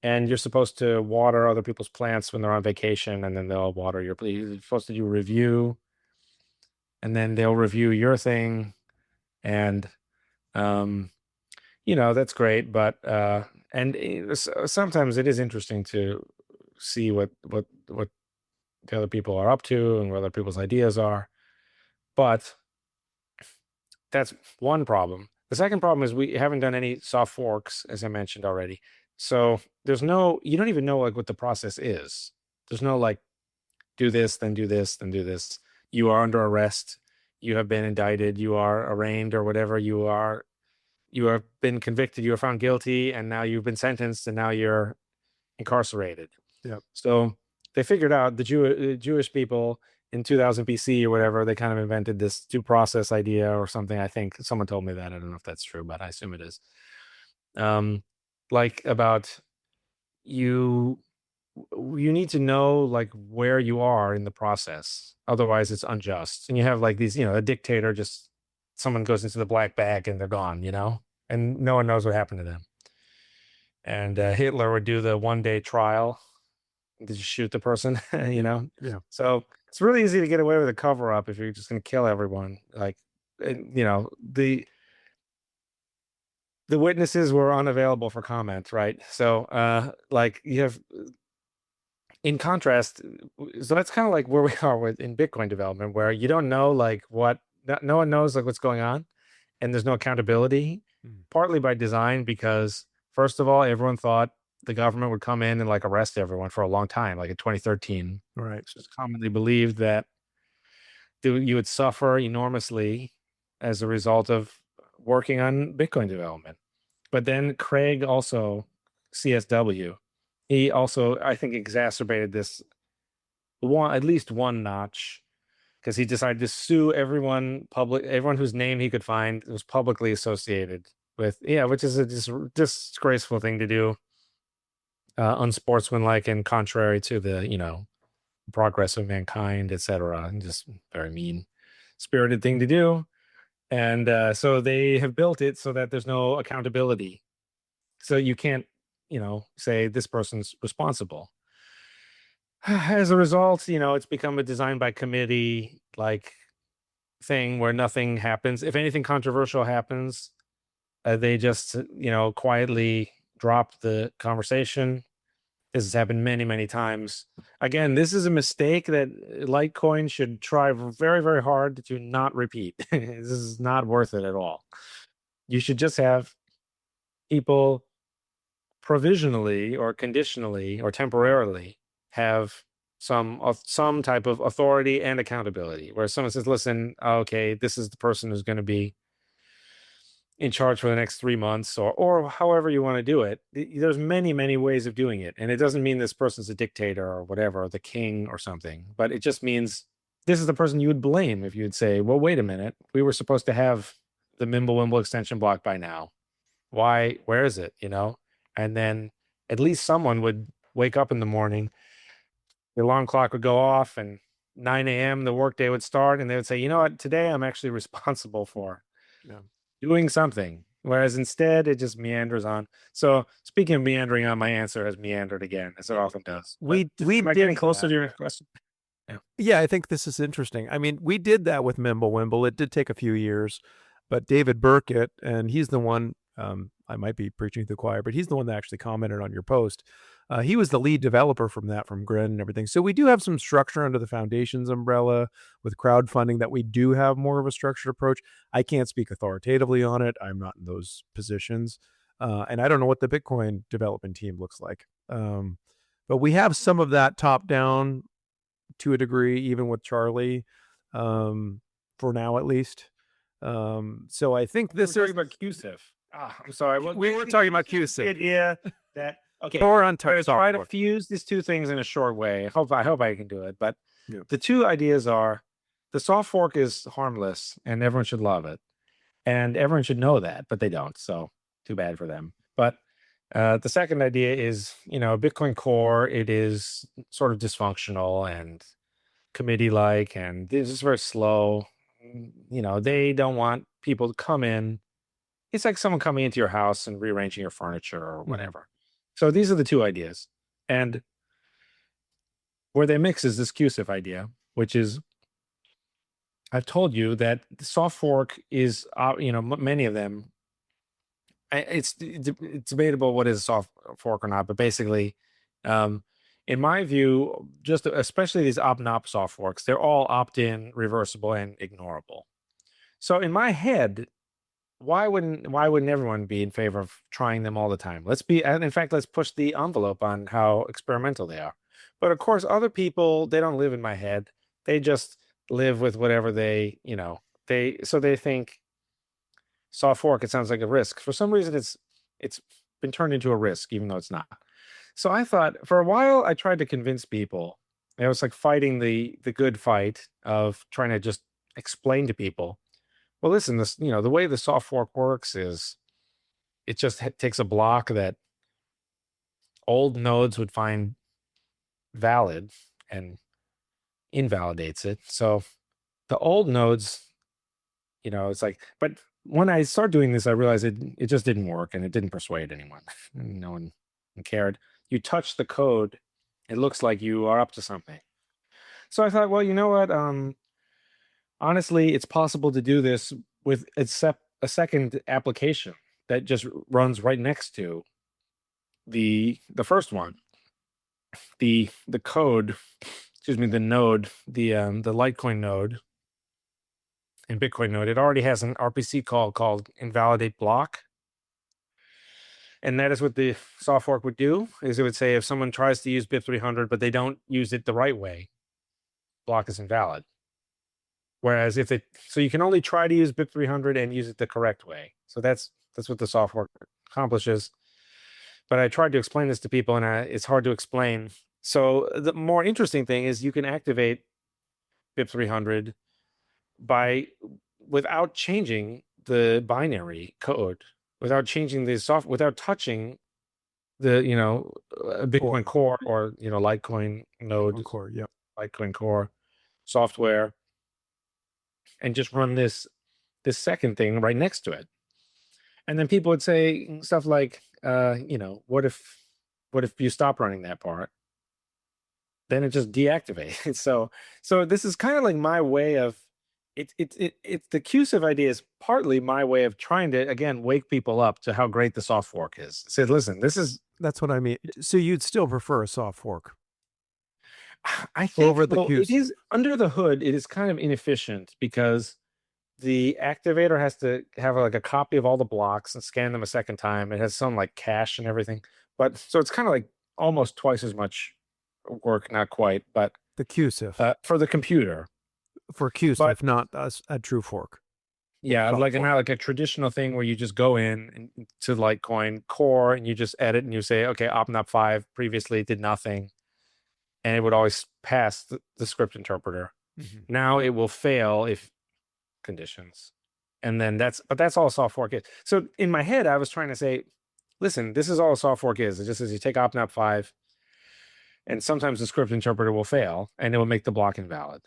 And you're supposed to water other people's plants when they're on vacation, and then they'll water your. You're supposed to do a review, and then they'll review your thing, and um, that's great. But sometimes it is interesting to see what the other people are up to and what other people's ideas are. But that's one problem. The second problem is we haven't done any soft forks, as I mentioned already. So you don't even know like what the process is. There's no like, do this, then do this, then do this. You are under arrest. You have been indicted. You are arraigned or whatever. You have been convicted. You are found guilty, and now you've been sentenced, and now you're incarcerated. Yeah. So they figured out, the Jewish people in 2000 BC or whatever, they kind of invented this due process idea or something. I think someone told me that. I don't know if that's true, but I assume it is. Like, about you you need to know like where you are in the process. Otherwise, it's unjust. And you have like these, a dictator, just someone goes into the black bag and they're gone, and no one knows what happened to them. And Hitler would do the 1-day trial. Did you shoot the person? Yeah. So it's really easy to get away with a cover up if you're just going to kill everyone. Like, the witnesses were unavailable for comment, right? So like, you have, in contrast, so that's kind of like where we are with in Bitcoin development, where you don't know like no one knows like what's going on, and there's no accountability. Mm. Partly by design, because first of all, everyone thought the government would come in and like arrest everyone for a long time, like in 2013. Right. It's just commonly believed that you would suffer enormously as a result of working on Bitcoin development. But then Craig also, CSW, he also, I think, exacerbated this at least one notch, because he decided to sue everyone whose name he could find was publicly associated with, yeah, which is a disgraceful thing to do, unsportsmanlike and contrary to the progress of mankind, etc., and just very mean spirited thing to do. And so they have built it so that there's no accountability, so you can't say this person's responsible. As a result, it's become a design by committee, like, thing where nothing happens. If anything controversial happens, they just, quietly drop the conversation. This has happened many, many times. Again, this is a mistake that Litecoin should try very, very hard to not repeat. This is not worth it at all. You should just have people provisionally or conditionally or temporarily have some type of authority and accountability, where someone says, listen, okay, this is the person who's going to be in charge for the next 3 months, or however you want to do it. There's many, many ways of doing it. And it doesn't mean this person's a dictator or whatever, or the king or something, but it just means this is the person you would blame if you'd say, well, wait a minute, we were supposed to have the Mimblewimble extension block by now. Why, where is it? And then at least someone would wake up in the morning, the alarm clock would go off, and 9 a.m. the workday would start, and they would say, you know what, today I'm actually responsible for doing something. Whereas instead it just meanders on. So speaking of meandering on, my answer has meandered again, as it often does. We Am I getting closer to your question? Yeah, I think this is interesting. I mean, we did that with Mimblewimble. It did take a few years, but David Burkett, and he's the one, I might be preaching to the choir, but he's the one that actually commented on your post. He was the lead developer from Grin and everything. So we do have some structure under the Foundations umbrella with crowdfunding that we do have more of a structured approach. I can't speak authoritatively on it. I'm not in those positions. And I don't know what the Bitcoin development team looks like. But we have some of that top down to a degree, even with Charlie, for now at least. So I think this is about QSIF. I'm sorry. We were talking about QSIF. Idea that okay. Or on try to fuse these two things in a short way. I hope I can do it. But the two ideas are: the soft fork is harmless, and everyone should love it, and everyone should know that, but they don't. So too bad for them. But the second idea is, Bitcoin Core. It is sort of dysfunctional and committee-like, and this is very slow. They don't want people to come in. It's like someone coming into your house and rearranging your furniture or whatever. So these are the two ideas. And where they mix is this QSIF idea, which is, I've told you that the soft fork is, many of them, it's debatable what is a soft fork or not, but basically, in my view, just especially these opt-not soft forks, they're all opt-in, reversible, and ignorable. So in my head, why wouldn't everyone be in favor of trying them all the time? In fact, let's push the envelope on how experimental they are. But of course, other people, they don't live in my head. They just live with whatever they think soft fork, it sounds like a risk. For some reason, it's been turned into a risk, even though it's not. So I thought, for a while, I tried to convince people. It was like fighting the good fight of trying to just explain to people, well, listen, this, the way the soft fork works is it just takes a block that old nodes would find valid and invalidates it. So the old nodes, it's like, but when I started doing this, I realized it just didn't work, and it didn't persuade anyone. No one cared. You touch the code, it looks like you are up to something. So I thought, well, you know what? Honestly, it's possible to do this with a second application that just runs right next to the first one. The code, excuse me, the node, the Litecoin node and Bitcoin node, it already has an RPC call called invalidate block. And that is what the soft fork would do, is it would say if someone tries to use BIP 300, but they don't use it the right way, block is invalid. Whereas so you can only try to use BIP 300 and use it the correct way. So that's what the soft fork accomplishes. But I tried to explain this to people, and it's hard to explain. So the more interesting thing is you can activate BIP 300 without changing the binary code, without changing the without touching the Bitcoin Core or Litecoin node, Core, yeah, Litecoin Core software, and just run this second thing right next to it. And then people would say stuff like, what if you stop running that part? Then it just deactivates. So this is kind of like my way of It's the QSIF idea is partly my way of trying to again wake people up to how great the soft fork is. Say, listen, this is That's what I mean. So you'd still prefer a soft fork I think, over the well, it QSIF? is under the hood, it is kind of inefficient because the activator has to have like a copy of all the blocks and scan them a second time. It has some like cache and everything. But so it's kind of like almost twice as much work, not quite, but The QSIF for the computer. for But QSIF, not a true fork. yeah, Soft like fork. not like a traditional thing where you just go in to Litecoin core and you just edit and you say, okay, OpNap 5 previously did nothing, and it would always pass the script interpreter. Mhm. Now it will fail if conditions. And then that's all a soft fork is. So in my head, I was trying to say, listen, this is all a soft fork is. It just says you take OpNap 5, and sometimes the script interpreter will fail and it will make the block invalid.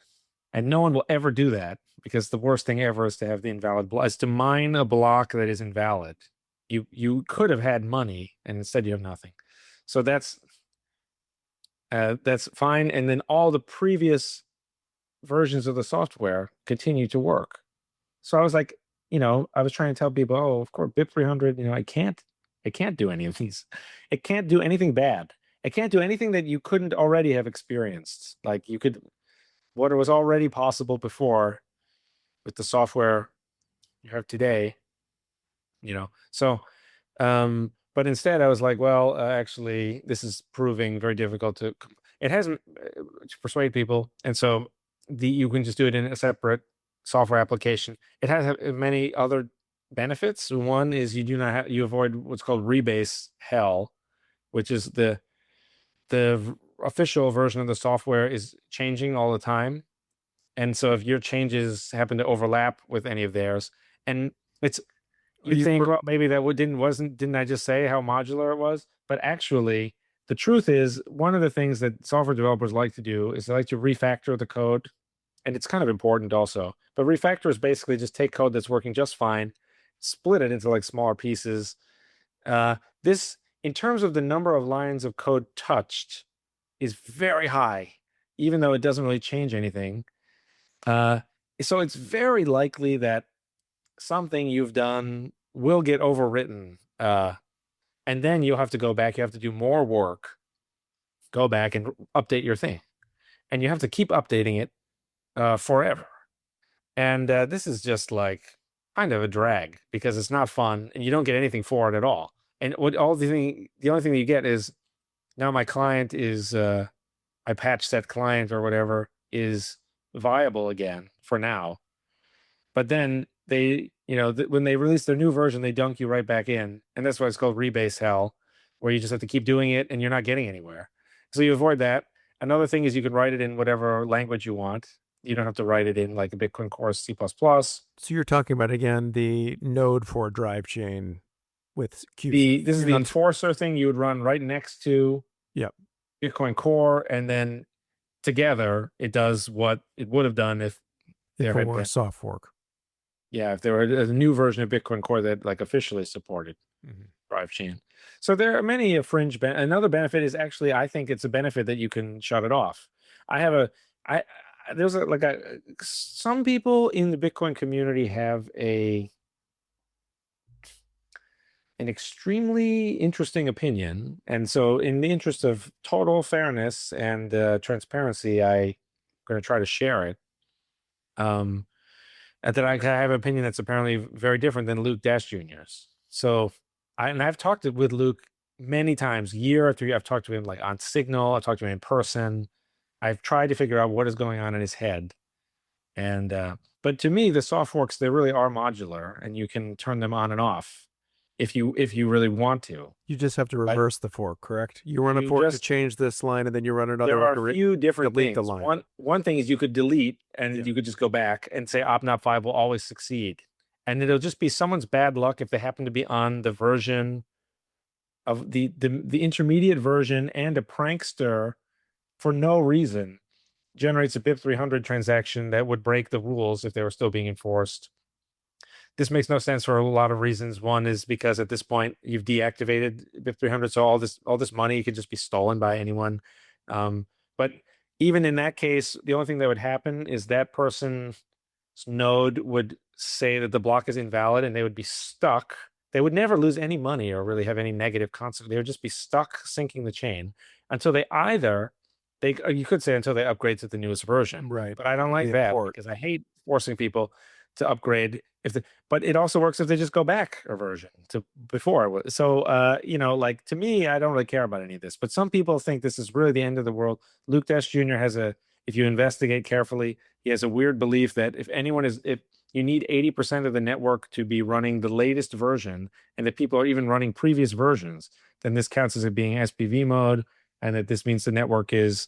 And no one will ever do that because the worst thing ever is to have the invalid block, is to mine a block that is invalid. You could have had money and instead you have nothing. So that's fine. And then all the previous versions of the software continue to work. So I was like, I was trying to tell people, oh, of course, BIP 300, it can't do any of these. It can't do anything bad. It can't do anything that you couldn't already have experienced. Like what was already possible before with the software you have today, So, but instead I was like, well, actually, this is proving very difficult it hasn't to persuade people. And so you can just do it in a separate software application. It has many other benefits. One is you avoid what's called rebase hell, which is the official version of the software is changing all the time. And so if your changes happen to overlap with any of theirs, and it's you'd You think, were well, maybe that didn't I just say how modular it was? But actually, the truth is, one of the things that software developers like to do is they like to refactor the code, and it's kind of important also. But refactor is basically just take code that's working just fine, split it into like smaller pieces. This, in terms of the number of lines of code touched, is very high, even though it doesn't really change anything. Uh, so it's very likely that something you've done will get overwritten. And then you'll have to go back. You have to do more work, go back and update your thing. And you have to keep updating it forever. And this is just like kind of a drag because it's not fun and you don't get anything for it at all. And the only thing that you get is now my client is, my patch set client or whatever is viable again for now. But then when they release their new version, they dunk you right back in, and that's why it's called rebase hell, where you just have to keep doing it and you're not getting anywhere. So you avoid that. Another thing is you can write it in whatever language you want. You don't have to write it in like a Bitcoin Core C++. So you're talking about again the node for drive chain with QSIF. This is the enforcer thing you would run right next to Yep. Bitcoin Core, and then together it does what it would have done if there If it had were a been. soft fork. Yeah, if there were a new version of Bitcoin Core that like officially supported drive chain. So there are many another benefit is actually, I think it's a benefit that you can shut it off. I have a, I, there's some people in the Bitcoin community have an extremely interesting opinion. And so in the interest of total fairness and transparency, I'm going to try to share it. That I have an opinion that's apparently very different than Luke Dash Jr.'s. So I've talked with Luke many times, year after year. I've talked to him like on Signal. I've talked to him in person. I've tried to figure out what is going on in his head. And but to me, the soft forks, they really are modular, and you can turn them on and off if you really want to. You just have to Right? reverse the fork, correct? You run a fork to change this line, and then you run another There one are to a few different delete the things. line. One thing is you could delete and Yeah. you could just go back and say OpNap 5 will always succeed. And it'll just be someone's bad luck if they happen to be on the version of the intermediate version, and a prankster for no reason generates a BIP 300 transaction that would break the rules if they were still being enforced. This makes no sense for a lot of reasons. One is because at this point you've deactivated BIP 300, so all this money could just be stolen by anyone. But even in that case, the only thing that would happen is that person node would say that the block is invalid and they would be stuck. They would never lose any money or really have any negative consequence. They would just be stuck syncing the chain until they either you could say until they upgrade to the newest version. Right. But I don't like The that import. because I hate forcing people to upgrade but it also works if they just go back a version to before. So like to me, I don't really care about any of this. But some people think this is really the end of the world. Luke Dash Jr. if you investigate carefully, he has a weird belief that if you need 80% of the network to be running the latest version, and that people are even running previous versions, then this counts as it being SPV mode, and that this means the network is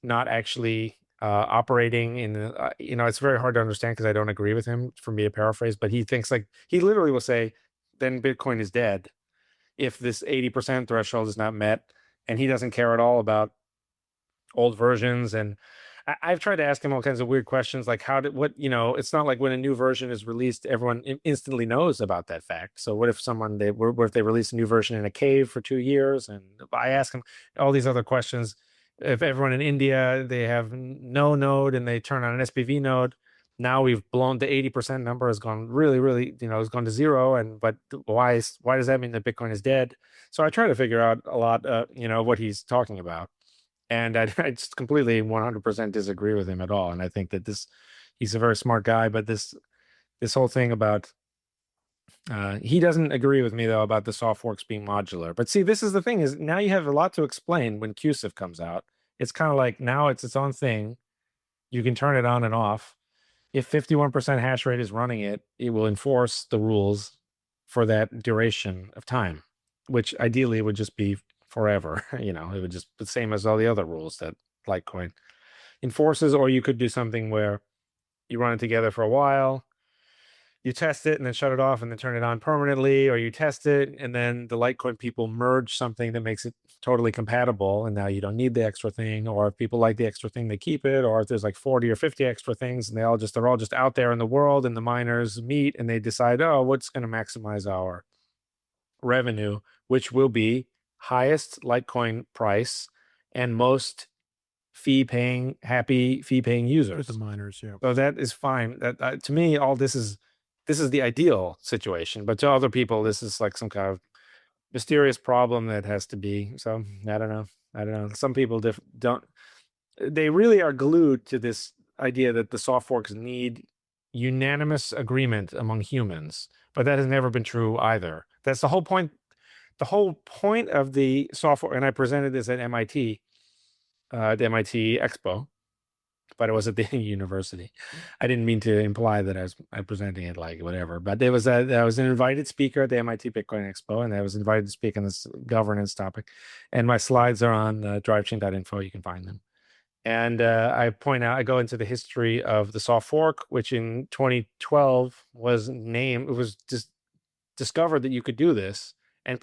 not actually operating in it's very hard to understand because I don't agree with him, for me to paraphrase, but he thinks, like, he literally will say, then Bitcoin is dead if this 80% threshold is not met, and he doesn't care at all about old versions. And I've tried to ask him all kinds of weird questions, like it's not like when a new version is released, everyone instantly knows about that fact. So what if what if they release a new version in a cave for 2 years? And I ask him all these other questions. If everyone in India, they have no node and they turn on an SPV node, now we've blown the 80% number, has gone really, really, has gone to zero. But why does that mean that Bitcoin is dead? So I try to figure out a lot, what he's talking about. And I just completely 100% disagree with him at all. And I think that he's a very smart guy, but this whole thing about, he doesn't agree with me though about the soft forks being modular. But see, this is the thing, is now you have a lot to explain when QSIF comes out. It's kind of like now it's its own thing. You can turn it on and off. If 51% hash rate is running it, it will enforce the rules for that duration of time, which ideally would just be forever. It would just be the same as all the other rules that Litecoin enforces. Or you could do something where you run it together for a while, you test it and then shut it off and then turn it on permanently, or you test it and then the Litecoin people merge something that makes it totally compatible, and now you don't need the extra thing. Or if people like the extra thing, they keep it. Or if there's like 40 or 50 extra things and they're all just out there in the world, and the miners meet and they decide, oh, what's going to maximize our revenue, which will be highest Litecoin price and most happy fee paying users. For the miners, yeah. So that is fine. That to me, all this is the ideal situation. But to other people, this is like some kind of mysterious problem that has to be. So I don't know. Some people don't. They really are glued to this idea that the soft forks need unanimous agreement among humans, but that has never been true either. That's the whole point. The whole point of the software, and I presented this at MIT, the MIT Expo, but it was at the university. I didn't mean to imply that I'm presenting it like whatever, but I was an invited speaker at the MIT Bitcoin Expo, and I was invited to speak on this governance topic. And my slides are on drivechain.info. You can find them. And I go into the history of the soft fork, which in 2012 it was just discovered that you could do this. And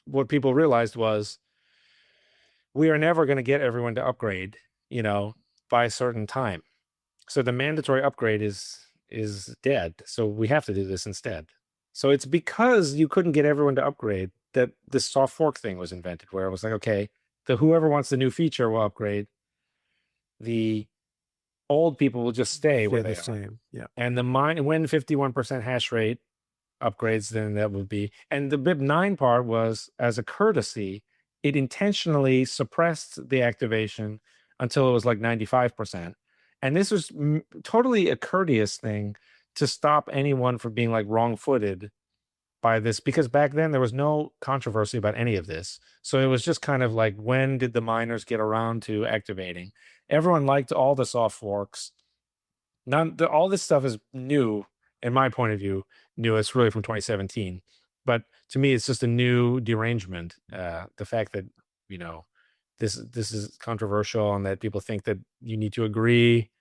what people realized was, we are never going to get everyone to upgrade, by a certain time. So the mandatory upgrade is dead. So we have to do this instead. So it's because you couldn't get everyone to upgrade that this soft fork thing was invented, where it was like, okay, whoever wants the new feature will upgrade. The old people will just stay where they are. Same. Yeah. And when 51% hash rate upgrades, then that would be. And the BIP9 part was, as a courtesy, it intentionally suppressed the activation until it was like 95%. And this was totally a courteous thing to stop anyone from being like wrong-footed by this, because back then there was no controversy about any of this. So it was just kind of like, when did the miners get around to activating? Everyone liked all the soft forks. All this stuff is new, in my point of view. It's really from 2017. But to me, it's just a new derangement. The fact that, this is controversial, and that people think that you need to agree.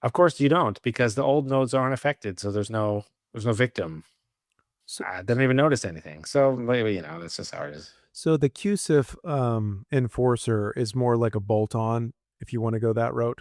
Of course you don't, because the old nodes aren't affected. So there's no victim. So, I didn't even notice anything. So maybe, that's just how it is. So the QSIF enforcer is more like a bolt-on, if you want to go that route.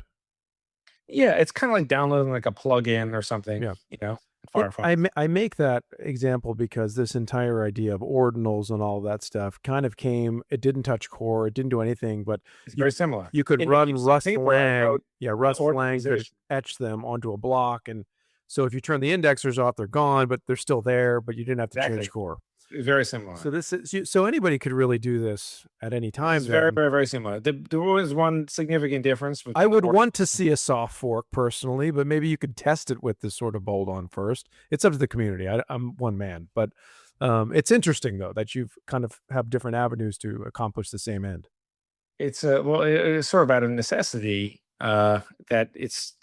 Yeah, it's kind of like downloading like a plugin or something. Yeah. Firefox. I make that example because this entire idea of ordinals and all that stuff kind of came. It didn't touch core. It didn't do anything, but It's very similar. you could In run Rust Singapore, I lang. wrote Yeah, Rust lang could organization. etch them onto a block, and so if you turn the indexers off, they're gone, but they're still there. But you didn't have to change Exactly. core. Very similar. So this is so anybody could really do this at any time. This is very, very, very similar. There was one significant difference. I would want to see a soft fork personally, but maybe you could test it with this sort of bolt-on first. It's up to the community. I'm one man, but it's interesting though that you've kind of have different avenues to accomplish the same end. It's it's sort of out of necessity. That it's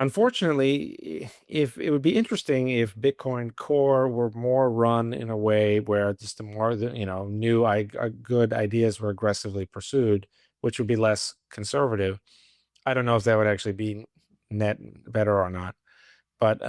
unfortunately, if it would be interesting if Bitcoin Core were more run in a way where just the more new good ideas were aggressively pursued, which would be less conservative. I don't know if that would actually be net better or not. But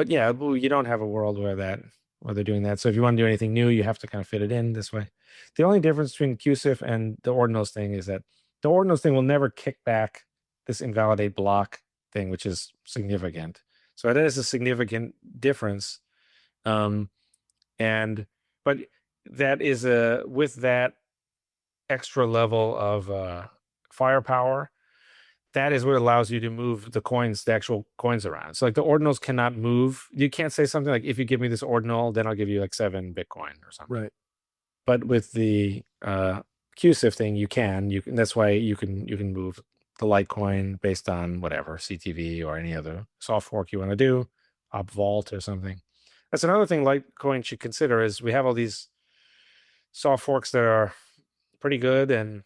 yeah, you don't have a world where they're doing that. So if you want to do anything new, you have to kind of fit it in this way. The only difference between QSIF and the ordinals thing is that the ordinals thing will never kick back this invalidate block thing, which is significant. So it is a significant difference. And but that is with that extra level of firepower, that is what allows you to move the actual coins around. So like the ordinals cannot move. You can't say something like, if you give me this ordinal, then I'll give you like 7 Bitcoin or something. Right. But with the QSIF thing, you can. That's why you can move the Litecoin based on whatever CTV or any other soft fork you want to do, Upvault or something. That's another thing Litecoin should consider is we have all these soft forks that are pretty good and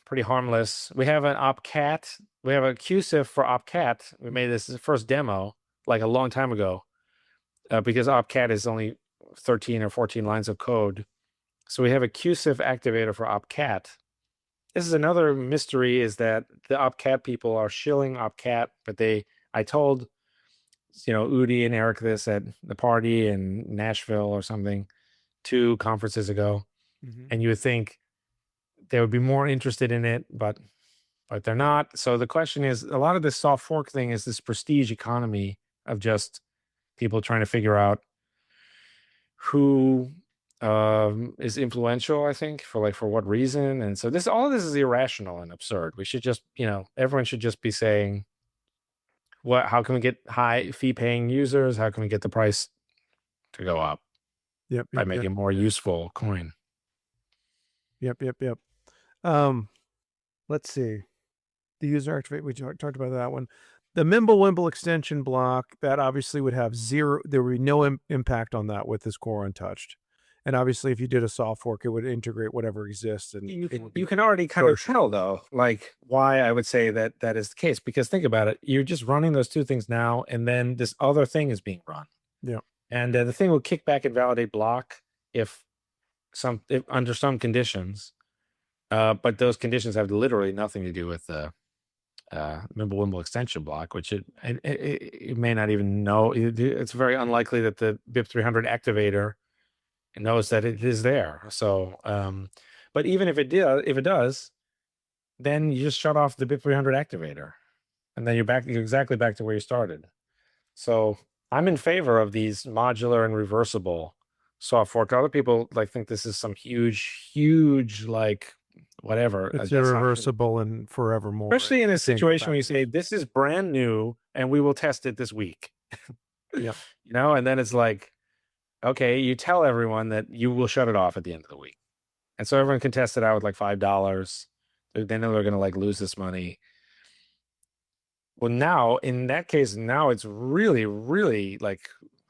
pretty harmless. We have an opcat. We have a QSIF for opcat. We made this first demo like a long time ago because opcat is only 13 or 14 lines of code. So we have a QSIF activator for opcat. This is another mystery, is that the opcat people are shilling opcat, but I told, Udi and Eric this at the party in Nashville or something 2 conferences ago. Mm-hmm. And you would think they would be more interested in it, but they're not. So the question is, a lot of this soft fork thing is this prestige economy of just people trying to figure out who is influential, I think, for what reason. And so all of this is irrational and absurd. We should just, everyone should just be saying, how can we get high fee paying users? How can we get the price to go up? Yep. By making a more useful coin. Yep. Let's see. The user activate, we talked about that one. The Mimblewimble extension block, that obviously would have there would be no impact on that with this core untouched. And obviously, if you did a soft fork, it would integrate whatever exists. And you can already kind of tell, though, like why I would say that is the case. Because think about it. You're just running those 2 things now, and then this other thing is being run. Yeah. And the thing will kick back and validate block if under some conditions. But those conditions have literally nothing to do with the Mimblewimble extension block, which it may not even know. It's very unlikely that the BIP 300 activator knows that it is there. So, but even if it does, then you just shut off the BIP 300 activator, and then you're exactly back to where you started. So I'm in favor of these modular and reversible soft fork. Other people think this is some huge whatever. It's irreversible and forevermore. Especially in a situation where you say, this is brand new and we will test it this week. Yeah. And then it's like, okay, you tell everyone that you will shut it off at the end of the week. And so everyone can test it out with $5. They know they're going to lose this money. Well, now in that case, now it's really, really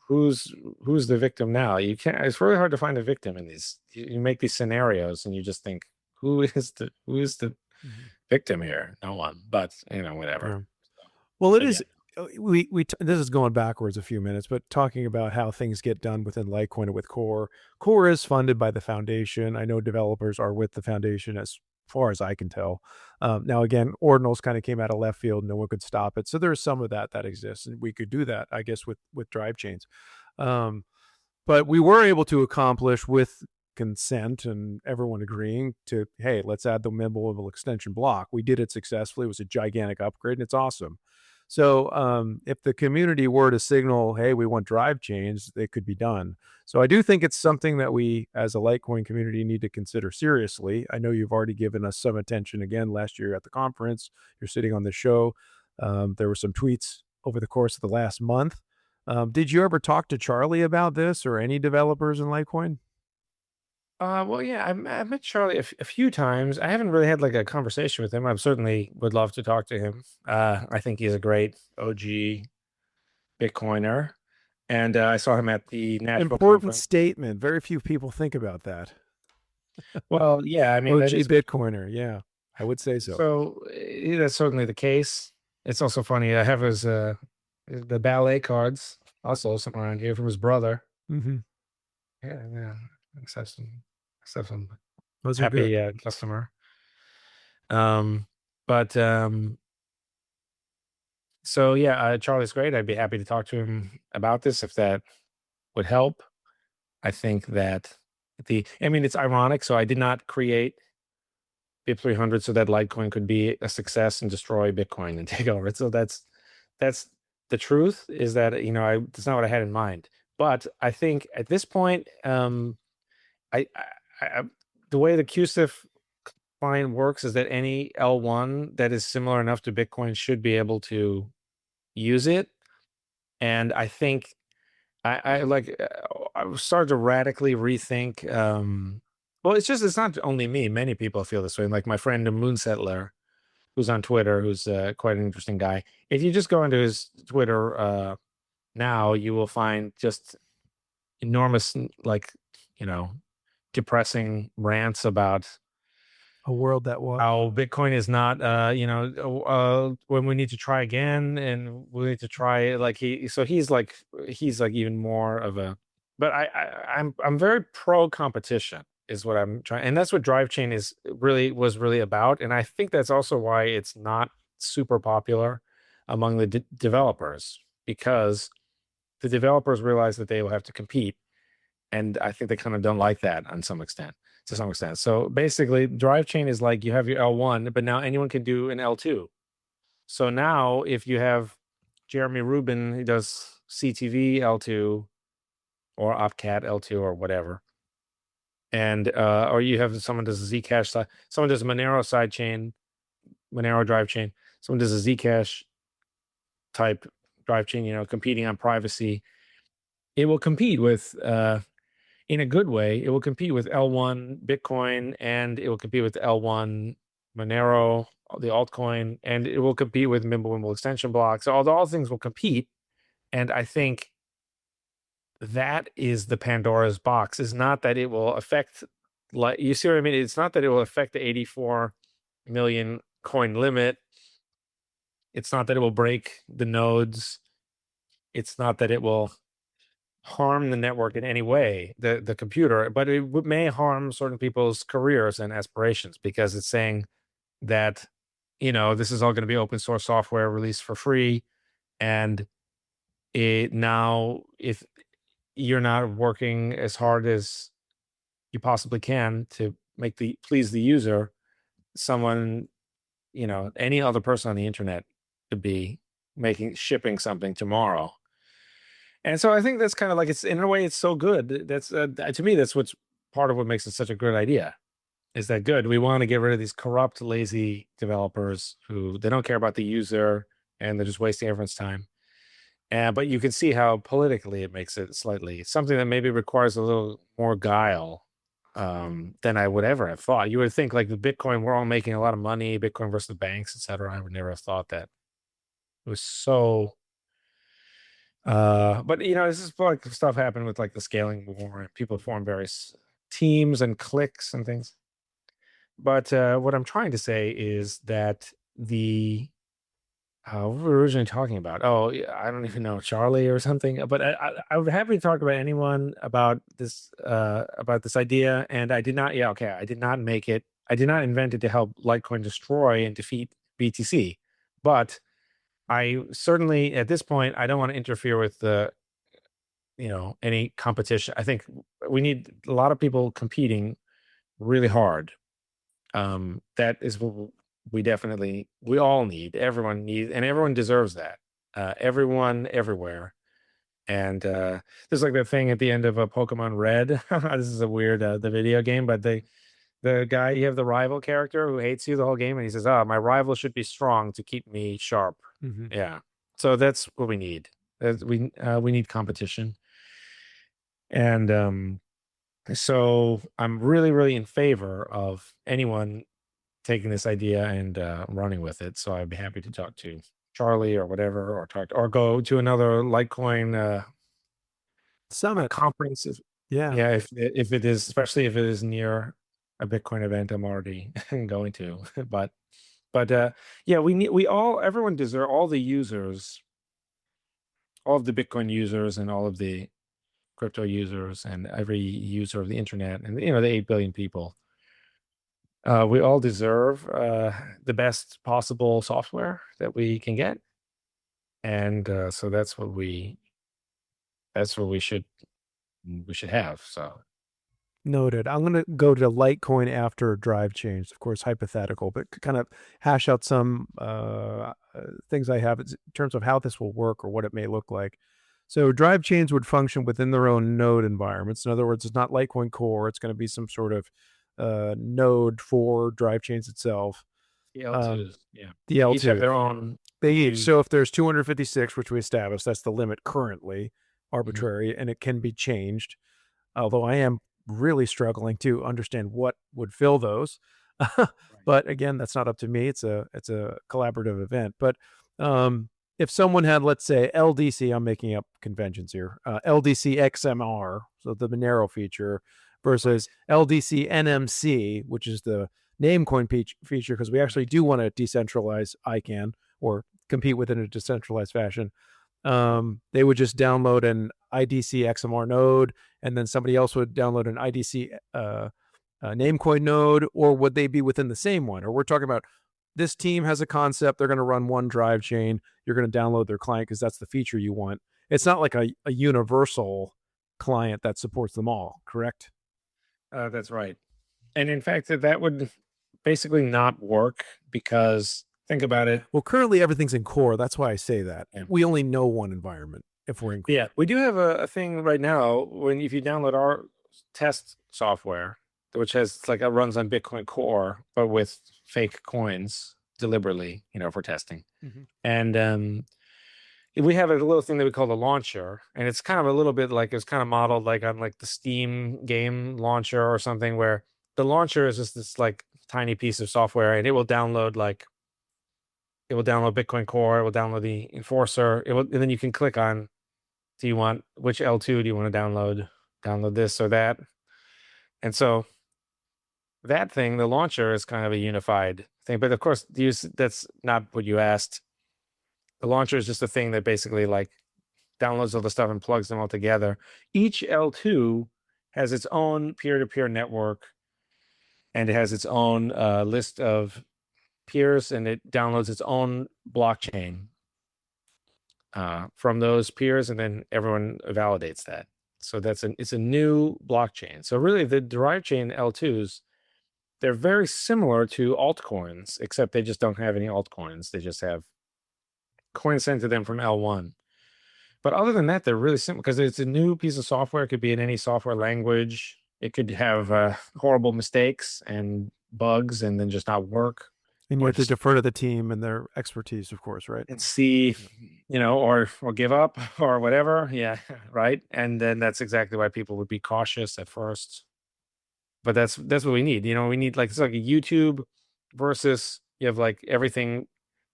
who's the victim now? It's really hard to find a victim in these. You make these scenarios and you just think, who is the mm-hmm. victim here? No one, but whatever. Yeah. Well, it is. Yeah. This is going backwards a few minutes, but talking about how things get done within Litecoin and with Core. Core is funded by the foundation. I know developers are with the foundation as far as I can tell. Now, again, ordinals kind of came out of left field. No one could stop it. So there's some of that exists, and we could do that, I guess, with Drivechains. But we were able to accomplish with consent and everyone agreeing to, hey, let's add the Mimblewimble extension block. We did it successfully. It was a gigantic upgrade, and it's awesome. So if the community were to signal, hey, we want drive chains, it could be done. So I do think it's something that we as a Litecoin community need to consider seriously. I know you've already given us some attention again last year at the conference. You're sitting on the show. There were some tweets over the course of the last month. Did you ever talk to Charlie about this or any developers in Litecoin? Well, yeah, I met Charlie a few times. I haven't really had like a conversation with him. I certainly would love to talk to him. I think he's a great OG Bitcoiner, and I saw him at the Nashville Important conference. statement. Very few people think about that. Well, yeah, I mean that OG is Bitcoiner. Yeah, I would say so. so. That's certainly the case. It's also funny. I have his the ballet cards also somewhere around here from his brother. Hmm. Yeah, yeah. Let's have some Those are good. happy customer. Um, but so yeah, Charlie's great. I'd be happy to talk to him about this if that would help. I think that I mean, it's ironic. So I did not create BIP 300 so that Litecoin could be a success and destroy Bitcoin and take over it. So that's the truth is that, that's not what I had in mind. But I think at this point, I the way the QSIF client works is that any L1 that is similar enough to Bitcoin should be able to use it. And I think I like I started to radically rethink. Well, it's not only me. Many people feel this way. Like my friend the Moon Settler, who's on Twitter, who's quite an interesting guy. If you just go into his Twitter now, you will find just enormous, like, you know, depressing rants about A world that was. how Bitcoin is not, when we need to try again and we need to try like he's like even more of a, but I'm very pro competition is what I'm trying. And that's what Drivechain was really about. And I think that's also why it's not super popular among the developers because the developers realize that they will have to compete and I think they kind of don't like that on some extent, to some extent. So basically, drive chain is like you have your L1, but now anyone can do an L2. So now, if you have Jeremy Rubin, he does CTV L2 or Opcat L2 or whatever, and or you have someone does a Zcash side, someone does a Monero side chain, Monero drive chain, someone does a Zcash type drive chain, competing on privacy. It will compete with in a good way, it will compete with L1 Bitcoin and it will compete with L1 Monero, the altcoin, and it will compete with Mimblewimble extension blocks. So all things will compete. And I think that is the Pandora's box, is not that it will affect, like, you see what I mean? It's not that it will affect the 84 million coin limit. It's not that it will break the nodes. It's not that it will harm the network in any way, the computer, but it may harm certain people's careers and aspirations because it's saying that this is all going to be open source software released for free, and it now if you're not working as hard as you possibly can to please the user, someone any other person on the internet could be shipping something tomorrow. And so I think that's kind of like, it's in a way it's so good. That's to me that's what's part of what makes it such a good idea. Is that good? We want to get rid of these corrupt, lazy developers who they don't care about the user and they're just wasting everyone's time. And but you can see how politically it makes it slightly something that maybe requires a little more guile than I would ever have thought. You would think like the Bitcoin, we're all making a lot of money, Bitcoin versus the banks, etc. I would never have thought that it was so but this is like stuff happened with like the scaling war and people form various teams and cliques and things. But what I'm trying to say is that what were we originally talking about? Oh, yeah, I don't even know, Charlie or something. But I would happy to talk about anyone about this idea. And I did not. Yeah, okay. I did not make it. I did not invent it to help Litecoin destroy and defeat BTC. But I certainly, at this point, I don't want to interfere with any competition. I think we need a lot of people competing really hard. That is we all need, everyone needs, and everyone deserves that. Everyone, everywhere. And there's like the thing at the end of a Pokemon Red. This is a weird the video game, but the guy, you have the rival character who hates you the whole game, and he says, "Ah, my rival should be strong to keep me sharp." Mhm. Yeah. So that's what we need. We need competition. And so I'm really, really in favor of anyone taking this idea and running with it. So I'd be happy to talk to Charlie or whatever, or or go to another Litecoin Summit. conference. Yeah. Yeah, if it is, especially if it is near a Bitcoin event, I'm already going to. But yeah, we all, everyone deserve, all the users, all of the Bitcoin users, and all of the crypto users, and every user of the internet, and the 8 billion people. We all deserve the best possible software that we can get, and so that's what we should have. So Noted. I'm gonna go to Litecoin after Drivechains, of course, hypothetical, but kind of hash out some things I have in terms of how this will work or what it may look like. So Drivechains would function within their own node environments. In other words, it's not Litecoin core. It's going to be some sort of node for Drivechains itself. the Um, L2s, yeah, the each have L2. their own They each. huge. So if there's 256, which we established, that's the limit currently, Mhm. arbitrary, and it can be changed. Although I am really struggling to understand what would fill those. Right. But again, that's not up to me. It's a collaborative event. But um, if someone had, let's say, LDC, I'm making up conventions here, LDC XMR, so the Monero feature, Right. versus LDC NMC, which is the Namecoin feature, because we actually Right. do want to decentralize ICANN or compete within a decentralized fashion. They would just download an IDC XMR node, and then somebody else would download an IDC Namecoin node, or would they be within the same one? Or we're talking about this team has a concept, they're going to run one drive chain, you're going to download their client because that's the feature you want. It's not like a universal client that supports them all, correct? That's right. And in fact, that would basically not work, because think about it. Well, currently everything's in core. That's why I say that. Yeah. We only know one environment if we're in core. Yeah, we do have a thing right now when, if you download our test software, which has like, it runs on Bitcoin Core, but with fake coins deliberately, for testing. Mhm. And we have a little thing that we call the launcher, and it's kind of a little bit like, it's kind of modeled like on like the Steam game launcher or something, where the launcher is just this like tiny piece of software, and it will download Bitcoin Core, it will download the enforcer, and then you can click on, do you want, which L2 do you want to download this or that? And so that thing, the launcher, is kind of a unified thing. But of course, that's not what you asked. The launcher is just a thing that basically like downloads all the stuff and plugs them all together. Each L2 has its own peer-to-peer network, and it has its own list of peers, and it downloads its own blockchain from those peers, and then everyone validates that. So it's a new blockchain. So really, the derived chain L2s, they're very similar to altcoins, except they just don't have any altcoins. They just have coins sent to them from L1. But other than that, they're really simple because it's a new piece of software. It could be in any software language. It could have horrible mistakes and bugs and then just not work, And you or have to just defer to the team and their expertise, of course, right? and see, or give up or whatever. Yeah, right. And then that's exactly why people would be cautious at first. But that's what we need. We need, like, it's like a YouTube versus, you have like everything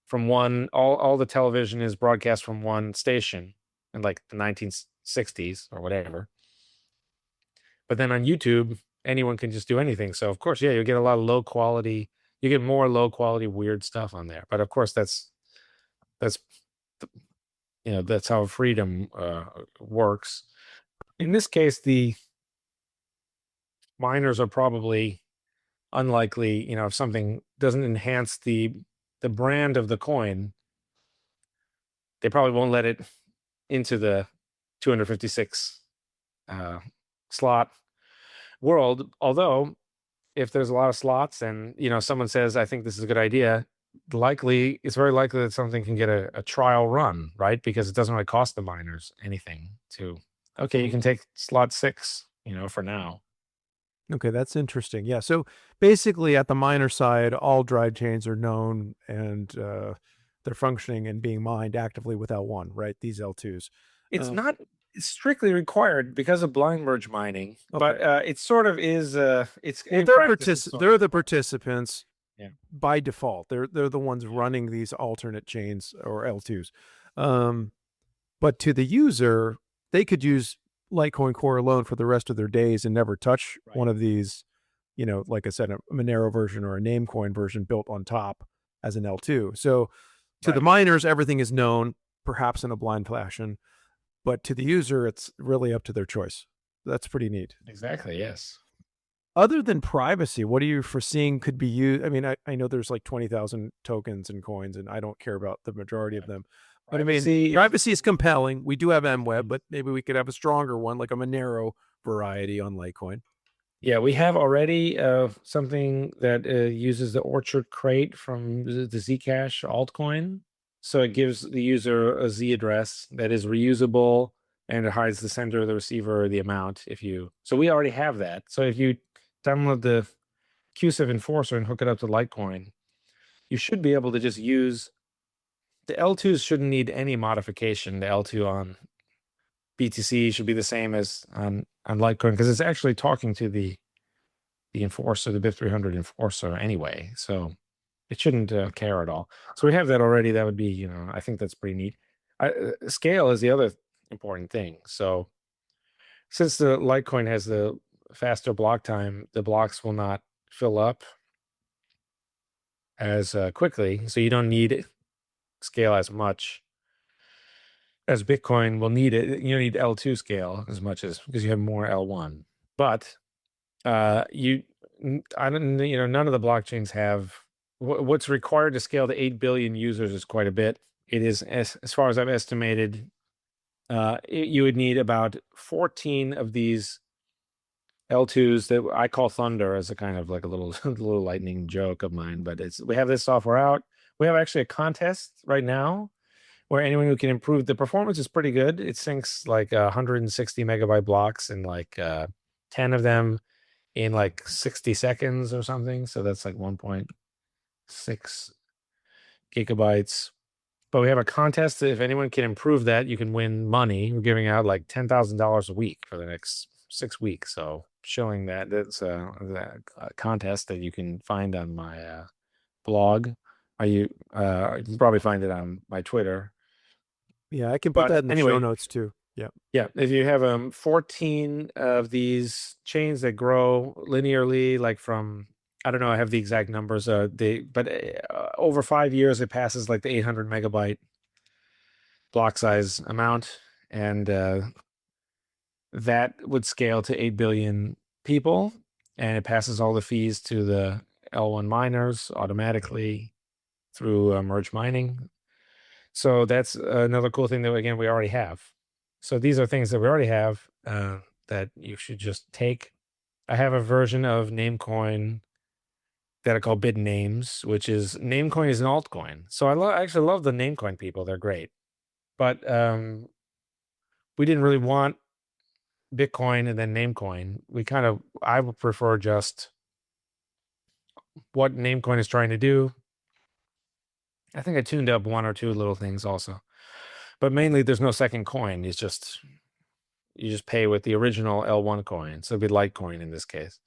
from one, all the television is broadcast from one station in like the 1960s or whatever. But then on YouTube, anyone can just do anything. So of course, yeah, you get a lot of low quality, you get more low quality weird stuff on there. But of course, that's that's how freedom works. In this case, the miners are probably unlikely, if something doesn't enhance the brand of the coin, they probably won't let it into the 256 slot world. Although if there's a lot of slots and someone says, I think this is a good idea, it's very likely that something can get a trial run, right? Because it doesn't really cost the miners anything to, okay, you can take slot 6, for now. Okay, that's interesting. Yeah. So basically, at the miner side, all drive chains are known and they're functioning and being mined actively with L1, right? These L2s. It's not strictly required because of blind merge mining, but Okay. it sort of is. It's Well, in practice. It's sort they're of the required. participants Yeah. by default. They're the ones Yeah. running these alternate chains or L2s. But to the user, they could use Litecoin Core alone for the rest of their days and never touch Right. one of these, like I said, a Monero version or a Namecoin version built on top as an L2. So to the Right. miners, everything is known, perhaps in a blind fashion, but to the user, it's really up to their choice. That's pretty neat. Exactly. Yes. Other than privacy, what are you foreseeing could be used? I mean, I know there's like 20,000 tokens and coins, and I don't care about the majority of Yeah. them. But I mean, Privacy. privacy is compelling. We do have MWeb, but maybe we could have a stronger one, like a Monero variety on Litecoin. Yeah, we have already something that uses the Orchard crate from the Zcash altcoin. So it gives the user a Z address that is reusable, and it hides the sender, the receiver, the amount. So we already have that. So if you download the QSIF enforcer and hook it up to Litecoin, you should be able to just use the L2s. Shouldn't need any modification. The L2 on BTC should be the same as on Litecoin, because it's actually talking to the enforcer, the BIP300 enforcer anyway. So it shouldn't care at all. So we have that already. That would be, I think that's pretty neat. Scale is the other important thing. So since the Litecoin has the faster block time, the blocks will not fill up as quickly. So you don't need scale as much as Bitcoin will need it. You don't need L2 scale as much as, because you have more L1. But I don't, none of the blockchains have what's required to scale to 8 billion users is quite a bit. It is, as far as I've estimated, you would need about 14 of these L2s that I call Thunder, as a kind of like a little little lightning joke of mine. But we have this software out. We have actually a contest right now where anyone who can improve the performance is pretty good. It syncs like 160 megabyte blocks and like 10 of them in like 60 seconds or something. So that's like 1.6 gigabytes. But we have a contest that if anyone can improve that, you can win money. We're giving out like $10,000 a week for the next 6 weeks. So showing that's a contest that you can find on my blog. You can probably find it on my Twitter. Yeah, I can put But that in the show anyway, notes too. Yeah. yeah, if you have 14 of these chains that grow linearly, like from, I don't know, I have the exact numbers. But over 5 years, it passes like the 800 megabyte block size amount, and that would scale to 8 billion people, and it passes all the fees to the L1 miners automatically through merge mining. So that's another cool thing that, again, we already have. So these are things that we already have that you should just take. I have a version of Namecoin that I call Bid Names, which is Namecoin is an altcoin. So I actually love the Namecoin people. They're great. But we didn't really want Bitcoin and then Namecoin. I would prefer just what Namecoin is trying to do. I think I tuned up one or two little things also. But mainly there's no second coin. You just pay with the original L1 coin. So it'd be Litecoin in this case.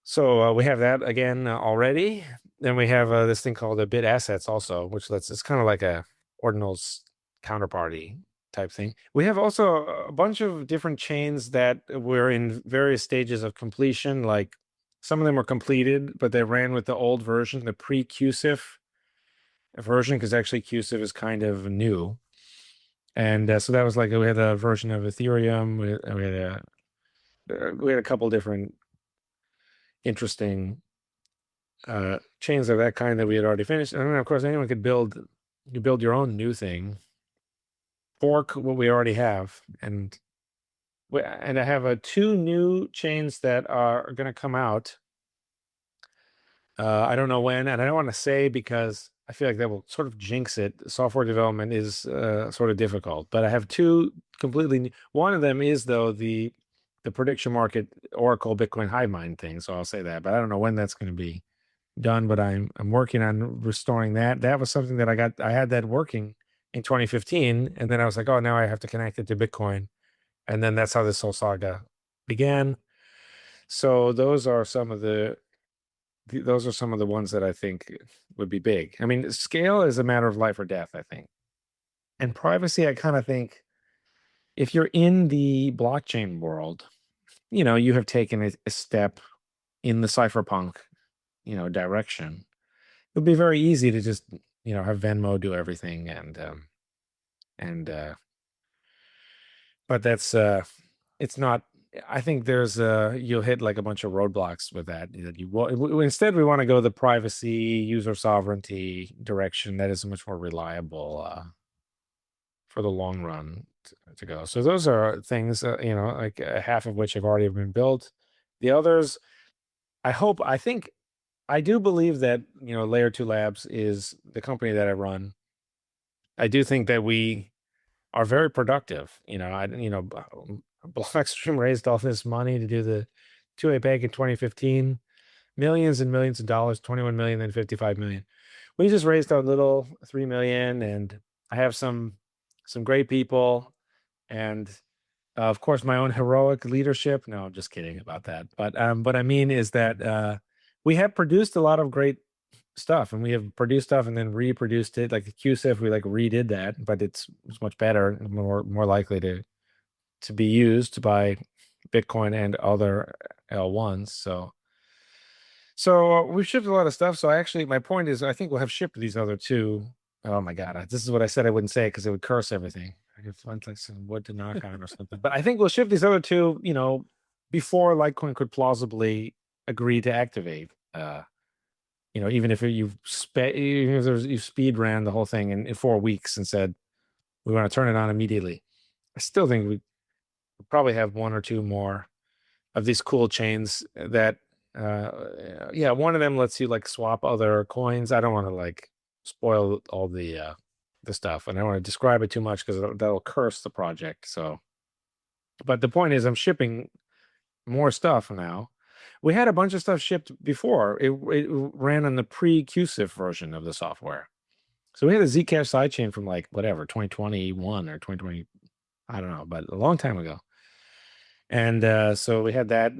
So we have that again already. Then we have this thing called the bit assets also, which it's kind of like a ordinals counterparty type thing. We have also a bunch of different chains that were in various stages of completion. Like some of them were completed, but they ran with the old version, the pre-QSIF version, because actually QSIF is kind of new. And so that was like, we had a version of Ethereum. We had a couple different interesting chains of that kind that we had already finished. And then, of course, anyone could build your own new thing, fork what we already have. And I have two new chains that are going to come out I don't know when, and I don't want to say because I feel like that will sort of jinx it. Software development is sort of difficult, but I have two completely one of them is though the prediction market Oracle Bitcoin Hivemind thing. So I'll say that, but I don't know when that's going to be done, but I'm working on restoring that. That was something that I had that working in 2015, and then I was like, oh, now I have to connect it to Bitcoin, and then that's how this whole saga began. So those are some of the ones that I think would be big. I mean, scale is a matter of life or death, I think. And privacy, I kind of think if you're in the blockchain world, you have taken a step in the cypherpunk, direction. It would be very easy to just, have Venmo do everything and but that's it's not. I think there's you'll hit like a bunch of roadblocks with that. Instead we want to go the privacy, user sovereignty direction that is much more reliable for the long run to go. So those are things like half of which have already been built. The others, I think I do believe that Layer 2 Labs is the company that I run. I do think that we are very productive. Blockstream raised all this money to do the 2A bank in 2015, millions and millions of dollars, 21 million, then 55 million. We just raised our little 3 million, and I have some great people, and of course my own heroic leadership. No, I'm just kidding about that. But what I mean is that we have produced a lot of great stuff, and we have produced stuff and then reproduced it like the QSIF. We like redid that, but it's much better and more likely to be used by Bitcoin and other L1s. So we've shipped a lot of stuff. So my point is, I think we'll have shipped these other two. Oh my God, this is what I said I wouldn't say because it would curse everything. I could find like some wood to knock on or something. But I think we'll ship these other two, before Litecoin could plausibly agree to activate. Even if you speed ran the whole thing in 4 weeks and said we want to turn it on immediately, I still think we probably have one or two more of these cool chains that one of them lets you like swap other coins. I don't want to like spoil all the stuff, and I don't want to describe it too much because that'll curse the project. So but the point is I'm shipping more stuff now. We had a bunch of stuff shipped before. It ran on the pre-QSIF version of the software. So we had a Zcash sidechain from like whatever 2021 or 2020, I don't know, but a long time ago. And so we had that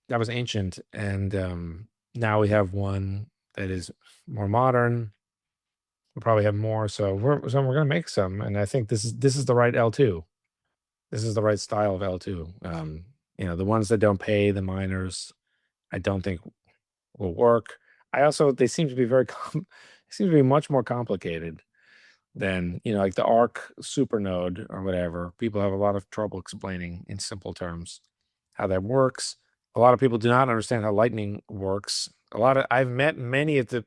was ancient, and now we have one that is more modern. We'll probably have more, so we're gonna make some, and I think this is the right L2. This is the right style of L2. The ones that don't pay the miners, I don't think will work. They seem to be seem to be much more complicated than like the ARC supernode or whatever. People have a lot of trouble explaining in simple terms how that works. A lot of people do not understand how Lightning works. I've met many of the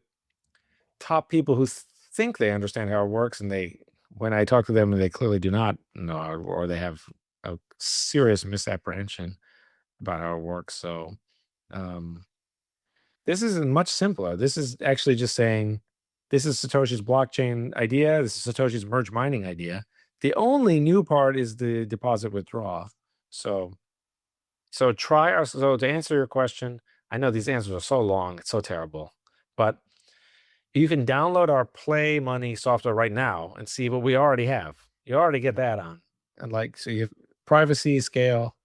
top people who think they understand how it works, and when I talk to them, they clearly do not know, or they have a serious misapprehension about how it works. So this isn't much simpler. This is actually just saying this is Satoshi's blockchain idea. This is Satoshi's merge mining idea. The only new part is the deposit withdraw. So to answer your question, I know these answers are so long, it's so terrible, but you can download our Play Money software right now and see what we already have. You already get that on, and so you have privacy, scale,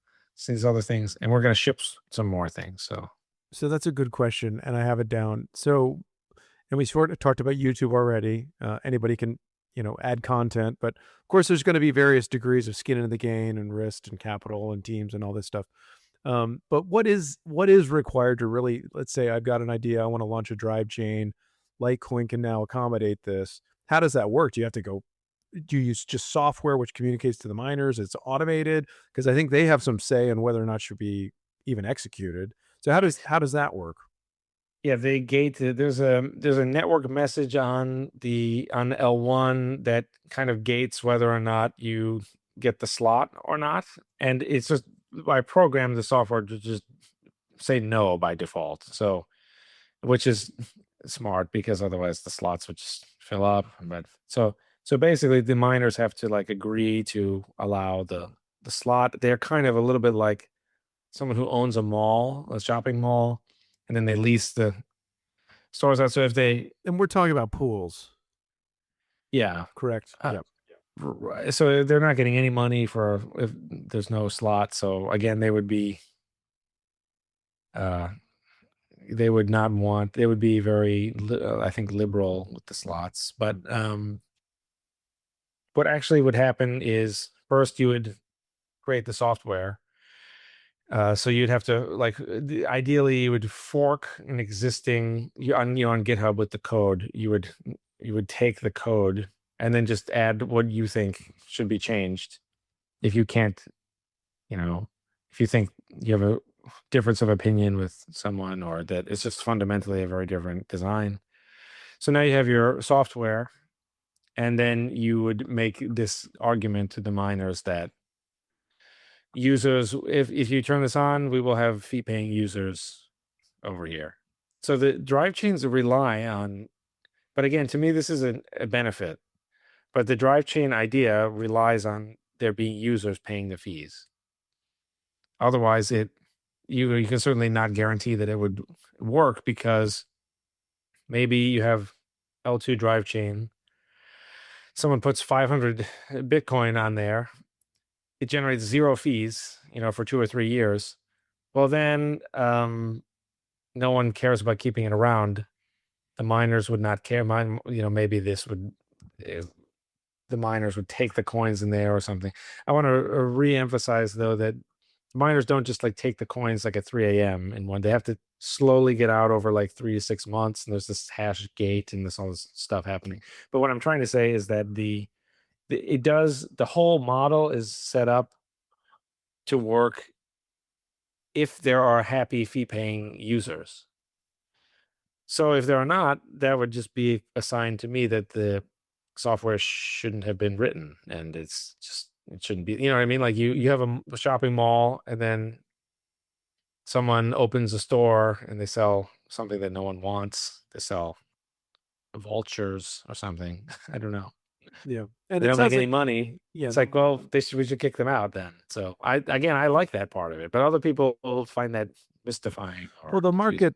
these other things, and we're going to ship some more things. So that's a good question, and I have it down. So, and we sort of talked about YouTube already. Anybody can, add content, but of course, there's going to be various degrees of skin in the game and risk and capital and teams and all this stuff. But what is required to really, let's say I've got an idea, I want to launch a drive chain, Litecoin can now accommodate this. How does that work? Do you use just software which communicates to the miners? It's automated? Because I think they have some say in whether or not it should be even executed. So how does that work? Yeah, they gate. There's a network message on L1 that kind of gates whether or not you get the slot or not, and it's just I programmed the software to just say no by default. So which is smart because otherwise the slots would just fill up. But so basically the miners have to like agree to allow the slot. They're kind of a little bit like someone who owns a mall, a shopping mall, and then they lease the stores out. So if they, And we're talking about pools, yeah, correct? uh, Yep. so they're not getting any money for if there's no slot. So again, they would be, uh, they would not want. They would be very, I think, liberal with the slots. But what actually would happen is first you would create the software. So you'd have to like ideally you would fork an existing on on GitHub with the code. You would take the code and then just add what you think should be changed. If you can't, you know, if you think you have a difference of opinion with someone or that it's just fundamentally a very different design. So now you have your software, and then you would make this argument to the miners that users, if you turn this on, we will have fee paying users over here. So the drive chains rely on, but again, to me, this is a benefit. But the drive chain idea relies on there being users paying the fees. Otherwise, you can certainly not guarantee that it would work because maybe you have L2 drive chain. Someone puts 500 Bitcoin on there. It generates zero fees, for 2 or 3 years. Well, then no one cares about keeping it around. The miners would not care. Maybe this would, the miners would take the coins in there or something. I want to re-emphasize though that miners don't just like take the coins like at 3 a.m. and when they have to slowly get out over like 3 to 6 months, and there's this hash gate and all this stuff happening. But what I'm trying to say is that the whole model is set up to work if there are happy fee paying users. So if there are not, that would just be a sign to me that the software shouldn't have been written, and it shouldn't be. You know what I mean? Like you have a shopping mall, and then someone opens a store and they sell something that no one wants. They sell vultures or something. I don't know. Yeah. And They it don't make sounds any like, money. yeah. It's like, well, we should kick them out then. So I like that part of it, but other people will find that mystifying Well, or the confusing.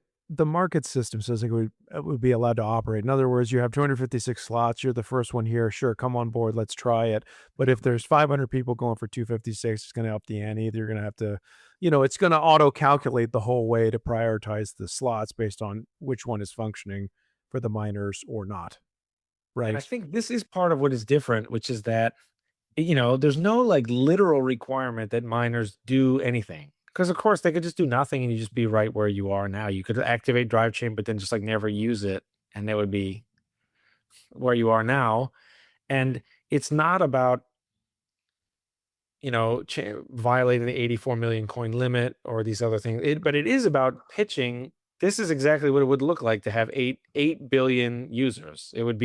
market system says it would be allowed to operate. In other words, you have 256 slots. You're the first one here. Sure, come on board. Let's try it. But if there's 500 people going for 256, it's going to up the ante. You're going to have to, it's going to auto calculate the whole way to prioritize the slots based on which one is functioning for the miners or not. And I Right. think this is part of what is different, which is that, there's no like literal requirement that miners do anything. Because of course they could just do nothing and you just be right where you are now. You could activate drive chain, but then just like never use it, and it would be where you are now. And it's not about, violating the 84 million coin limit or these other things. But it is about pitching. This is exactly what it would look like to have 8 billion users. It would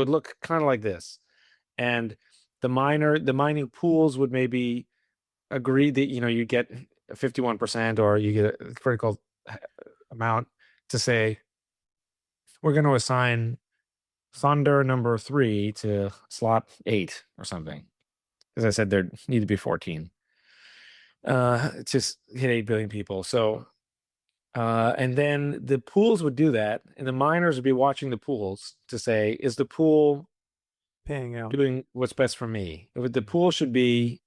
look kind of like this. And the mining pools would maybe agree that you get 51% or you get a critical amount to say we're going to assign Thunder number 3 to slot 8 or something. As I said, there need to be 14 to hit 8 billion people. So and then the pools would do that, and the miners would be watching the pools to say, is the pool Paying out. doing what's best for me? The pool should be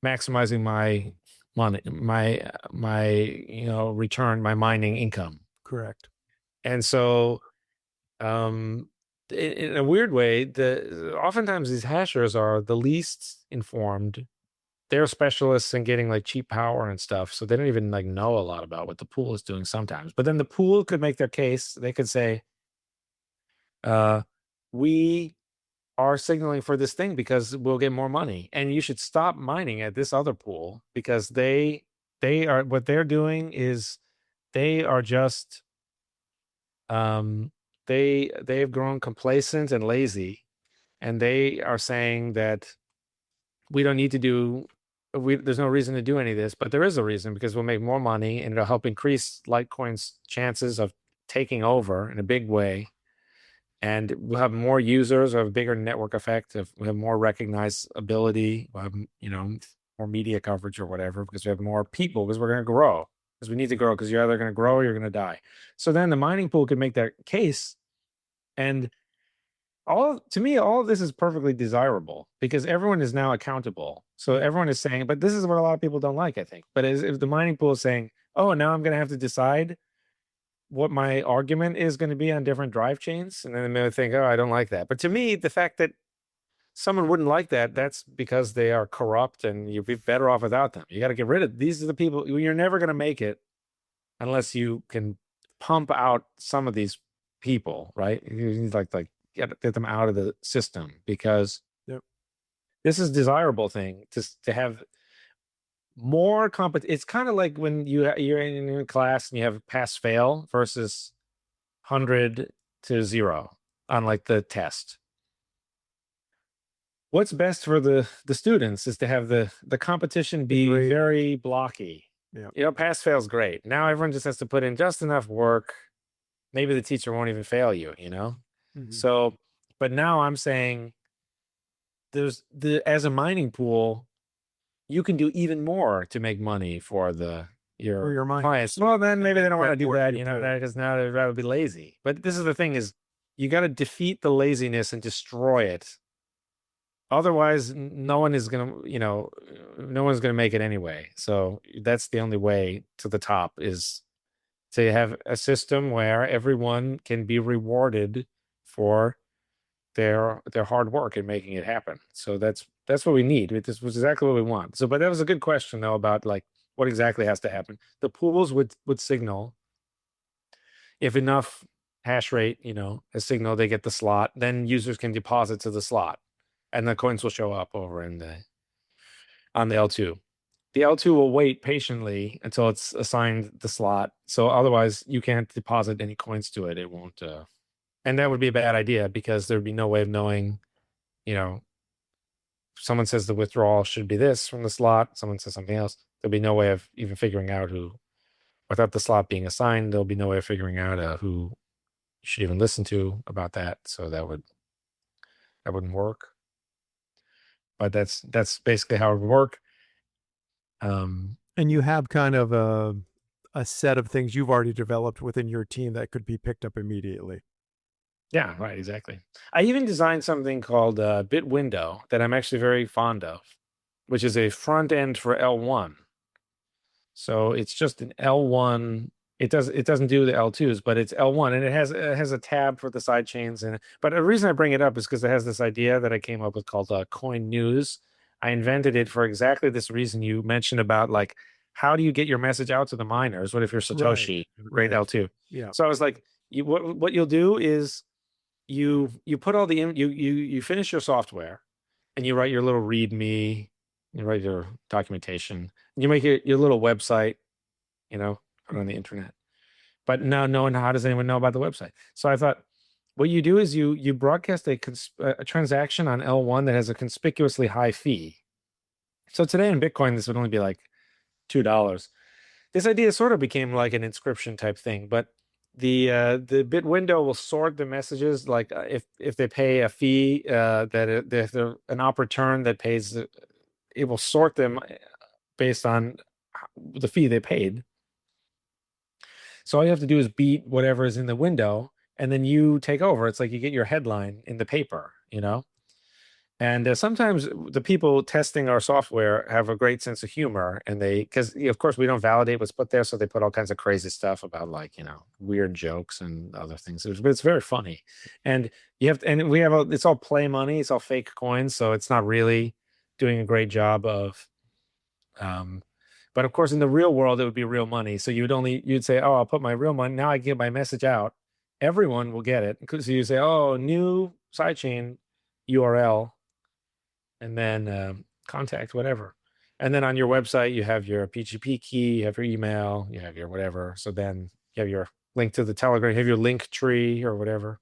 maximizing my money, my return, my mining income. Correct. And so in a weird way, oftentimes these hashers are the least informed. They're specialists in getting like cheap power and stuff, so they don't even like know a lot about what the pool is doing sometimes. But then the pool could make their case. They could say, we are signaling for this thing because we'll get more money, and you should stop mining at this other pool because they are what they're doing is they are just they've grown complacent and lazy, and they are saying that we don't need to do there's no reason to do any of this, but there is a reason because we'll make more money and it'll help increase Litecoin's chances of taking over in a big way, and we'll have more users, we'll have a bigger network effect, we'll have more recognizability, we'll have, more media coverage or whatever, because we have more people, because we're going to grow, because we need to grow, because you're either going to grow or you're going to die. So then the mining pool could make that case. And to me, all of this is perfectly desirable because everyone is now accountable. So everyone is saying, but this is what a lot of people don't like, I think. But if the mining pool is saying, oh, now I'm going to have to decide what my argument is going to be on different drive chains, and then they may think, oh, I don't like that. But to me, the fact that someone wouldn't like that, that's because they are corrupt and you'd be better off without them. You got to get rid of these are the people. You're never going to make it unless you can pump out some of these people, right? You need like get them out of the system, because this is a desirable thing to have more competition. It's kind of like when you're in class and you have pass fail versus 100 to 0 on like the test. What's best for the students is to have the competition be very blocky. Pass fail is great. Now everyone just has to put in just enough work. Maybe the teacher won't even fail you, So, but now I'm saying as a mining pool, you can do even more to make money for your clients. Well, then maybe they don't want to do that, because now they'd rather be lazy. But this is the thing: is you got to defeat the laziness and destroy it. Otherwise, no one is gonna, no one's gonna make it anyway. So that's the only way to the top, is to have a system where everyone can be rewarded for their hard work in making it happen. So that's what we need. This was exactly what we want. So, but that was a good question though, about like what exactly has to happen. The pools would signal if enough hash rate, a signal, they get the slot, then users can deposit to the slot, and the coins will show up over on the L2. The L2 will wait patiently until it's assigned the slot. So otherwise you can't deposit any coins to it. It won't, and that would be a bad idea, because there'd be no way of knowing, someone says the withdrawal should be this from the slot, someone says something else. There'll be no way of even figuring out without the slot being assigned, there'll be no way of figuring out who you should even listen to about that. So that wouldn't work. But that's basically how it would work. And you have kind of a set of things you've already developed within your team that could be picked up immediately. Yeah, right, exactly. I even designed something called Bitwindow that I'm actually very fond of, which is a front end for L1. So it's just an L1. It doesn't do the L2s, but it's L1, and it has a tab for the side chains. But the reason I bring it up is because it has this idea that I came up with called Coin News. I invented it for exactly this reason you mentioned about, like, how do you get your message out to the miners? What if you're Satoshi, great L2? Yeah. So I was like, what you'll do is you put all you finish your software, and you write your little README, you write your documentation, and you make your little website, put it on the internet. But now, how does anyone know about the website? So I thought, what you do is you broadcast a transaction on L1 that has a conspicuously high fee. So today in Bitcoin, this would only be like $2. This idea sort of became like an inscription type thing, but the bit window will sort the messages, like if they pay a fee, if they're an op return that pays, it will sort them based on the fee they paid. So all you have to do is beat whatever is in the window, and then you take over. It's like you get your headline in the paper, And sometimes the people testing our software have a great sense of humor, and because of course we don't validate what's put there, so they put all kinds of crazy stuff about, like, weird jokes and other things. But it's very funny, and it's all play money, it's all fake coins, so it's not really doing a great job of. But of course, in the real world, it would be real money. So you'd say, oh, I'll put my real money. Now I get my message out. Everyone will get it. So you say, oh, new sidechain URL, and then contact whatever. And then on your website, you have your PGP key, you have your email, you have your whatever. So then you have your link to the Telegram, you have your link tree or whatever.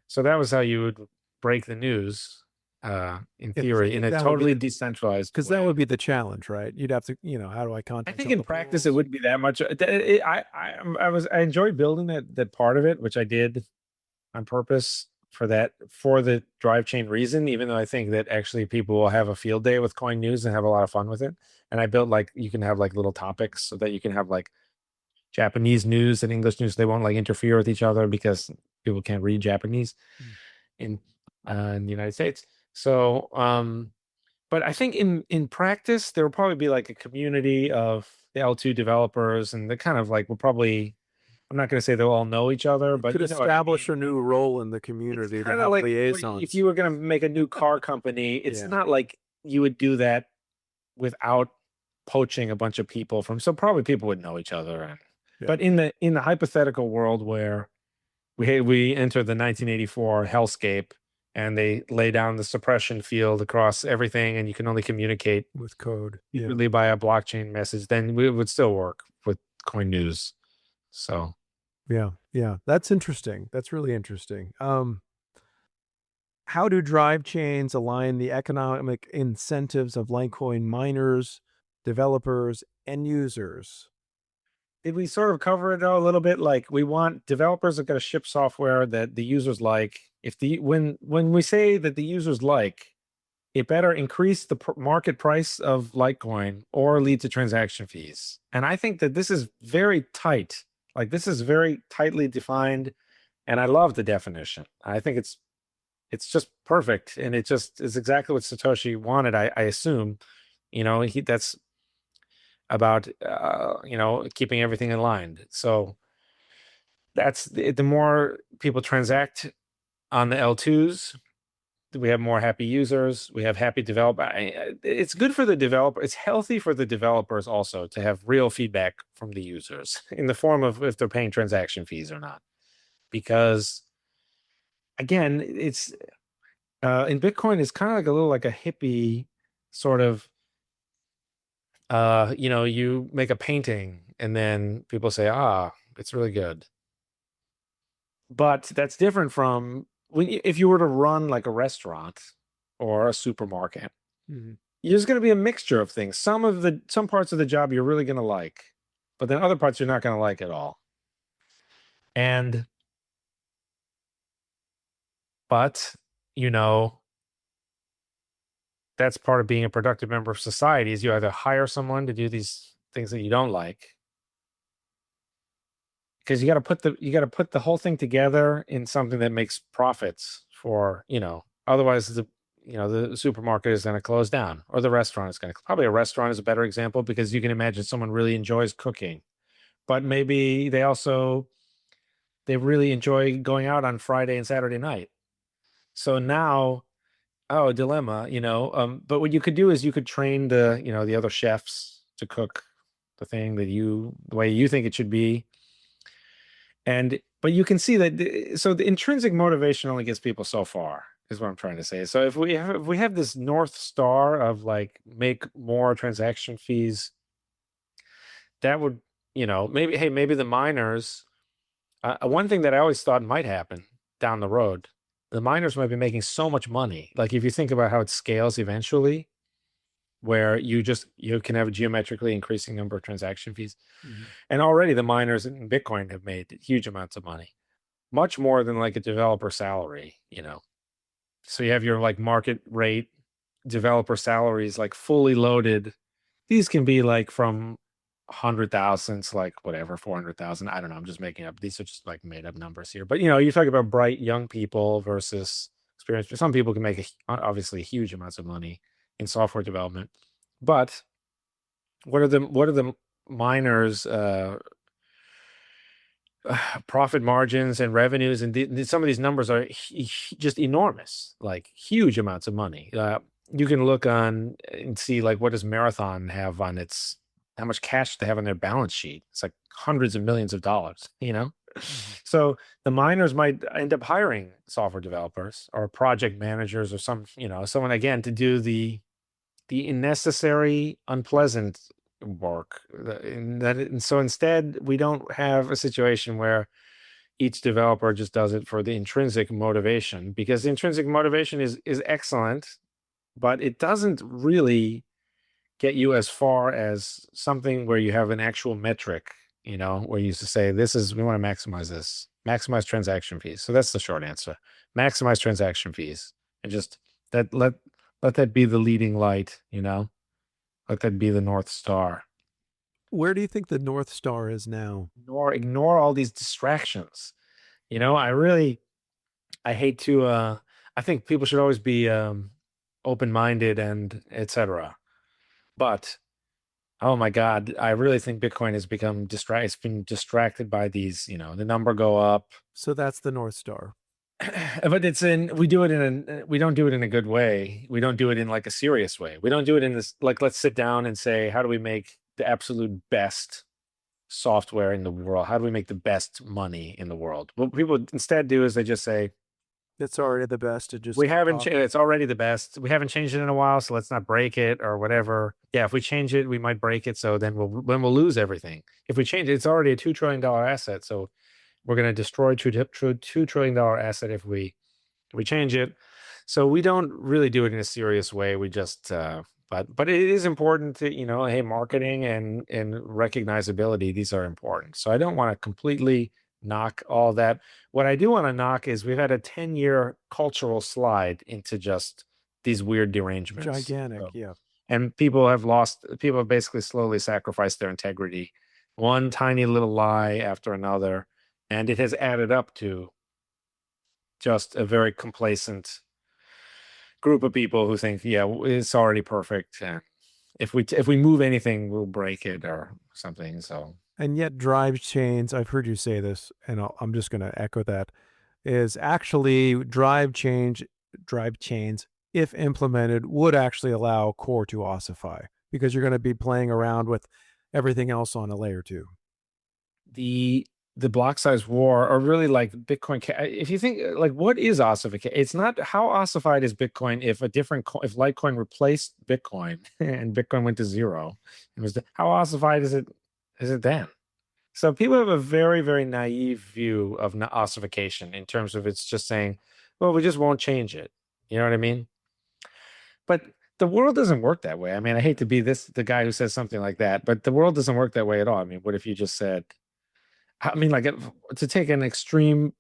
So that was how you would break the news. in Yeah, 'cause I theory, in think a that would be totally decentralized because that way. would be the challenge, right? You'd have to, how do I I contact think all in the practice it pools? wouldn't be that much. I enjoyed building that part of it, which I did on purpose for the drive chain reason. Even though I think that actually people will have a field day with coin news and have a lot of fun with it. And I built like you can have like little topics so that you can have like Japanese news and English news. They won't like interfere with each other because people can't read Japanese Mm. in in the United States. So but I think in practice there will probably be like a community of the L2 developers, and they kind of like will probably, I'm not going to say they'll all know each other, You but could you know what I establish mean. a new role in the It's community to kind of have like if liaisons. you were going to make a new car company, it's Yeah. not like you would do that without poaching a bunch of people from, so probably people would know each other. And Yeah. but in the hypothetical world where we enter the 1984 hellscape and they lay down the suppression field across everything and you can only communicate With code. Yeah. secretly by a blockchain message, then it would still work with coin news. So Yeah. Yeah. That's interesting. That's really interesting. How do drive chains align the economic incentives of Litecoin miners, developers, and users? did we sort of cover it a little bit? Like we want developers are going to ship software that the users like. If the when we say that the users like, it better increase the market price of Litecoin or lead to transaction fees. And I think that this is very tight. Like this is very tightly defined, and I love the definition. I think it's just perfect, and it just is exactly what Satoshi wanted. I assume, that's about keeping everything in line. So that's the more people transact on the L2s, we have more happy users, we have happy developer. It's good for the developer, it's healthy for the developers also to have real feedback from the users in the form of if they're paying transaction fees or not. Because again, it's in Bitcoin, it's kind of like a little like a hippie sort of, you make a painting and then people say, it's really good. But that's different from if you were to run like a restaurant or a supermarket, Mhm. there's going to be a mixture of things. Some parts of the job you're really going to like, but then other parts you're not going to like at all. And but you know that's part of being a productive member of society is you either hire someone to do these things that you don't like, because you got to put the whole thing together in something that makes profits for, otherwise the supermarket is going to close down, or the restaurant is going to, probably a restaurant is a better example, because you can imagine someone really enjoys cooking, but maybe they really enjoy going out on Friday and Saturday night. So now, oh, dilemma, but what you could do is you could train the other chefs to cook the thing the way you think it should be. But you can see that so the intrinsic motivation only gets people so far, is what I'm trying to say. So if we have this North Star of like make more transaction fees, that would, maybe, hey, maybe the miners, one thing that I always thought might happen down the road, the miners might be making so much money. Like if you think about how it scales eventually, where you can have a geometrically increasing number of transaction fees. Mhm. And already the miners in Bitcoin have made huge amounts of money, much more than like a developer salary. So you have your like market rate developer salaries, like fully loaded. These can be like from 100,000 to like whatever, 400,000. I don't know. I'm just making up. These are just like made up numbers here. But you talk about bright young people versus experienced. Some people can make obviously huge amounts of money in software development. But what are the miners profit margins and revenues, and some of these numbers are just enormous, like huge amounts of money. You can look on and see like what does Marathon have on its, how much cash they have on their balance sheet. It's like hundreds of millions of dollars. Mhm. So the miners might end up hiring software developers or project managers or someone again to do the necessary, unpleasant work. And so instead, we don't have a situation where each developer just does it for the intrinsic motivation, because the intrinsic motivation is excellent, but it doesn't really get you as far as something where you have an actual metric, where you used to say, we want to maximize transaction fees. So that's the short answer. Maximize transaction fees, and just that let that be the leading light, let that be the North Star. Where do you think the North Star is now? Ignore all these distractions. I hate to I think people should always be open-minded and etc. But oh my God, I really think Bitcoin has become it's been distracted by these, the number go up. So that's the North Star. But we don't do it in a good way. We don't do it in like a serious way. We don't do it in this, like, let's sit down and say, how do we make the absolute best software in the world? How do we make the best money in the world? What people instead do is they just say, It's already the best to just we haven't it's already the best. We haven't changed it in a while, so let's not break it or whatever. Yeah, if we change it, we might break it, so then we'll lose everything. If we change it, it's already a $2 trillion asset, so we're going to destroy $2 trillion asset if we change it. So we don't really do it in a serious way. We just but it is important to, hey, marketing and recognizability, these are important. So I don't want to completely knock all that. What I do want to knock is we've had a 10-year cultural slide into just these weird derangements. gigantic, So, yeah. and people have basically slowly sacrificed their integrity, one tiny little lie after another, and it has added up to just a very complacent group of people who think, yeah, it's already perfect, and if we move anything, we'll break it or something. So, And yet Drivechains, I've heard you say this, and I'm just going to echo that, is actually Drivechains, if implemented, would actually allow Core to ossify, because you're going to be playing around with everything else on a layer 2. The block size war, or really like Bitcoin, if you think like, what is ossification? It's not, how ossified is Bitcoin if if Litecoin replaced Bitcoin and Bitcoin went to zero. How ossified is it then? So people have a very, very naive view of ossification, in terms of it's just saying, well, we just won't change it. You know what I mean? But the world doesn't work that way. I mean, I hate to be the guy who says something like that, but the world doesn't work that way at all. I mean, what if you just said, I mean, like, to take an extreme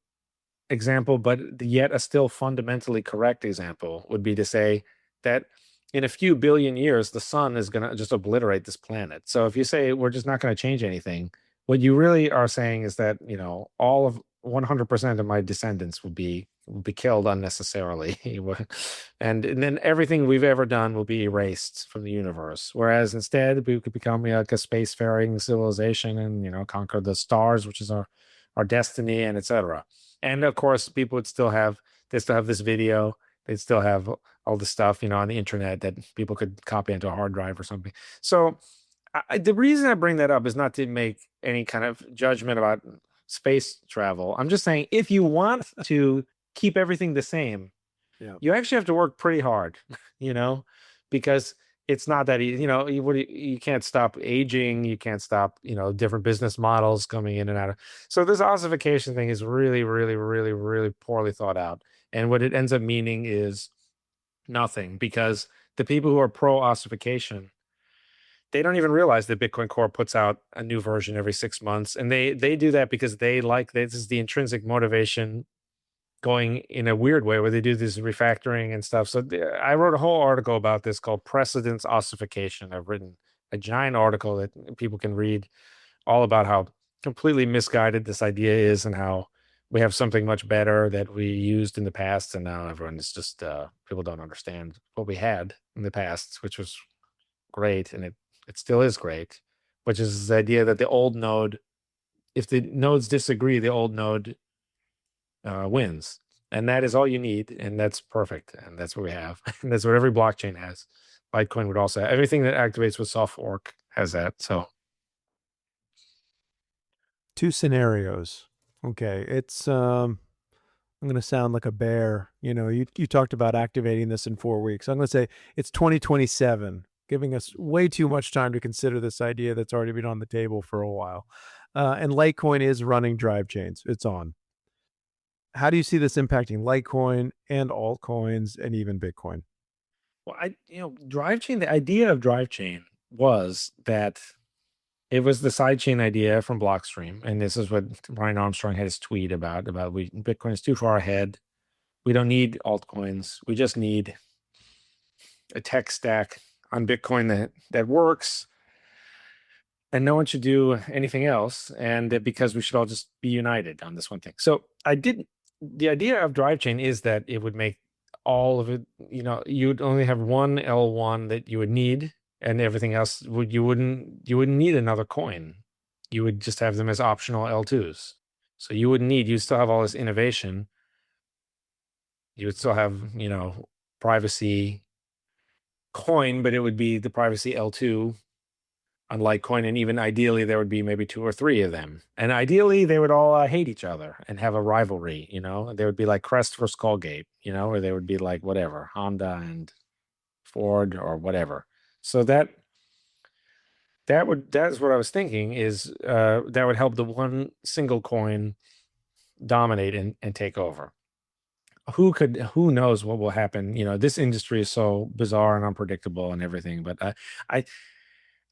example, but yet a still fundamentally correct example, would be to say that in a few billion years, the sun is going to just obliterate this planet. So if you say we're just not going to change anything, what you really are saying is that, all of 100% of my descendants will be killed unnecessarily. And then everything we've ever done will be erased from the universe. Whereas instead, we could become like a spacefaring civilization and, conquer the stars, which is our destiny, and etc. And of course, people would still have this video. They'd still have all the stuff, on the internet that people could copy into a hard drive or something. So the reason I bring that up is not to make any kind of judgment about space travel. I'm just saying, if you want to keep everything the same, Yeah. you actually have to work pretty hard, because it's not that easy. You can't stop aging. You can't stop, different business models coming in and out. So this ossification thing is really, really, really, really poorly thought out. And what it ends up meaning is nothing, because the people who are pro ossification, they don't even realize that Bitcoin Core puts out a new version every 6 months. And they do that because this is the intrinsic motivation going in a weird way, where they do this refactoring and stuff. So I wrote a whole article about this called Precedence Ossification. I've written a giant article that people can read, all about how completely misguided this idea is, and how we have something much better that we used in the past, and now everyone is just people don't understand what we had in the past, which was great, and it still is great, which is the idea that the old node, if the nodes disagree, the old node wins. And that is all you need, and that's perfect, and that's what we have. And that's what every blockchain has. Litecoin would also have. Everything that activates with soft fork has that. So 2 scenarios. Okay, it's I'm going to sound like a bear. You talked about activating this in 4 weeks. I'm going to say it's 2027, giving us way too much time to consider this idea that's already been on the table for a while. And Litecoin is running Drivechains. It's on. How do you see this impacting Litecoin and altcoins and even Bitcoin? Well, Drivechain, the idea of Drivechain was that it was the sidechain idea from Blockstream. And this is what Brian Armstrong had his tweet about Bitcoin is too far ahead. We don't need altcoins. We just need a tech stack on Bitcoin that works, and no one should do anything else. And because we should all just be united on this one thing. So the idea of Drivechain is that it would make all of it, you'd only have one L1 that you would need, and everything else you wouldn't need another coin. You would just have them as optional L2s. So you'd still have all this innovation. You would still have, privacy coin, but it would be the privacy L2 on Litecoin, and even ideally there would be maybe 2 or 3 of them, and ideally they would all hate each other and have a rivalry. They would be like Crest versus Colgate, or they would be like whatever, Honda and Ford or whatever. So that's what I was thinking, is that would help the one single coin dominate and take over. Who knows what will happen? This industry is so bizarre and unpredictable and everything, but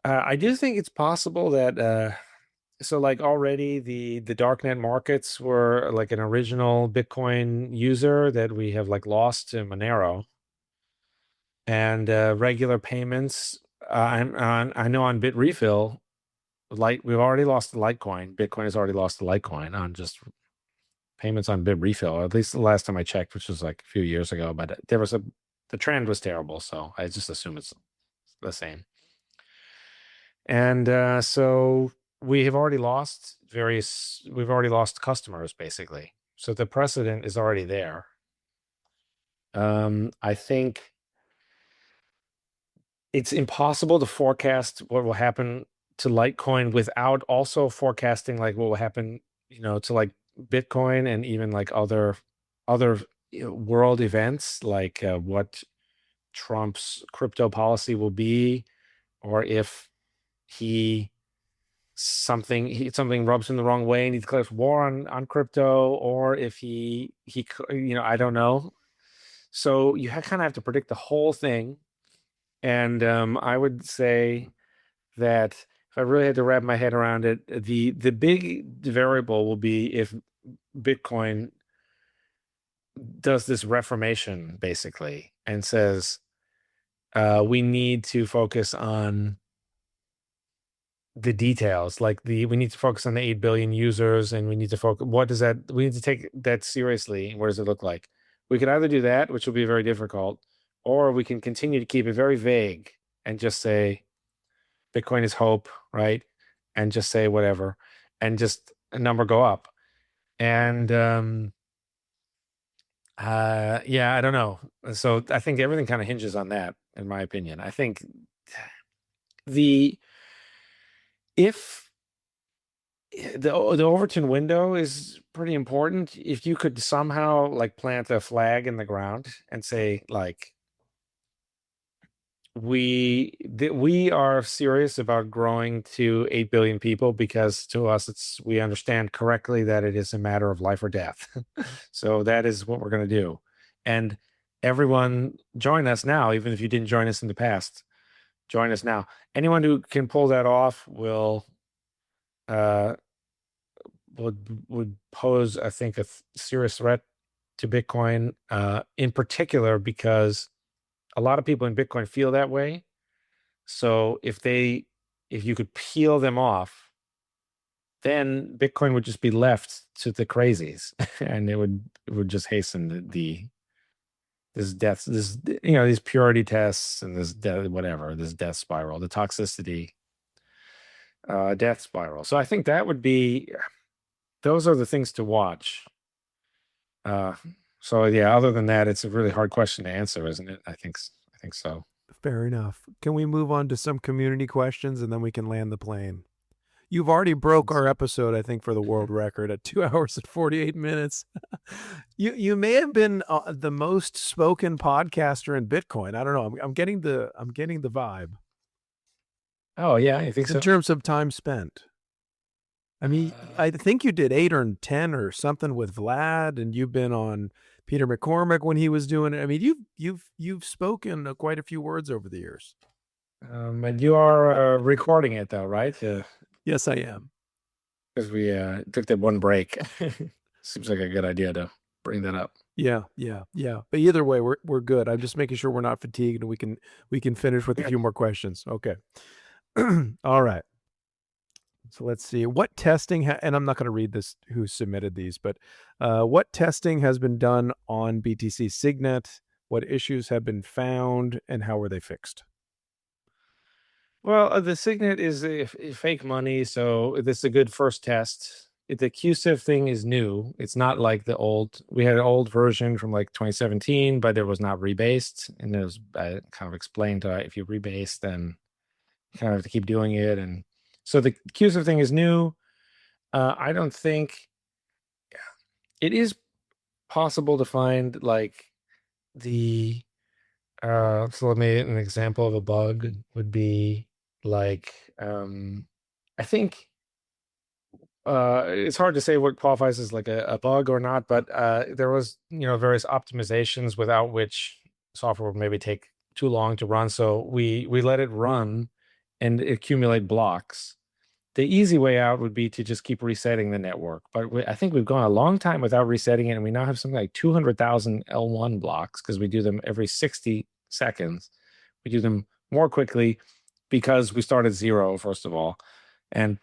I do think it's possible that so like already the darknet markets were like an original Bitcoin user that we have like lost to Monero, and regular payments. I know on Bitrefill, we've already lost the Litecoin. Bitcoin has already lost the Litecoin on just payments on Bitrefill. At least the last time I checked, which was like a few years ago. But the trend was terrible, so I just assume it's the same. And so we've already lost customers, basically. So the precedent is already there. I think it's impossible to forecast what will happen to Litecoin without also forecasting like what will happen, to like Bitcoin and even like other world events, like what Trump's crypto policy will be, or if something rubs him the wrong way and he declares war on crypto, or if he I don't know. So you kind of have to predict the whole thing. And I would say that if I really had to wrap my head around it, the big variable will be if Bitcoin does this reformation basically and says we need to focus on the details, like we need to focus on the 8 billion users, and we need to focus, we need to take that seriously. What does it look like? We could either do that, which will be very difficult, or we can continue to keep it very vague and just say Bitcoin is hope, right? And just say whatever, and just a number go up. And yeah, I don't know. So I think everything kind of hinges on that, in my opinion. I think if the Overton window is pretty important. If you could somehow like plant a flag in the ground and say like we are serious about growing to 8 billion people, because to us we understand correctly that it is a matter of life or death. So that is what we're going to do. And everyone join us now, even if you didn't join us in the past. Join us now. Anyone who can pull that off will would pose, I think, a serious threat to Bitcoin, in particular, because a lot of people in Bitcoin feel that way. So if you could peel them off, then Bitcoin would just be left to the crazies, and it would just hasten this death, these purity tests and this death spiral, the toxicity, death spiral. So I think those are the things to watch. So yeah, other than that, it's a really hard question to answer, isn't it? I think so. Fair enough. Can we move on to some community questions and then we can land the plane? You've already broke our episode, I think, for the world record at 2 hours and 48 minutes. You may have been the most spoken podcaster in Bitcoin. I don't know. I'm getting the vibe. Oh yeah, I think so. In terms of time spent. I mean, I think you did 8 or 10 or something with Vlad, and you've been on Peter McCormick when he was doing it. I mean, you've spoken quite a few words over the years. And you are recording it though, right? Yes, I am. Because we took that one break. Seems like a good idea to bring that up. Yeah, yeah, yeah. But either way, we're good. I'm just making sure we're not fatigued and we can finish with a Yeah. few more questions. Okay. All right. So let's see what testing, and I'm not going to read this who submitted these, but what testing has been done on BTC Signet? What issues have been found, and how were they fixed? Well, the Signet is fake money, so this is a good first test. The QSIF thing is new. It's not like the old. We had an old version from like 2017, but it was not rebased, and it was kind of explained if you rebase, then you kind of have to keep doing it. And so the QSIF thing is new. I don't think it is possible to find like the so let me an example of a bug would be like I think it's hard to say what qualifies as like a bug or not, but there was various optimizations without which software would maybe take too long to run, so we let it run and accumulate blocks. The easy way out would be to just keep resetting the network. But I think we've gone a long time without resetting it. And we now have something like 200,000 L1 blocks because we do them every 60 seconds. We do them more quickly because we start at 0, first of all. And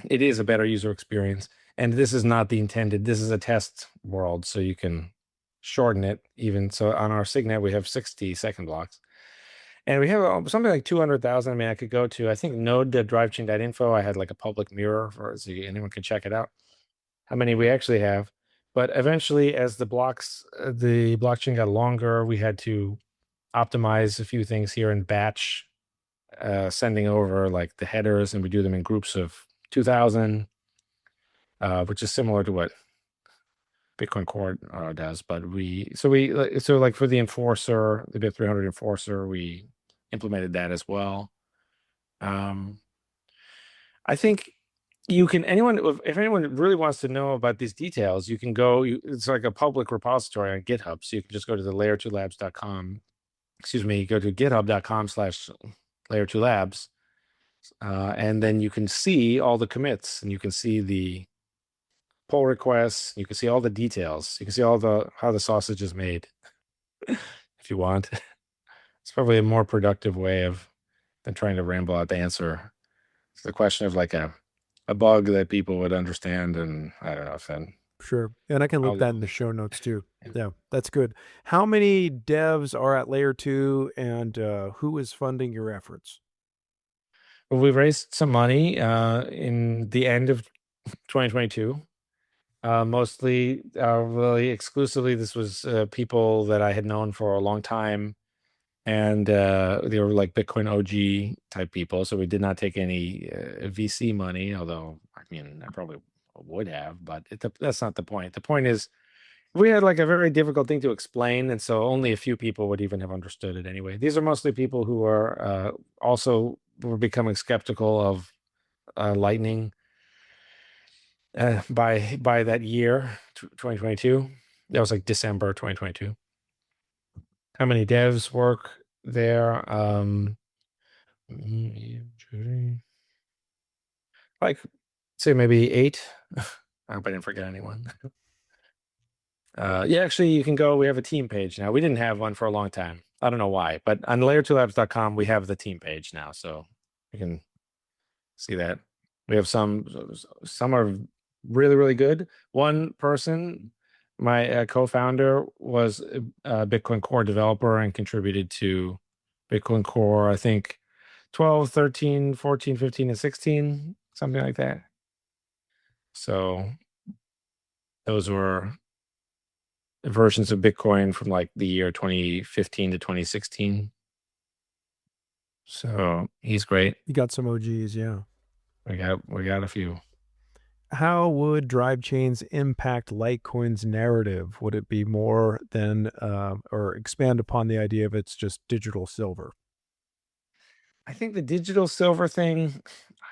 it is a better user experience. And this is not the intended, this is a test world. So you can shorten it even. So on our Signet, we have 60-second blocks. And we have something like 200,000. I mean, I could go to, I think, node.drivechain.info. I had like a public mirror so anyone can check it out, how many we actually have. But eventually, as the blockchain got longer, we had to optimize a few things here and batch sending over like the headers, and we do them in groups of 2,000, which is similar to what Bitcoin Core does. But so like for the enforcer, the BIP 300 enforcer, we implemented that as well. I think if anyone really wants to know about these details, you can go. It's like a public repository on GitHub, so you can just go to the layer2labs.com. Excuse me, go to github.com/layer2labs, and then you can see all the commits, and you can see the pull requests. You can see all the details. You can see how the sausage is made, if you want. It's probably a more productive way than trying to ramble out the answer. It's the question of like a bug that people would understand, and I don't know if then Sure. And I can how link that long. in the show notes too. Yeah. Yeah, that's good. How many devs are at Layer 2, and who is funding your efforts? Well, we raised some money in the end of 2022. Mostly, really exclusively, this was people that I had known for a long time, and they were like Bitcoin OG type people. So we did not take any VC money, although I mean I probably would have, but that's not the point. The point is we had like a very difficult thing to explain, and so only a few people would even have understood it anyway. These are mostly people who are also were becoming skeptical of Lightning by that year, 2022. That was like December 2022. How many devs work there? Like say maybe 8. I hope I didn't forget anyone. Yeah, actually, you can go. We have a team page now. We didn't have one for a long time. I don't know why, but on layer2labs.com, we have the team page now. So you can see that. We have some are really, really good. One person, my co-founder, was a Bitcoin Core developer and contributed to Bitcoin Core, I think 12, 13, 14, 15, and 16, something like that. So those were versions of Bitcoin from like the year 2015 to 2016. So he's great. You got some OGs, yeah. We got a few. How would drive chains impact Litecoin's narrative? Would it be more than, or expand upon the idea of it's just digital silver? I think the digital silver thing,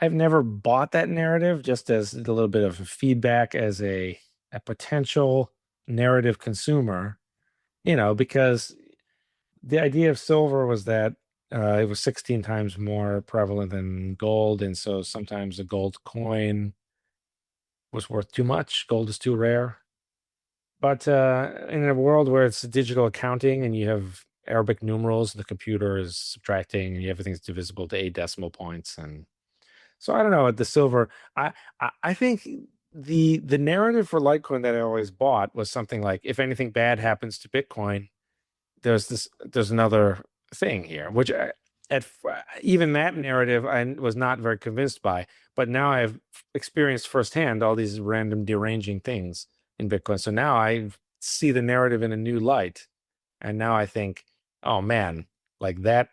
I've never bought that narrative, just as a little bit of feedback as a potential narrative consumer, because the idea of silver was that it was 16 times more prevalent than gold, and so sometimes a gold coin was worth too much. Gold is too rare. But in a world where it's digital accounting and you have Arabic numerals, the computer is subtracting, and everything's divisible to 8 decimal points, and so I don't know. The silver, I think the narrative for Litecoin that I always bought was something like, if anything bad happens to Bitcoin, there's another thing here, which even that narrative I was not very convinced by. But now I've experienced firsthand all these random deranging things in Bitcoin. So now I see the narrative in a new light, and now I think, oh man, like that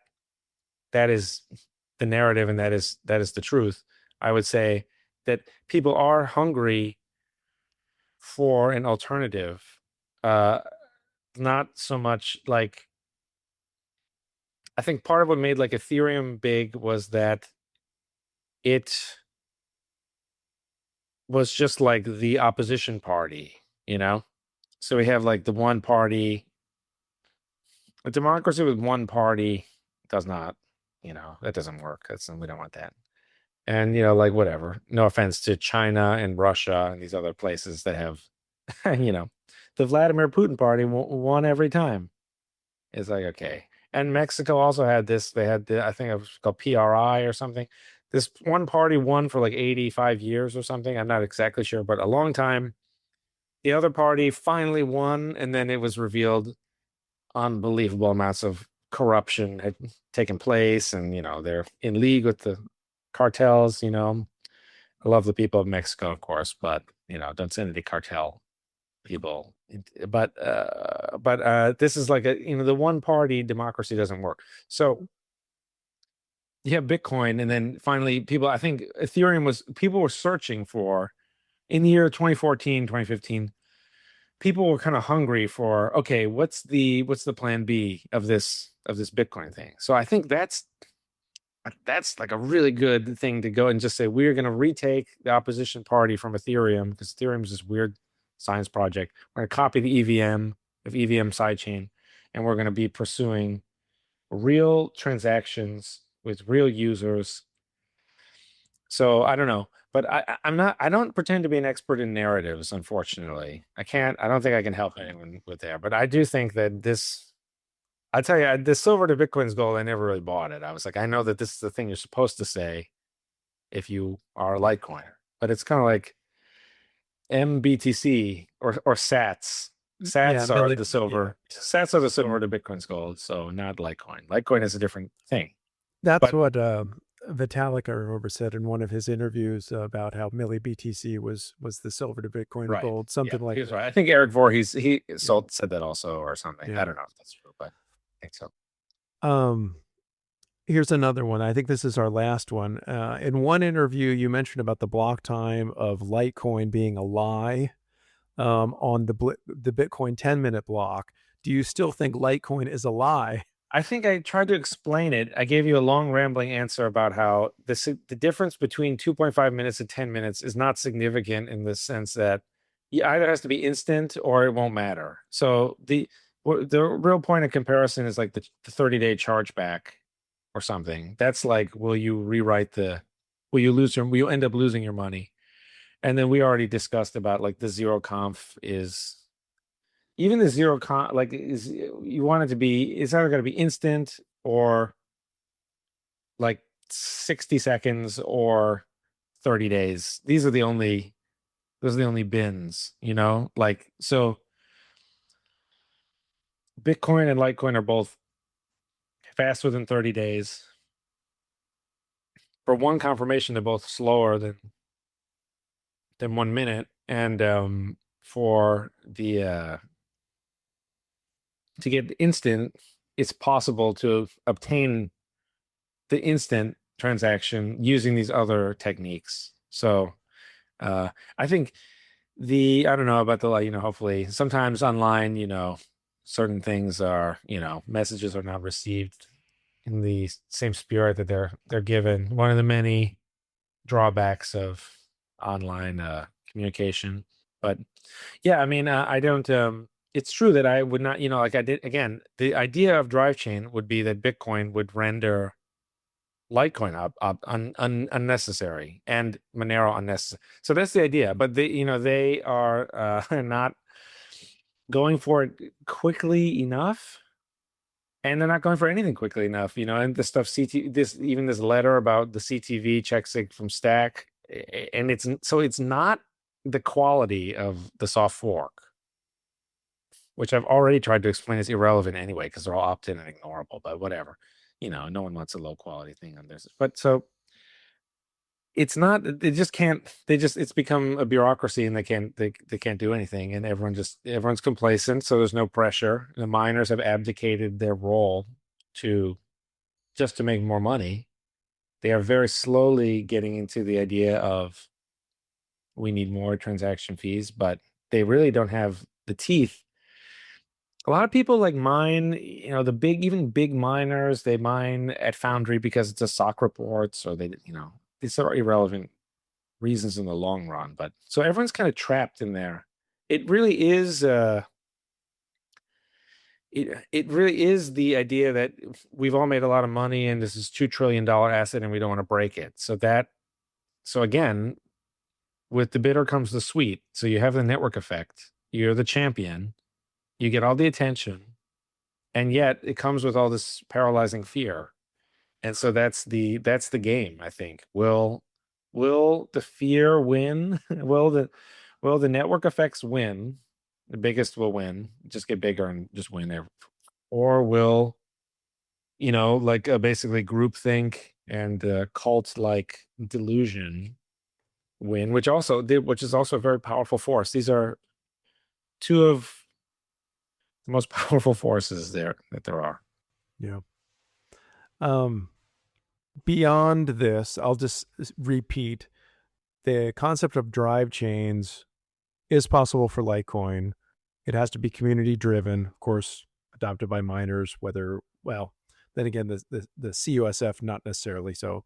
is the narrative, and that is the truth. I would say that people are hungry for an alternative. Uh, Not so much like, I think part of what made like Ethereum big was that it was just like the opposition party, you know? So we have like the one party, a democracy with one party does not, that doesn't work. We don't want that. And, like whatever. No offense to China and Russia and these other places that have, you know, the Vladimir Putin party won every time. It's like, okay. And Mexico also had this. They had I think it was called PRI or something. This one party won for like 85 years or something. I'm not exactly sure, but a long time. The other party finally won, and then it was revealed unbelievable amounts of corruption had taken place, and they're in league with the cartels. I love the people of Mexico, of course, but don't send any cartel people. But this is like the one party democracy doesn't work. So you have Bitcoin, and then finally I think people were searching for, in the year 2014, 2015, people were kind of hungry for, okay, what's the plan B of this Bitcoin thing. So I think that's like a really good thing to go and just say, we're going to retake the opposition party from Ethereum, because Ethereum is this weird science project. We're going to copy the EVM sidechain, and we're going to be pursuing real transactions with real users. So I don't know, but I don't pretend to be an expert in narratives, unfortunately. I don't think I can help anyone with that, but I do think that I tell you, the silver to Bitcoin's gold, I never really bought it. I was like, I know that this is the thing you're supposed to say if you are a Litecoiner, but it's kind of like MBTC or Sats. Yeah, Sats are the silver. yeah. Sats are the silver to Bitcoin's gold, so not Litecoin. Litecoin is a different thing. That's But what Vitalik, I remember, said in one of his interviews about how Milli BTC was the silver to Bitcoin right, gold, yeah, something like he was that. right. I think Eric Voorhees Yeah. said that also, or something. Yeah. I don't know if that's true, but I think so. Um, Here's another one. I think this is our last one. In one interview, you mentioned about the block time of Litecoin being a lie on the Bitcoin 10-minute block. Do you still think Litecoin is a lie? I think I tried to explain it. I gave you a long rambling answer about how the difference between 2.5 minutes and 10 minutes is not significant, in the sense that it either has to be instant or it won't matter. So the real point of comparison is like the 30-day chargeback or something. That's like, will you end up losing your money? And then we already discussed about like the zero conf is, even the zero con, like, is, you want it to be, it's either going to be instant or like 60 seconds or 30 days. Those are the only bins, like, so Bitcoin and Litecoin are both faster than 30 days. For one confirmation, they're both slower than 1 minute. And for the to get instant, it's possible to obtain the instant transaction using these other techniques. So I think I don't know about hopefully sometimes online, certain things are, messages are not received in the same spirit that they're given. One of the many drawbacks of online communication. But yeah, I mean, I don't. It's true that I would not, like I did again. The idea of drive chain would be that Bitcoin would render Litecoin unnecessary and Monero unnecessary. So that's the idea. But they are not going for it quickly enough, and they're not going for anything quickly enough. And the stuff this letter about the CTV check sig from Stack, and it's not the quality of the soft fork, which I've already tried to explain is irrelevant anyway because they're all opt-in and ignorable. But whatever, no one wants a low quality thing on this. But so it's not. They just can't. It's become a bureaucracy, and they can't do anything, and everyone's complacent. So there's no pressure. The miners have abdicated their role to make more money. They are very slowly getting into the idea of we need more transaction fees, but they really don't have the teeth. A lot of people like mine, even big miners, they mine at Foundry because it's a SOC reports, or these are irrelevant reasons in the long run. But so everyone's kind of trapped in there. It really is it really is the idea that we've all made a lot of money and this is $2 trillion asset and we don't want to break it. So again, with the bitter comes the sweet. So you have the network effect. You're the champion. You get all the attention, and yet it comes with all this paralyzing fear. And so that's the game, I think. Will the fear win? Will the network effects win? The biggest will win, just get bigger and just win. Or will, basically groupthink and cult-like delusion win, which is also a very powerful force. These are two of the most powerful forces that there are. Yeah. Beyond this, I'll just repeat, the concept of drive chains is possible for Litecoin. It has to be community driven, of course, adopted by miners, then again, the CUSF, not necessarily. So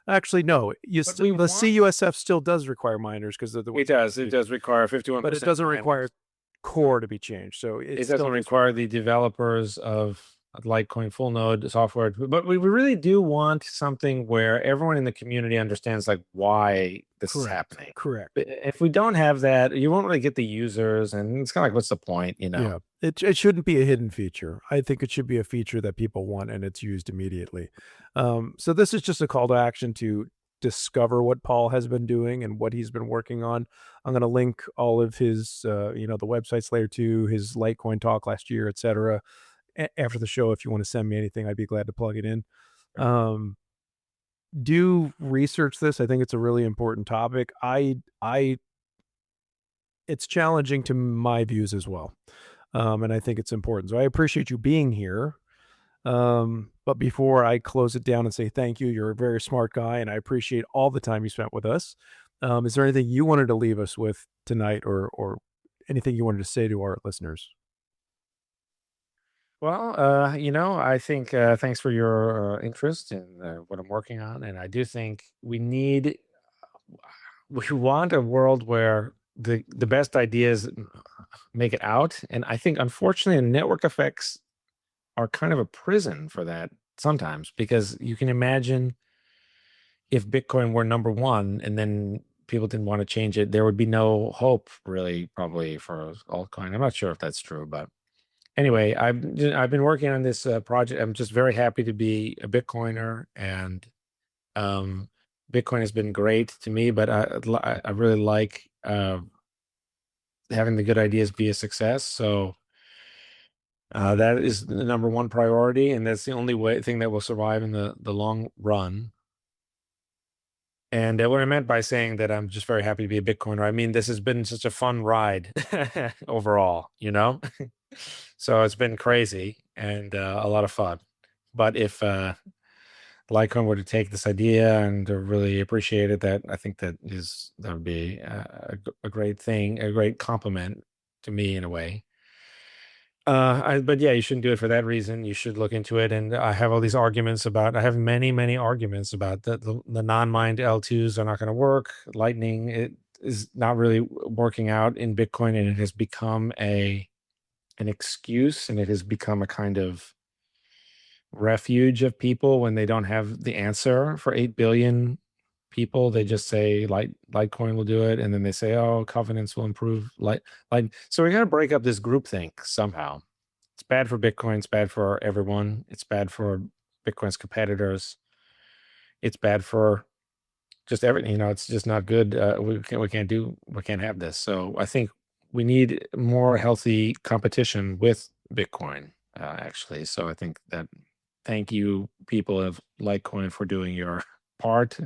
actually, no, the CUSF still does require miners because it does require 51%, but it doesn't require core to be changed. So it doesn't require the developers of Litecoin full node software, but we really do want something where everyone in the community understands why this is happening. Correct. But if we don't have that, you won't really get the users, and it's kind of what's the point, Yeah, it shouldn't be a hidden feature. I think it should be a feature that people want and it's used immediately. So this is just a call to action to discover what Paul has been doing and what he's been working on. I'm going to link all of his, the websites, Layer 2, his Litecoin talk last year, etc. After the show, if you want to send me anything, I'd be glad to plug it in. Do research this. I think it's a really important topic. It's challenging to my views as well. And I think it's important. So I appreciate you being here. But before I close it down and say thank you, you're a very smart guy, and I appreciate all the time you spent with us. Is there anything you wanted to leave us with tonight, or anything you wanted to say to our listeners? Well, I think thanks for your interest in what I'm working on, and I do think we want a world where the best ideas make it out, and I think unfortunately network effects are kind of a prison for that sometimes, because you can imagine if Bitcoin were number one and then people didn't want to change it, there would be no hope really probably for altcoin. I'm not sure if that's true, but anyway, I've been working on this project. I'm just very happy to be a Bitcoiner, and Bitcoin has been great to me, but I really like having the good ideas be a success. So that is the number one priority, and that's the only thing that will survive in the long run. And what I meant by saying that I'm just very happy to be a Bitcoiner, I mean, this has been such a fun ride overall, So it's been crazy and a lot of fun. But if Litecoin were to take this idea and to really appreciate it, I think that would be a great thing, a great compliment to me in a way. But yeah, you shouldn't do it for that reason. You should look into it. And I have all these arguments about, I have many, many arguments about the non-mined L2s are not going to work. Lightning, it is not really working out in Bitcoin, and it has become an excuse, and it has become a kind of refuge of people when they don't have the answer for 8 billion people. They just say Litecoin will do it, and then they say, oh, covenants will improve light. So we got to break up this groupthink somehow. It's bad for Bitcoin. It's bad for everyone. It's bad for Bitcoin's competitors. It's bad for just everything. It's just not good. We can't have this. So I think we need more healthy competition with Bitcoin, actually. So I think that, thank you, people of Litecoin, for doing your part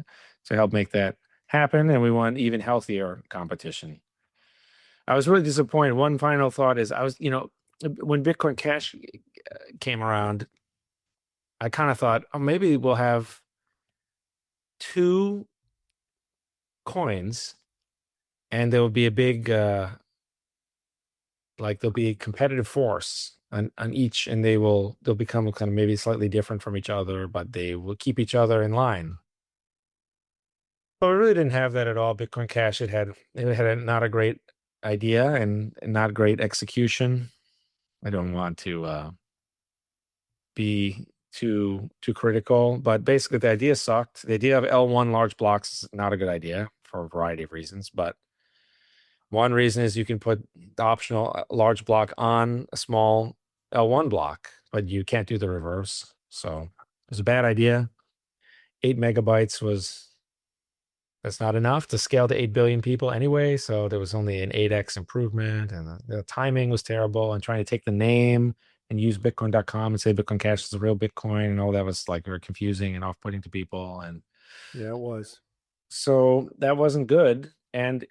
to help make that happen. And we want even healthier competition. I was really disappointed. One final thought is, when Bitcoin Cash came around, I kind of thought, oh, maybe we'll have two coins, and there will be a big, there'll be a competitive force on each, and they'll become kind of maybe slightly different from each other, but they will keep each other in line. But we really didn't have that at all. Bitcoin Cash, it had not a great idea and not great execution. I don't want to be too critical, but basically the idea sucked. The idea of L1 large blocks is not a good idea for a variety of reasons, but one reason is you can put the optional large block on a small L1 block, but you can't do the reverse. So it was a bad idea. 8 megabytes that's not enough to scale to 8 billion people anyway. So there was only an 8x improvement, and the timing was terrible. And trying to take the name and use Bitcoin.com and say Bitcoin Cash is the real Bitcoin and all that was like very confusing and off-putting to people. And Yeah, it was. so that wasn't good. And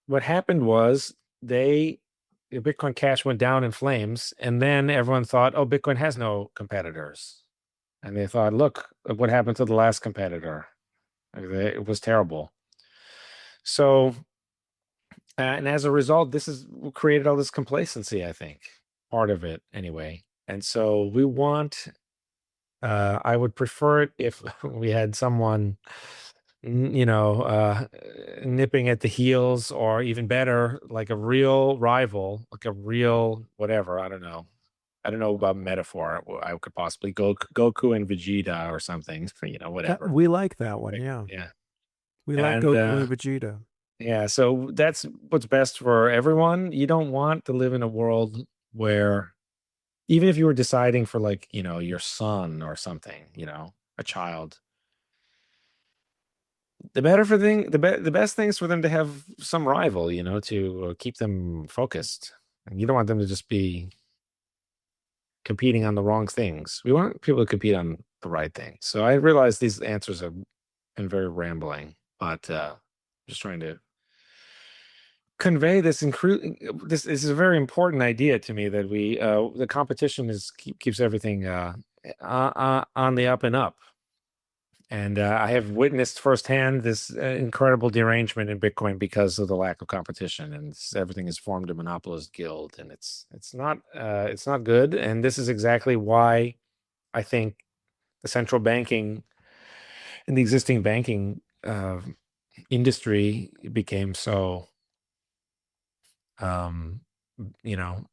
what happened was Bitcoin Cash went down in flames, and then everyone thought, oh, Bitcoin has no competitors. And they thought, look what happened to the last competitor. It was terrible. So, and as a result, this has created all this complacency, I think, part of it anyway. And so we want, I would prefer it if we had someone, nipping at the heels, or even better, like a real rival, like a real whatever. I don't know about metaphor. I could possibly Goku and Vegeta or something, whatever. We like that one. Yeah. Yeah. We like And Goku and Vegeta. yeah, so that's what's best for everyone. You don't want to live in a world where, even if you were deciding for your son or something, a child, the best thing is for them to have some rival, to keep them focused. And you don't want them to just be competing on the wrong things. We want people to compete on the right things. So I realize these answers have been very rambling, but just trying to convey this. This is a very important idea to me, that the competition keeps everything on the up and up. And I have witnessed firsthand this incredible derangement in Bitcoin because of the lack of competition, and everything has formed a monopolist guild, and it's not good. And this is exactly why I think the central banking and the existing banking industry became so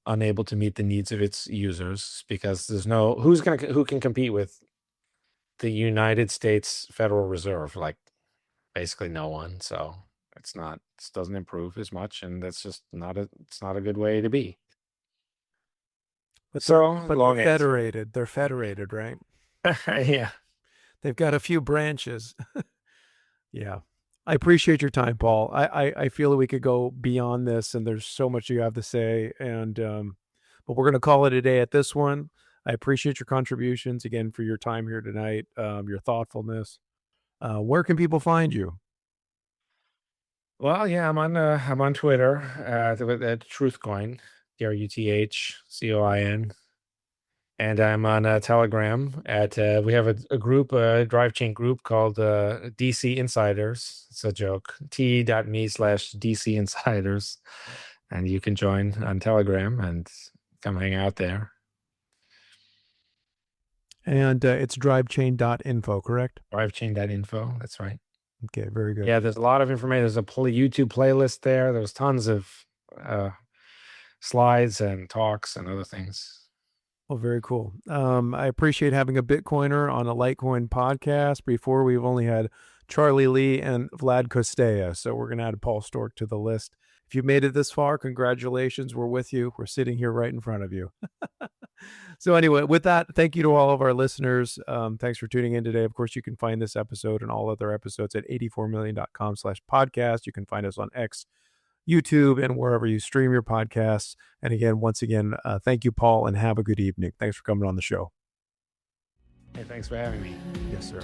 unable to meet the needs of its users, because there's who can compete with the United States Federal Reserve? Like, basically no one. So it doesn't improve as much, and that's just it's not a good way to be. But So they're long answer. federated. They're federated, right? Yeah. They've got a few branches. Yeah. I appreciate your time, Paul. I feel that we could go beyond this, and there's so much you have to say. And but we're going to call it a day at this one. I appreciate your contributions again for your time here tonight, your thoughtfulness. Where can people find you? Well, yeah, I'm on Twitter at Truthcoin, TRUTHCOIN, and I'm on Telegram at we have a group, a Drivechain group called DC Insiders. It's a joke. T.me/DC Insiders, and you can join on Telegram and come hang out there. And it's drivechain.info, correct? Drivechain.info. That's right. Okay, very good. Yeah, there's a lot of information. There's a YouTube playlist there. There's tons of slides and talks and other things. Oh, very cool. I appreciate having a Bitcoiner on a Litecoin podcast. Before, we've only had Charlie Lee and Vlad Costea, so we're going to add Paul Sztorc to the list. If you've made it this far, congratulations. We're with you. We're sitting here right in front of you. So anyway, with that, thank you to all of our listeners. Thanks for tuning in today. Of course, you can find this episode and all other episodes at 84million.com/podcast. You can find us on X, YouTube, and wherever you stream your podcasts. And again, once again, thank you, Paul, and have a good evening. Thanks for coming on the show. Hey, thanks for having me. Yes, sir.